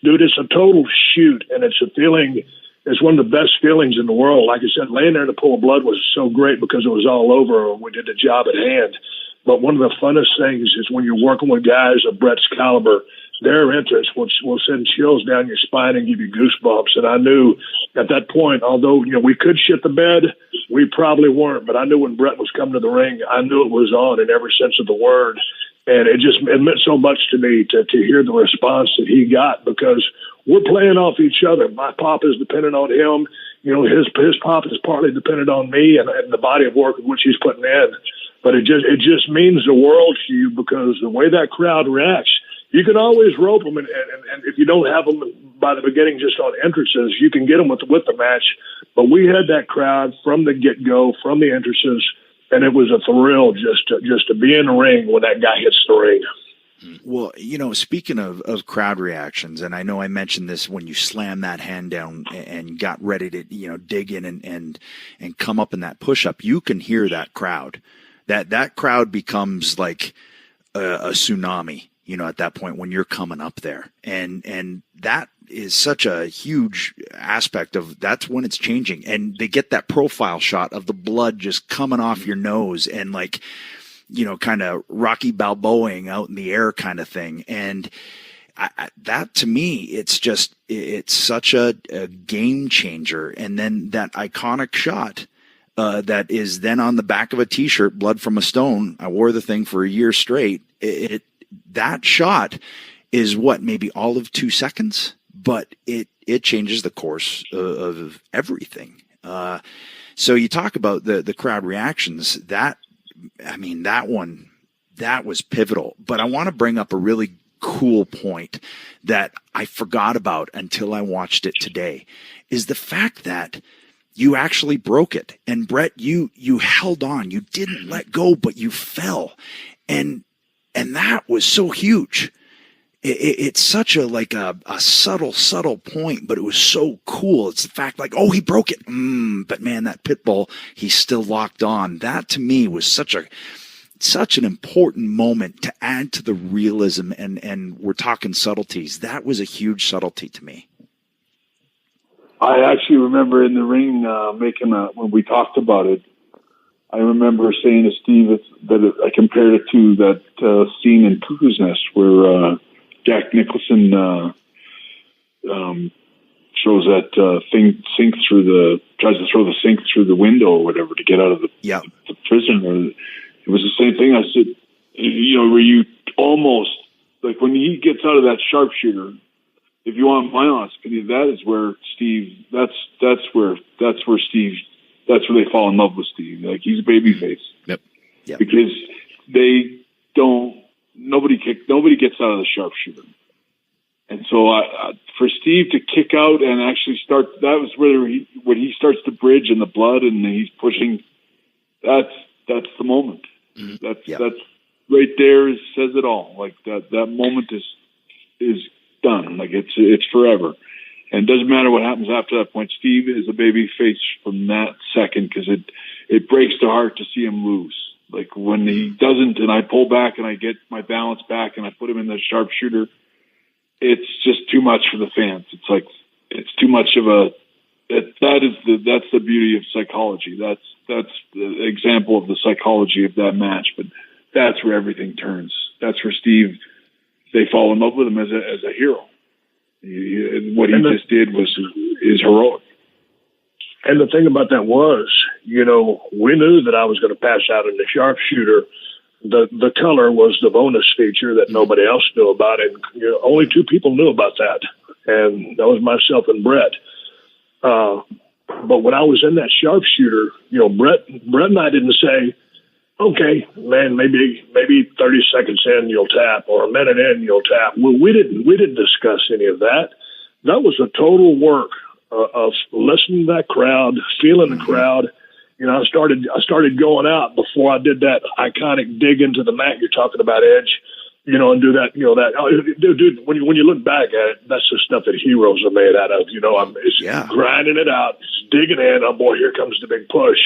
Dude, it's a total shoot, and it's a feeling. It's one of the best feelings in the world. Like I said, laying there in the pool of blood was so great because it was all over and we did the job at hand. But one of the funnest things is when you're working with guys of Bret's caliber, their entrance will send chills down your spine and give you goosebumps. And I knew at that point, although we could shit the bed, we probably weren't. But I knew when Bret was coming to the ring, I knew it was on in every sense of the word. And it meant so much to me to hear the response that he got, because we're playing off each other. My pop is dependent on him. His pop is partly dependent on me and the body of work which he's putting in. But it just means the world to you, because the way that crowd reacts, you can always rope them, and if you don't have them by the beginning just on entrances, you can get them with the match. But we had that crowd from the get-go, from the entrances, and it was a thrill just to be in the ring when that guy hits the ring.
Well, speaking of crowd reactions, and I know I mentioned this when you slammed that hand down and got ready to, dig in and come up in that push-up, you can hear that crowd. That crowd becomes like a tsunami, at that point when you're coming up there. And that is such a huge aspect of that's when it's changing. And they get that profile shot of the blood just coming off your nose and like, kind of Rocky Balboaing out in the air kind of thing. And that to me, it's such a game changer. And then that iconic shot that is then on the back of a T-shirt, Blood from a Stone. I wore the thing for a year straight. That shot is maybe all of 2 seconds, but it changes the course of everything. So you talk about the crowd reactions. That was pivotal. But I want to bring up a really cool point that I forgot about until I watched it today, is the fact that you actually broke it. And Bret, you held on. You didn't let go, but you fell. And that was so huge. It's such a subtle point, but it was so cool. It's the fact he broke it. But man, that pit bull, he's still locked on. That to me was such an important moment to add to the realism. And we're talking subtleties. That was a huge subtlety to me.
I actually remember in the ring when we talked about it, I remember saying to Steve that I compared it to that scene in Cuckoo's Nest where Jack Nicholson throws that tries to throw the sink through the window or whatever to get out of the prison. It was the same thing. I said, where you almost, like when he gets out of that sharpshooter, if you want my honest opinion, that is where Steve, that's where they fall in love with Steve. Like, he's a babyface. Yep. Because nobody gets out of the sharpshooter. And so for Steve to kick out and actually start, that was when he starts to bridge in the blood and he's pushing, that's the moment. Mm-hmm. That's right there says it all. Like that moment is done. Like it's forever. And it doesn't matter what happens after that point. Steve is a baby face from that second, because it breaks the heart to see him lose. Like when he doesn't, and I pull back and I get my balance back and I put him in the sharpshooter, it's just too much for the fans. It's like, it's too much of that's the beauty of psychology. That's the example of the psychology of that match. But that's where everything turns. That's where Steve, they fall in love with him as a hero. What he just did is heroic.
And the thing about that was, we knew that I was going to pass out in the sharpshooter. The color was the bonus feature that nobody else knew about, and only two people knew about that, and that was myself and Bret. But when I was in that sharpshooter, Bret and I didn't say, okay, man, maybe 30 seconds in you'll tap, or a minute in you'll tap. Well, we didn't discuss any of that. That was a total work of listening to that crowd, feeling the crowd. I started going out before I did that iconic dig into the mat you're talking about, Edge. And do that. Dude, when you look back at it, that's the stuff that heroes are made out of. It's grinding it out, it's digging in. Oh boy, here comes the big push.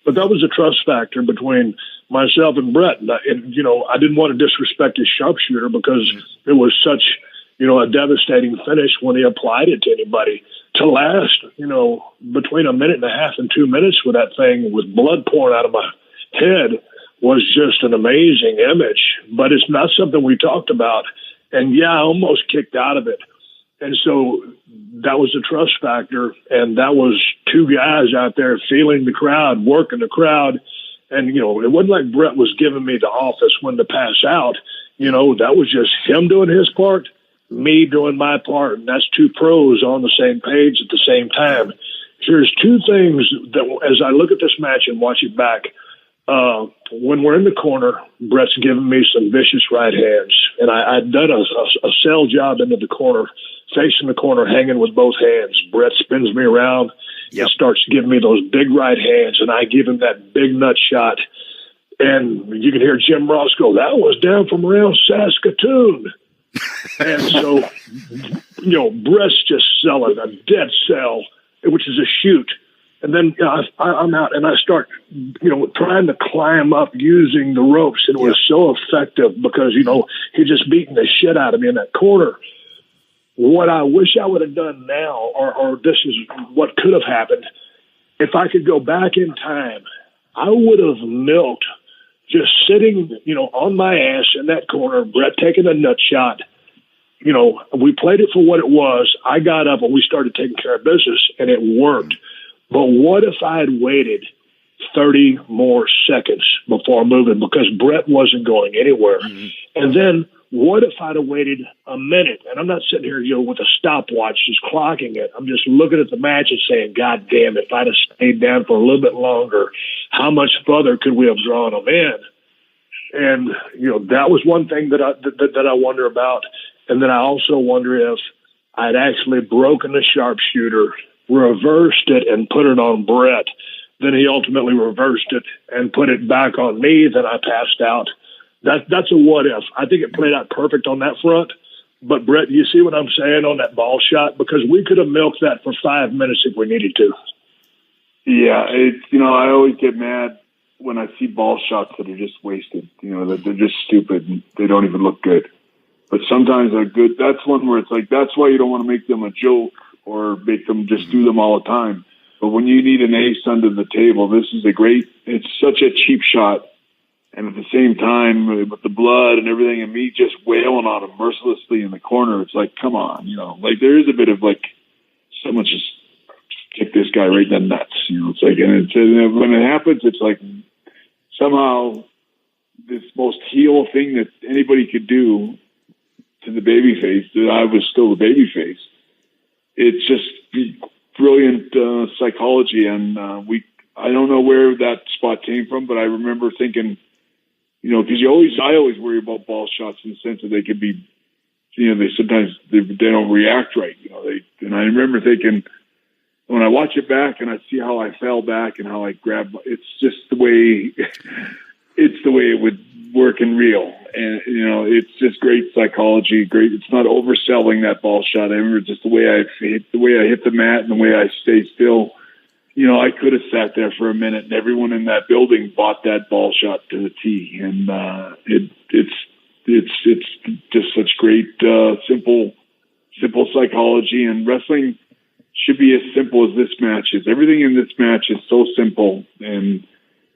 But that was a trust factor between myself and Bret. And I didn't want to disrespect his sharpshooter because it was such, a devastating finish when he applied it to anybody. To last, between a minute and a half and 2 minutes with that thing with blood pouring out of my head was just an amazing image. But it's not something we talked about. And I almost kicked out of it. And so that was the trust factor. And that was two guys out there feeling the crowd, working the crowd. And, it wasn't like Bret was giving me the office when to pass out. That was just him doing his part, me doing my part. And that's two pros on the same page at the same time. Here's two things that, as I look at this match and watch it back, when we're in the corner, Bret's giving me some vicious right hands. And I'd done a sell job into the corner, facing the corner, hanging with both hands. Bret spins me around and starts giving me those big right hands, and I give him that big nut shot. And you can hear Jim Ross go, "That was down from around Saskatoon." And so, Bret's just selling a dead sell, which is a shoot. And then I'm out and I start, trying to climb up using the ropes. And it was so effective because, he just beating the shit out of me in that corner. What I wish I would have done now, or this is what could have happened, if I could go back in time, I would have milked just sitting, on my ass in that corner, Bret taking a nut shot. We played it for what it was. I got up and we started taking care of business, and it worked. But what if I had waited 30 more seconds before moving because Bret wasn't going anywhere? Mm-hmm. And then what if I'd have waited a minute? And I'm not sitting here, with a stopwatch just clocking it. I'm just looking at the match and saying, God damn, if I'd have stayed down for a little bit longer, how much further could we have drawn them in? And, that was one thing that I wonder about. And then I also wonder if I'd actually broken the sharpshooter, reversed it, and put it on Bret. Then he ultimately reversed it and put it back on me. Then I passed out. That's a what if. I think it played out perfect on that front. But, Bret, you see what I'm saying on that ball shot? Because we could have milked that for 5 minutes if we needed to.
Yeah, I always get mad when I see ball shots that are just wasted. That they're just stupid and they don't even look good. But sometimes they're good. That's one where it's like, that's why you don't want to make them a joke or make them just do them all the time. But when you need an ace under the table, this is it's such a cheap shot. And at the same time, with the blood and everything, and me just wailing on him mercilessly in the corner, it's like, come on, there is a bit of someone just kick this guy right in the nuts, it's like, and when it happens, it's like somehow this most heel thing that anybody could do to the babyface, that I was still the babyface. It's just brilliant psychology, and I don't know where that spot came from, but I remember thinking, because I always worry about ball shots in the sense that they could be, they sometimes they don't react right, and I remember thinking, when I watch it back and I see how I fell back and how I grabbed, it's just the way it would work in real. And, it's just great psychology. Great. It's not overselling that ball shot. I remember just the way I hit the mat and the way I stay still. I could have sat there for a minute and everyone in that building bought that ball shot to the T. And, it's just such great, simple psychology, and wrestling should be as simple as this match is. Everything in this match is so simple, and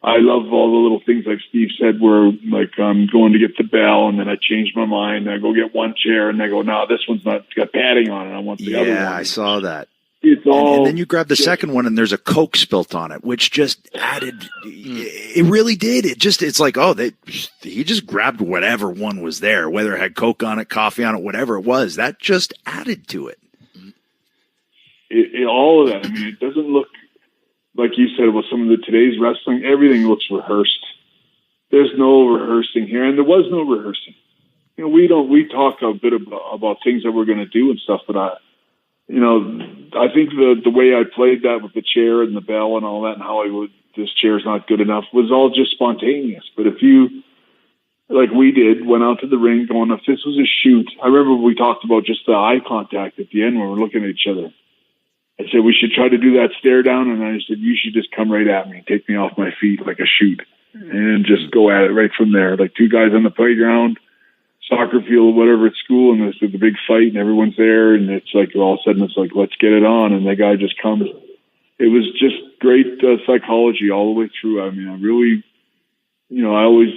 I love all the little things like Steve said, where like I'm going to get the bell, and then I change my mind. I go get one chair, and I go, no, this one's not got padding on it. I want the other one.
Yeah, I saw that.
It's all.
And then you grab the second one, and there's a Coke spilt on it, which just added. It really did. It's like, oh, he just grabbed whatever one was there, whether it had Coke on it, coffee on it, whatever it was. That just added to it.
All of that. I mean, it doesn't look like you said about some of today's wrestling. Everything looks rehearsed. There's no rehearsing here, and there was no rehearsing. You know, we talk a bit about things that we're going to do and stuff, but I think the way I played that with the chair and the bell and all that, and how this chair's not good enough, was all just spontaneous. But if you, like we did, went out to the ring going, if this was a shoot, I remember we talked about just the eye contact at the end when we're looking at each other. I said, we should try to do that stare down. And I said, you should just come right at me, take me off my feet like a shoot, and just go at it right from there. Like two guys on the playground, soccer field, whatever, at school, and there's the big fight, and everyone's there, and it's like all of a sudden it's like, let's get it on, and the guy just comes. It was just great psychology all the way through. I mean, I really, I always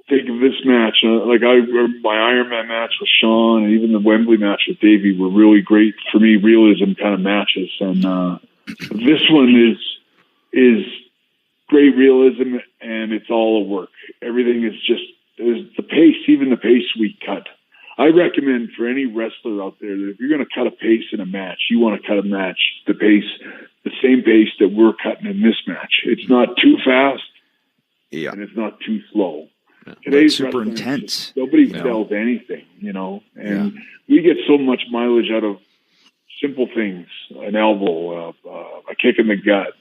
think of this match, my Iron Man match with Sean, and even the Wembley match with Davey were really great for me, realism kind of matches, and this one is great realism, and it's all a work. Everything is just. Is the pace, even the pace we cut. I recommend for any wrestler out there that if you're going to cut a pace in a match, you want to cut a match, the same pace that we're cutting in this match. It's not too fast, and it's not too slow.
Yeah.
Today's
super intense.
Nobody sells anything, and we get so much mileage out of simple things, an elbow, a kick in the gut,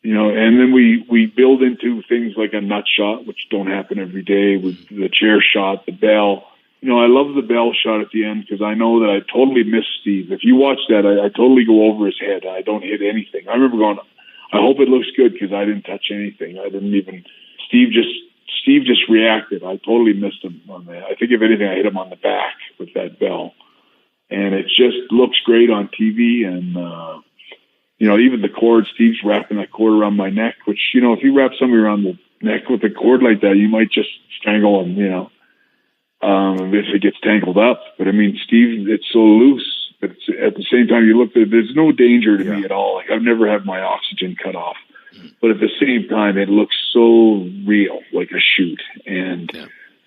and then we build into things like a nut shot, which don't happen every day, with the chair shot, the bell. I love the bell shot at the end because I know that I totally miss Steve. If you watch that, I totally go over his head. I don't hit anything. I remember going, I hope it looks good because I didn't touch anything. I didn't even, Steve just reacted. I totally missed him on that. I think if anything, I hit him on the back with that bell. And it just looks great on TV, and, even the cord, Steve's wrapping that cord around my neck, which, if you wrap somebody around the neck with a cord like that, you might just strangle him, if it gets tangled up. But I mean, Steve, it's so loose, but at the same time, you look at it, there's no danger to me at all. Like, I've never had my oxygen cut off, but at the same time, it looks so real, like a shoot. And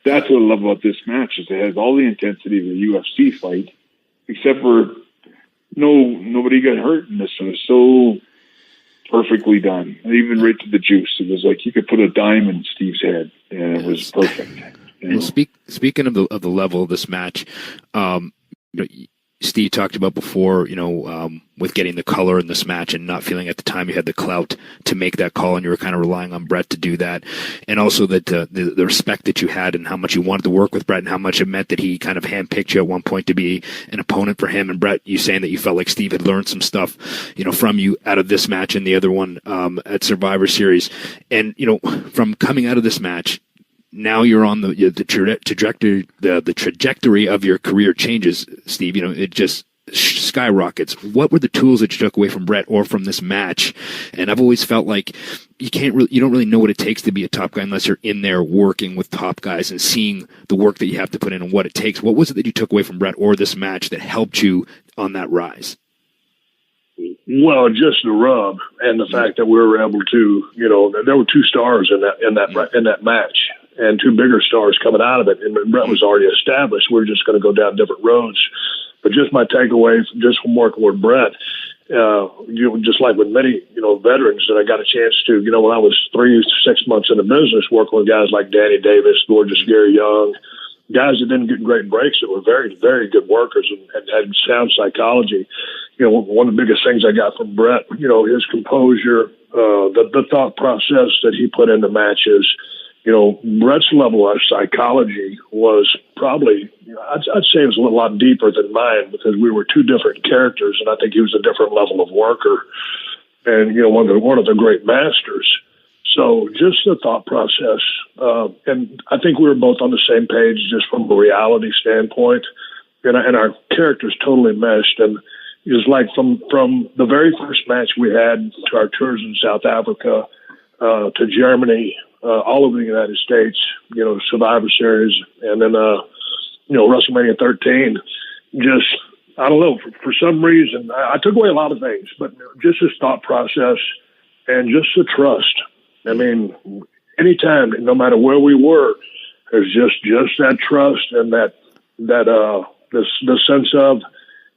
that's what I love about this match, is it has all the intensity of a UFC fight, except for nobody got hurt in this one. It was so perfectly done, even right to the juice. It was like you could put a dime in Steve's head, and it was perfect.
Well, speaking of the level of this match, Steve talked about before, with getting the color in this match and not feeling at the time you had the clout to make that call, and you were kind of relying on Bret to do that, and also that the respect that you had and how much you wanted to work with Bret and how much it meant that he kind of handpicked you at one point to be an opponent for him. And Bret, you saying that you felt like Steve had learned some stuff, from you out of this match and the other one at Survivor Series, and from coming out of this match. Now you're on the trajectory of your career changes, Steve. It just skyrockets. What were the tools that you took away from Bret or from this match? And I've always felt like you don't really know what it takes to be a top guy unless you're in there working with top guys and seeing the work that you have to put in and what it takes. What was it that you took away from Bret or this match that helped you on that rise?
Well, just the rub and the fact that we were able to, there were two stars in that match. And two bigger stars coming out of it. And Bret was already established. We're just going to go down different roads. But just my takeaway just from working with Bret, just like with many, veterans that I got a chance to, when I was 3-6 months in the business, working with guys like Danny Davis, Gorgeous Gary Young, guys that didn't get great breaks that were very, very good workers and had sound psychology. One of the biggest things I got from Bret, his composure, the thought process that he put into matches. Bret's level of psychology was probably, I'd say it was a lot deeper than mine because we were two different characters, and I think he was a different level of worker and, one of the great masters. So just the thought process. And I think we were both on the same page just from a reality standpoint, and our characters totally meshed. And, is like from the very first match we had to our tours in South Africa, to Germany, all over the United States, Survivor Series, and then, WrestleMania 13. Just, I don't know, for some reason, I took away a lot of things, but just his thought process and just the trust. I mean, anytime, no matter where we were, there's just that trust and the sense of,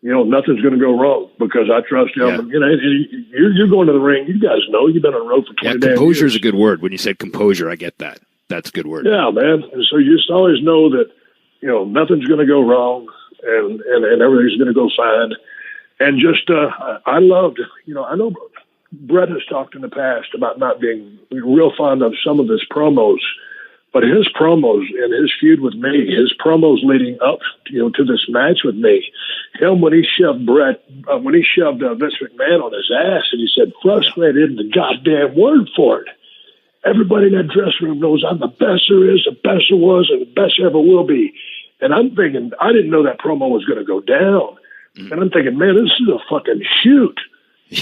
nothing's going to go wrong because I trust him.
Yeah.
And, you're going to the ring. You guys know you've been on the road for 20 days.
Composure is a good word. When you said composure, I get that. That's a good word.
Yeah, man. And so you just always know that, nothing's going to go wrong and everything's going to go fine. And just, I loved, I know Bret has talked in the past about not being real fond of some of his promos, but his promos and his feud with me, his promos leading up, to this match with me, him when he shoved Vince McMahon on his ass and he said, frustrated, the goddamn word for it. Everybody in that dressing room knows I'm the best there is, the best there was, and the best there ever will be. And I'm thinking, I didn't know that promo was going to go down. And I'm thinking, man, this is a fucking shoot.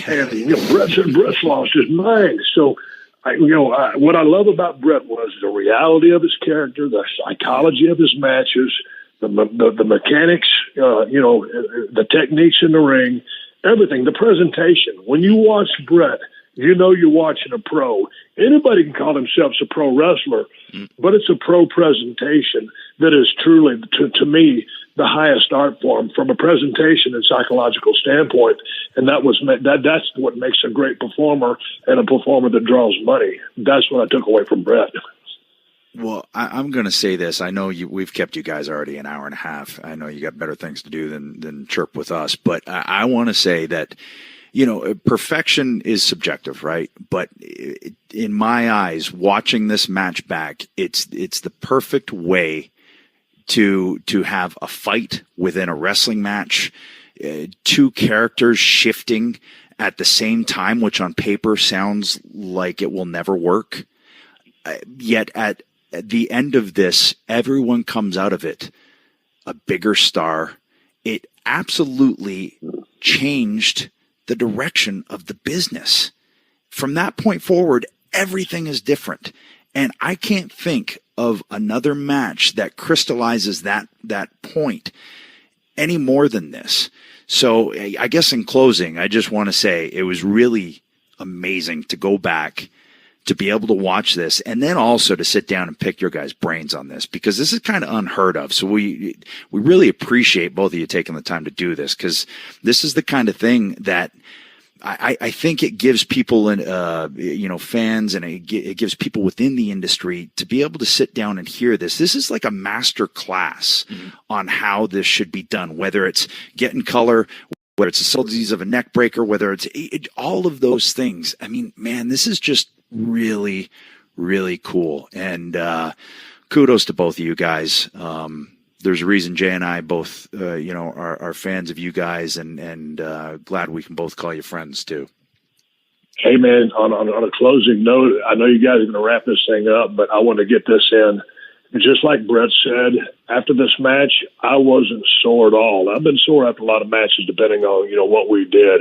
And, Bret's lost his mind. So, what I love about Bret was the reality of his character, the psychology of his matches, the mechanics, the techniques in the ring, everything, the presentation. When you watch Bret, you're watching a pro. Anybody can call themselves a pro wrestler, but it's a pro presentation that is truly, to me, the highest art form from a presentation and psychological standpoint. And that's what makes a great performer and a performer that draws money. That's what I took away from Bret.
Well, I'm going to say this. I know we've kept you guys already an hour and a half. I know you got better things to do than chirp with us, but I want to say that, perfection is subjective, right? But in my eyes, watching this match back, it's the perfect way to have a fight within a wrestling match, two characters shifting at the same time, which on paper sounds like it will never work. Yet at the end of this, everyone comes out of it a bigger star. It absolutely changed the direction of the business. From that point forward, everything is different. And I can't think of another match that crystallizes that point any more than this. So I guess in closing, I just want to say it was really amazing to go back, to be able to watch this, and then also to sit down and pick your guys' brains on this, because this is kind of unheard of. So we really appreciate both of you taking the time to do this, because this is the kind of thing that I think it gives people, fans, and it gives people within the industry to be able to sit down and hear this. This is like a master class on how this should be done, whether it's getting color, whether it's the subtleties of a neck breaker, whether it's all of those things. I mean, man, this is just really, really cool. And kudos to both of you guys. There's a reason Jay and I both, are fans of you guys, and glad we can both call you friends too.
Hey man, on a closing note, I know you guys are going to wrap this thing up, but I want to get this in. Just like Bret said, after this match, I wasn't sore at all. I've been sore after a lot of matches, depending on, what we did.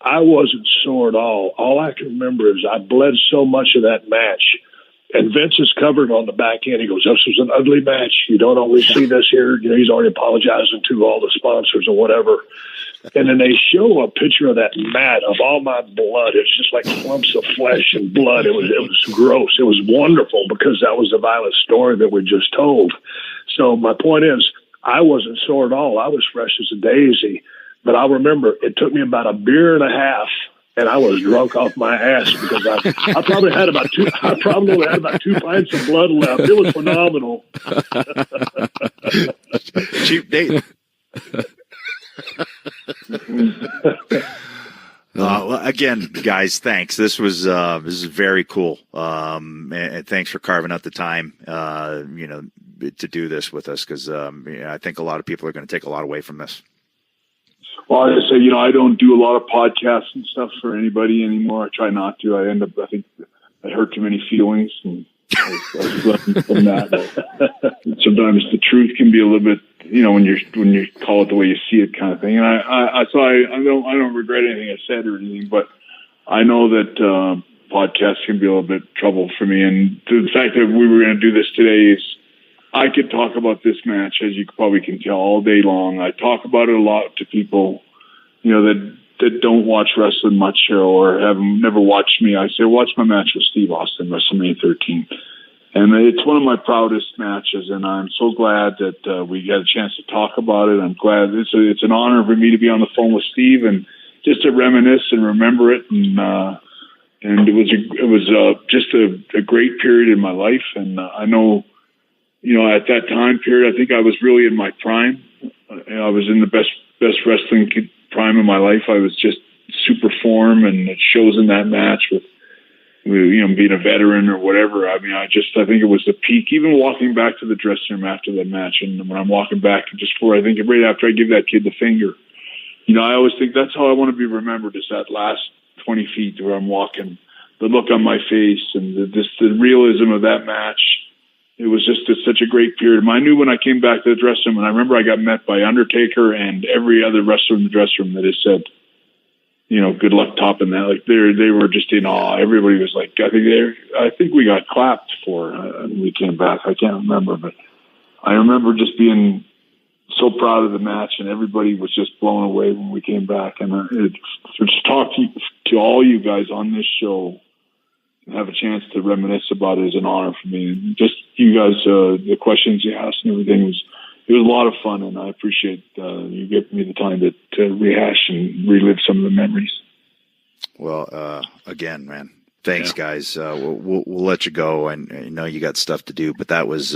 I wasn't sore at all. All I can remember is I bled so much of that match. And Vince is covered on the back end. He goes, this was an ugly match. You don't always see this here. He's already apologizing to all the sponsors or whatever. And then they show a picture of that mat of all my blood. It's just like clumps of flesh and blood. It was gross. It was wonderful because that was the violent story that we just told. So my point is, I wasn't sore at all. I was fresh as a daisy. But I remember it took me about a beer and a half, and I was drunk off my ass because I probably had about two. I probably only had about 2 pints of blood left. It was phenomenal.
Cheap date. Well, again, guys, thanks. This is very cool. And thanks for carving out the time, to do this with us, because I think a lot of people are going to take a lot away from this.
Well, I say, I don't do a lot of podcasts and stuff for anybody anymore. I try not to. I think I hurt too many feelings. And I've learned from that. Sometimes the truth can be a little bit, when you call it the way you see it, kind of thing. And I don't regret anything I said or anything, but I know that podcasts can be a little bit trouble for me. And the fact that we were going to do this today is, I could talk about this match, as you probably can tell, all day long. I talk about it a lot to people, that don't watch wrestling much or have never watched me. I say, watch my match with Steve Austin, WrestleMania 13. And it's one of my proudest matches, and I'm so glad that we got a chance to talk about it. I'm glad it's an honor for me to be on the phone with Steve and just to reminisce and remember it. And it was just a great period in my life. And I know, at that time period, I think I was really in my prime. I was in the best wrestling prime of my life. I was just super form, and it shows in that match with being a veteran or whatever. I mean, I think it was the peak. Even walking back to the dressing room after that match, and when I'm walking back, right after I give that kid the finger, I always think that's how I want to be remembered, is that last 20 feet where I'm walking, the look on my face, and the realism of that match. It was just such a great period. I knew when I came back to the dressing room, and I remember I got met by Undertaker and every other wrestler in the dressing room that has said, good luck topping that. Like they were just in awe. Everybody was like, I think we got clapped for when we came back. I can't remember, but I remember just being so proud of the match, and everybody was just blown away when we came back. And to talk to all you guys on this show and have a chance to reminisce about it is an honor for me. And just you guys, the questions you asked and everything it was a lot of fun, and I appreciate you giving me the time to rehash and relive some of the memories.
Well, again, man, thanks, guys. We'll let you go, and I know you got stuff to do, but that was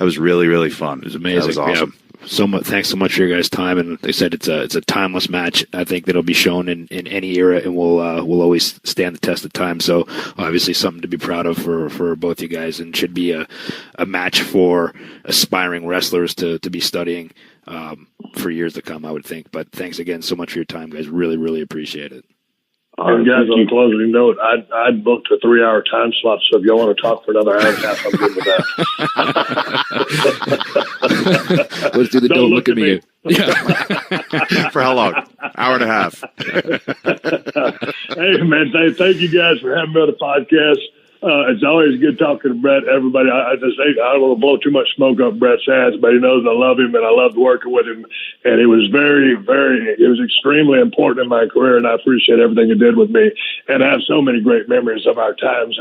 really, really fun.
It was amazing. That was awesome. Yeah. Thanks so much for your guys' time, and they said it's a timeless match. I think that'll be shown in any era, and will always stand the test of time. So obviously something to be proud of for both you guys, and should be a match for aspiring wrestlers to be studying for years to come, I would think. But thanks again so much for your time, guys. Really, really appreciate it.
And guys, on a closing note, I'd booked a 3-hour time slot, so if y'all want to talk for another hour and a half, I'm good with that.
Let's do the don't look at me.
Yeah. For how long? Hour and a half.
Hey, man, thank you guys for having me on the podcast. It's always good talking to Bret. Everybody, I don't want to blow too much smoke up Bret's ass, but he knows I love him and I loved working with him. And it was it was extremely important in my career, and I appreciate everything he did with me. And I have so many great memories of our times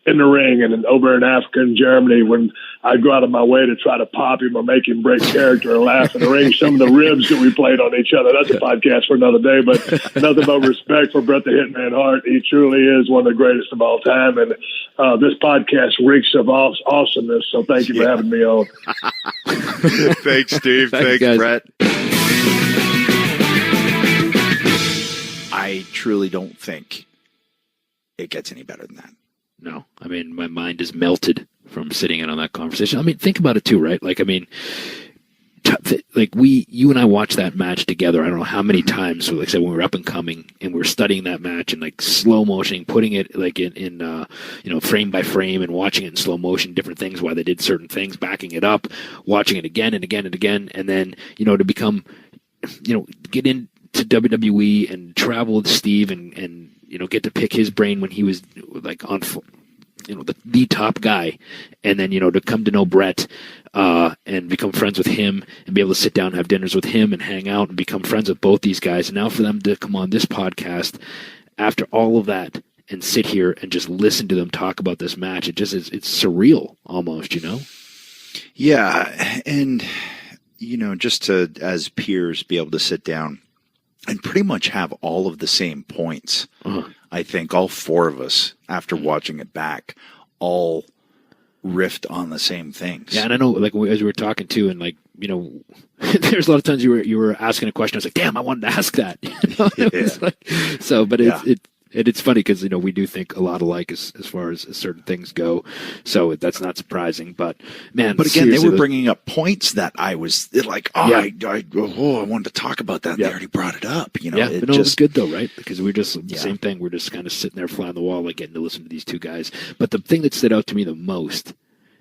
in the ring and over in Africa and Germany when I'd go out of my way to try to pop him or make him break character and laugh in the ring. Some of the ribs that we played on each other. That's a podcast for another day, but nothing but respect for Bret the Hitman Hart. He truly is one of the greatest of all time. And this podcast reeks of awesomeness, so thank you for having me on.
Thanks, Steve. Thanks, Bret. I truly don't think it gets any better than that.
No. I mean, my mind is melted from sitting in on that conversation. I mean, think about it too, right? Like, I mean, you and I watched that match together. I don't know how many times. So like I said, when we were up and coming, and we were studying that match and like slow motion, putting it like in frame by frame, and watching it in slow motion, different things, why they did certain things, backing it up, watching it again and again and again, and then to become, get into WWE and travel with Steve and get to pick his brain when he was like on, the top guy, and then to come to know Bret. And become friends with him and be able to sit down and have dinners with him and hang out and become friends with both these guys. And now for them to come on this podcast after all of that and sit here and just listen to them talk about this match, it's surreal almost,
Yeah. And, just to, as peers, be able to sit down and pretty much have all of the same points. Uh-huh. I think all four of us, after watching it back, all riffed on the same things.
Yeah, and I know, like, as we were talking too, and like, there's a lot of times you were asking a question. I was like, damn, I wanted to ask that. But And it's funny because, we do think a lot alike as far as certain things go. So that's not surprising. But, man.
But again, they were bringing up points that I was like, I wanted to talk about that. Yeah. They already brought it up.
It was good, though, right? Because we're just the same thing. We're just kind of sitting there fly on the wall, like getting to listen to these two guys. But the thing that stood out to me the most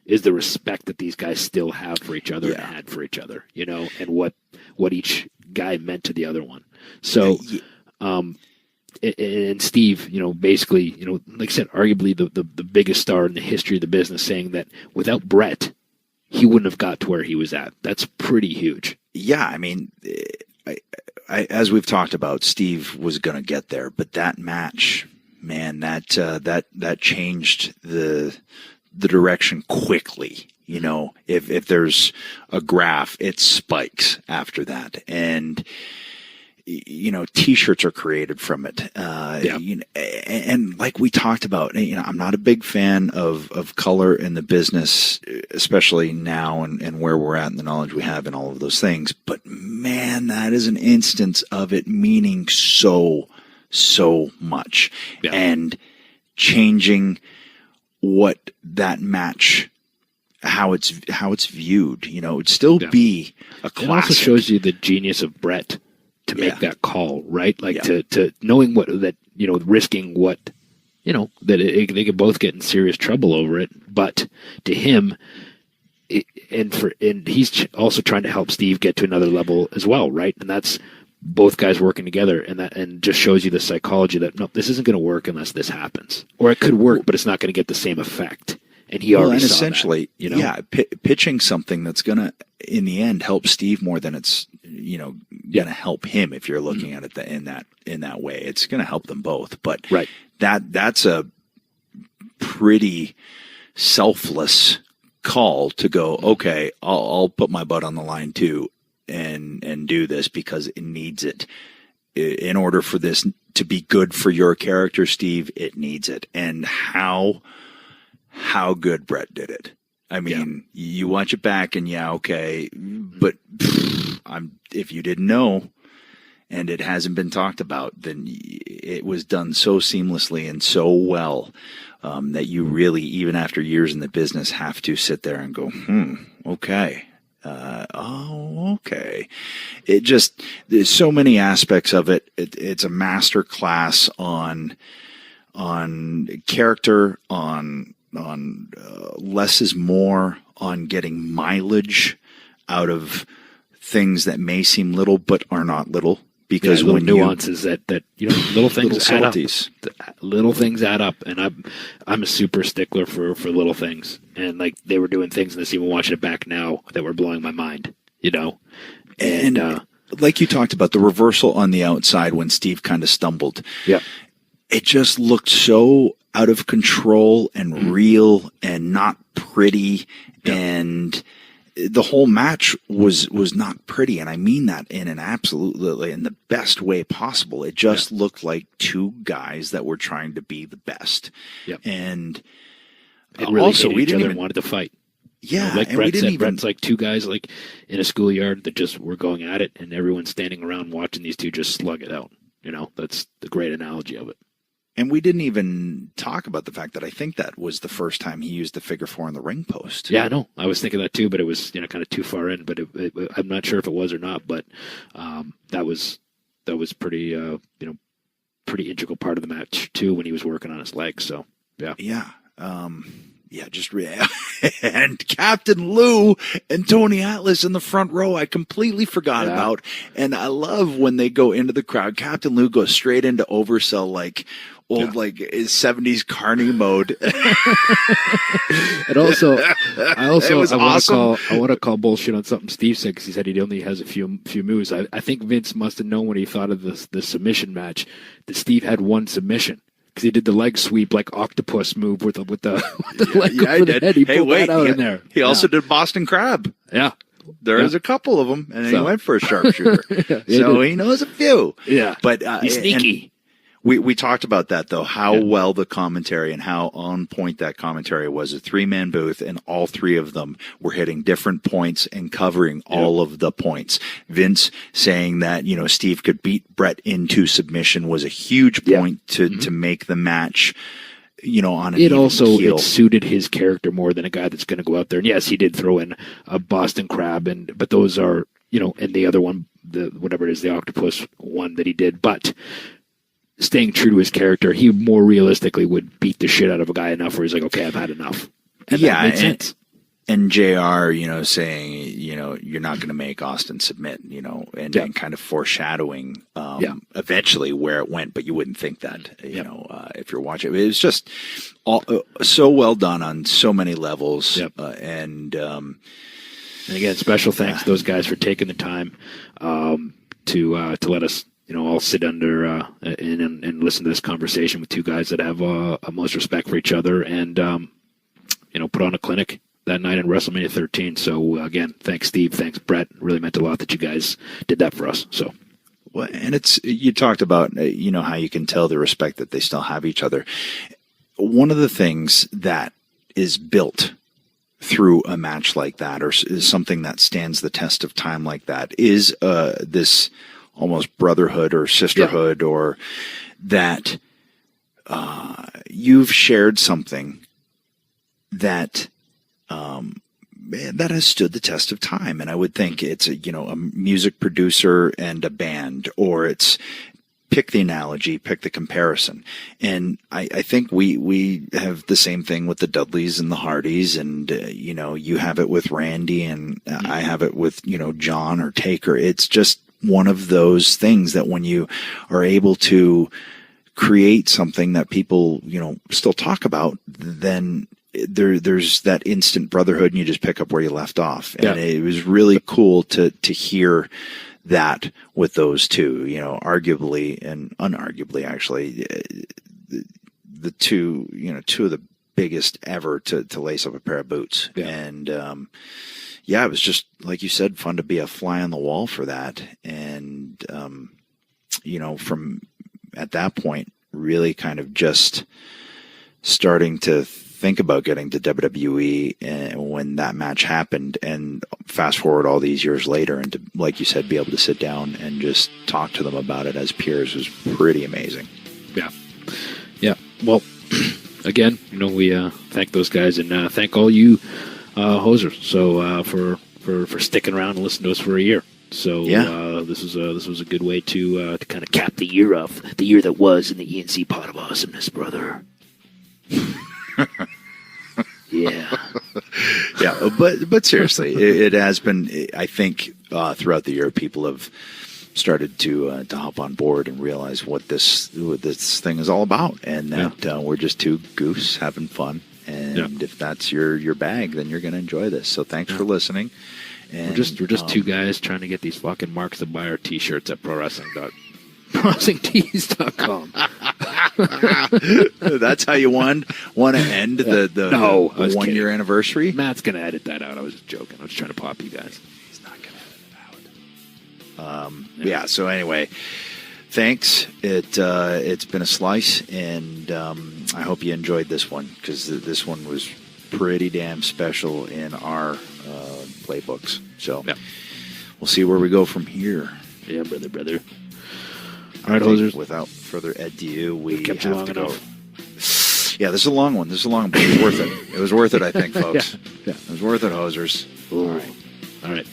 is the respect that these guys still have for each other and had for each other, and what each guy meant to the other one. So, and Steve, basically, like I said, arguably the biggest star in the history of the business, saying that without Bret, he wouldn't have got to where he was at. That's pretty huge.
Yeah, I mean, as we've talked about, Steve was going to get there, but that match, man, that changed the direction quickly. If there's a graph, it spikes after that, and T-shirts are created from it. And like we talked about, I'm not a big fan of color in the business, especially now and where we're at and the knowledge we have and all of those things. But man, that is an instance of it meaning so much and changing what that match, how it's viewed. It'd still be a classic.
It also shows you the genius of Bret to make that call, right? Like to knowing risking what, that they could both get in serious trouble over it. But to him, and he's also trying to help Steve get to another level as well, right? And that's both guys working together, and just shows you the psychology that no, this isn't going to work unless this happens, or it could work, but it's not going to get the same effect. And he already saw
essentially,
that,
pitching something that's going to, in the end, help Steve more than it's, going to help him. If you're looking at it in that way, it's going to help them both. But that's a pretty selfless call to go. Okay, I'll put my butt on the line too, and do this because it needs it. In order for this to be good for your character, Steve, it needs it. And how good Bret did it. I mean, you watch it back and but if you didn't know and it hasn't been talked about, then it was done so seamlessly and so well that you really, even after years in the business, have to sit there and go, okay. Okay. It just, there's so many aspects of it. It's a master class on character, on less is more, on getting mileage out of things that may seem little but are not little, because
when nuances that little things add up. Little things add up, and I'm a super stickler for little things, and like they were doing things in this, even watching it back now, that were blowing my mind,
and like you talked about the reversal on the outside when Steve kind of stumbled.
Yeah,
it just looked so out of control and real and not pretty, and the whole match was not pretty, and I mean that in the best way possible. It just looked like two guys that were trying to be the best.
Yep.
And
really also we didn't even wanted to fight.
Yeah,
like Bret said, Bret's like two guys like in a schoolyard that just were going at it, and everyone's standing around watching these two just slug it out. That's the great analogy of it.
And we didn't even talk about the fact that I think that was the first time he used the figure four on the ring post.
Yeah, I know. I was thinking that too, but it was kind of too far in. But I'm not sure if it was or not. But that was pretty pretty integral part of the match too, when he was working on his legs. So yeah. And Captain Lou and Tony Atlas in the front row, I completely forgot about. And I love when they go into the crowd. Captain Lou goes straight into oversell, like old, like his 70s Carney mode. And also, I want to call bullshit on something Steve said, because he said he only has a few moves. I think Vince must have known when he thought of the submission match that Steve had one submission. Because he did the leg sweep, like octopus move with the leg over the head. He pulled that out in there.
He also did Boston Crab.
Yeah.
There's a couple of them, and then he went for a sharpshooter. So he knows a few.
Yeah.
But
he's sneaky.
We talked about that, though, how well the commentary and how on point that commentary was. A 3-man booth, and all 3 of them were hitting different points and covering all of the points. Vince saying that, Steve could beat Bret into submission was a huge point to make the match, on an even keel.
It suited his character more than a guy that's going to go out there. And yes, he did throw in a Boston Crab, but those are, and the other one, whatever it is, the octopus one that he did, but staying true to his character, he more realistically would beat the shit out of a guy enough where he's like, okay, I've had enough. And that made sense.
And JR, saying, you're not going to make Austin submit, and kind of foreshadowing eventually where it went, but you wouldn't think that, if you're watching. It was just so well done on so many levels. And
again, special thanks to those guys for taking the time to let us all sit under and listen to this conversation with 2 guys that have most respect for each other, and put on a clinic that night in WrestleMania 13. So again, thanks Steve, thanks Bret. It really meant a lot that you guys did that for us. So,
well, and you talked about how you can tell the respect that they still have each other. One of the things that is built through a match like that, or is something that stands the test of time like that, is this almost brotherhood or sisterhood, or that you've shared something that that has stood the test of time. And I would think it's a music producer and a band, or it's, pick the analogy, pick the comparison. And I think we have the same thing with the Dudleys and the Hardys, and you have it with Randy, and I have it with John or Taker. It's just one of those things that when you are able to create something that people, still talk about, then there's that instant brotherhood, and you just pick up where you left off. And it was really cool to hear that with those 2, arguably and unarguably, actually, the 2, 2 of the biggest ever to lace up a pair of boots. And, it was just, like you said, fun to be a fly on the wall for that. And, from at that point, really kind of just starting to think about getting to WWE and when that match happened, and fast forward all these years later, and to, like you said, be able to sit down and just talk to them about it as peers was pretty amazing.
Yeah. Well, again, we thank those guys, and thank all you hosers. So for sticking around and listening to us for a year. So this was a good way to kind of cap the year off, the year that was in the E&C Pod of Awesomeness, brother.
But seriously, it has been. I think throughout the year, people have started to hop on board and realize what this thing is all about, and that we're just 2 goofs having fun. And if that's your bag, then you're going to enjoy this. So thanks for listening. And,
we're just 2 guys trying to get these fucking marks to buy our T-shirts at ProWrestlingTees.com.
That's how you want to end the 1 year anniversary.
Matt's gonna edit that out. I was just joking. I was trying to pop you guys.
He's not gonna edit it out. So anyway, thanks. It's been a slice, and I hope you enjoyed this one, because this one was pretty damn special in our playbooks. So we'll see where we go from here.
Yeah, brother. All right, hosers.
Without further ado, we
kept you long
to
enough.
Yeah, this is a long one. But it was worth it. It was worth it, I think, folks.
Yeah.
It was worth it, hosers.
Ooh. All right.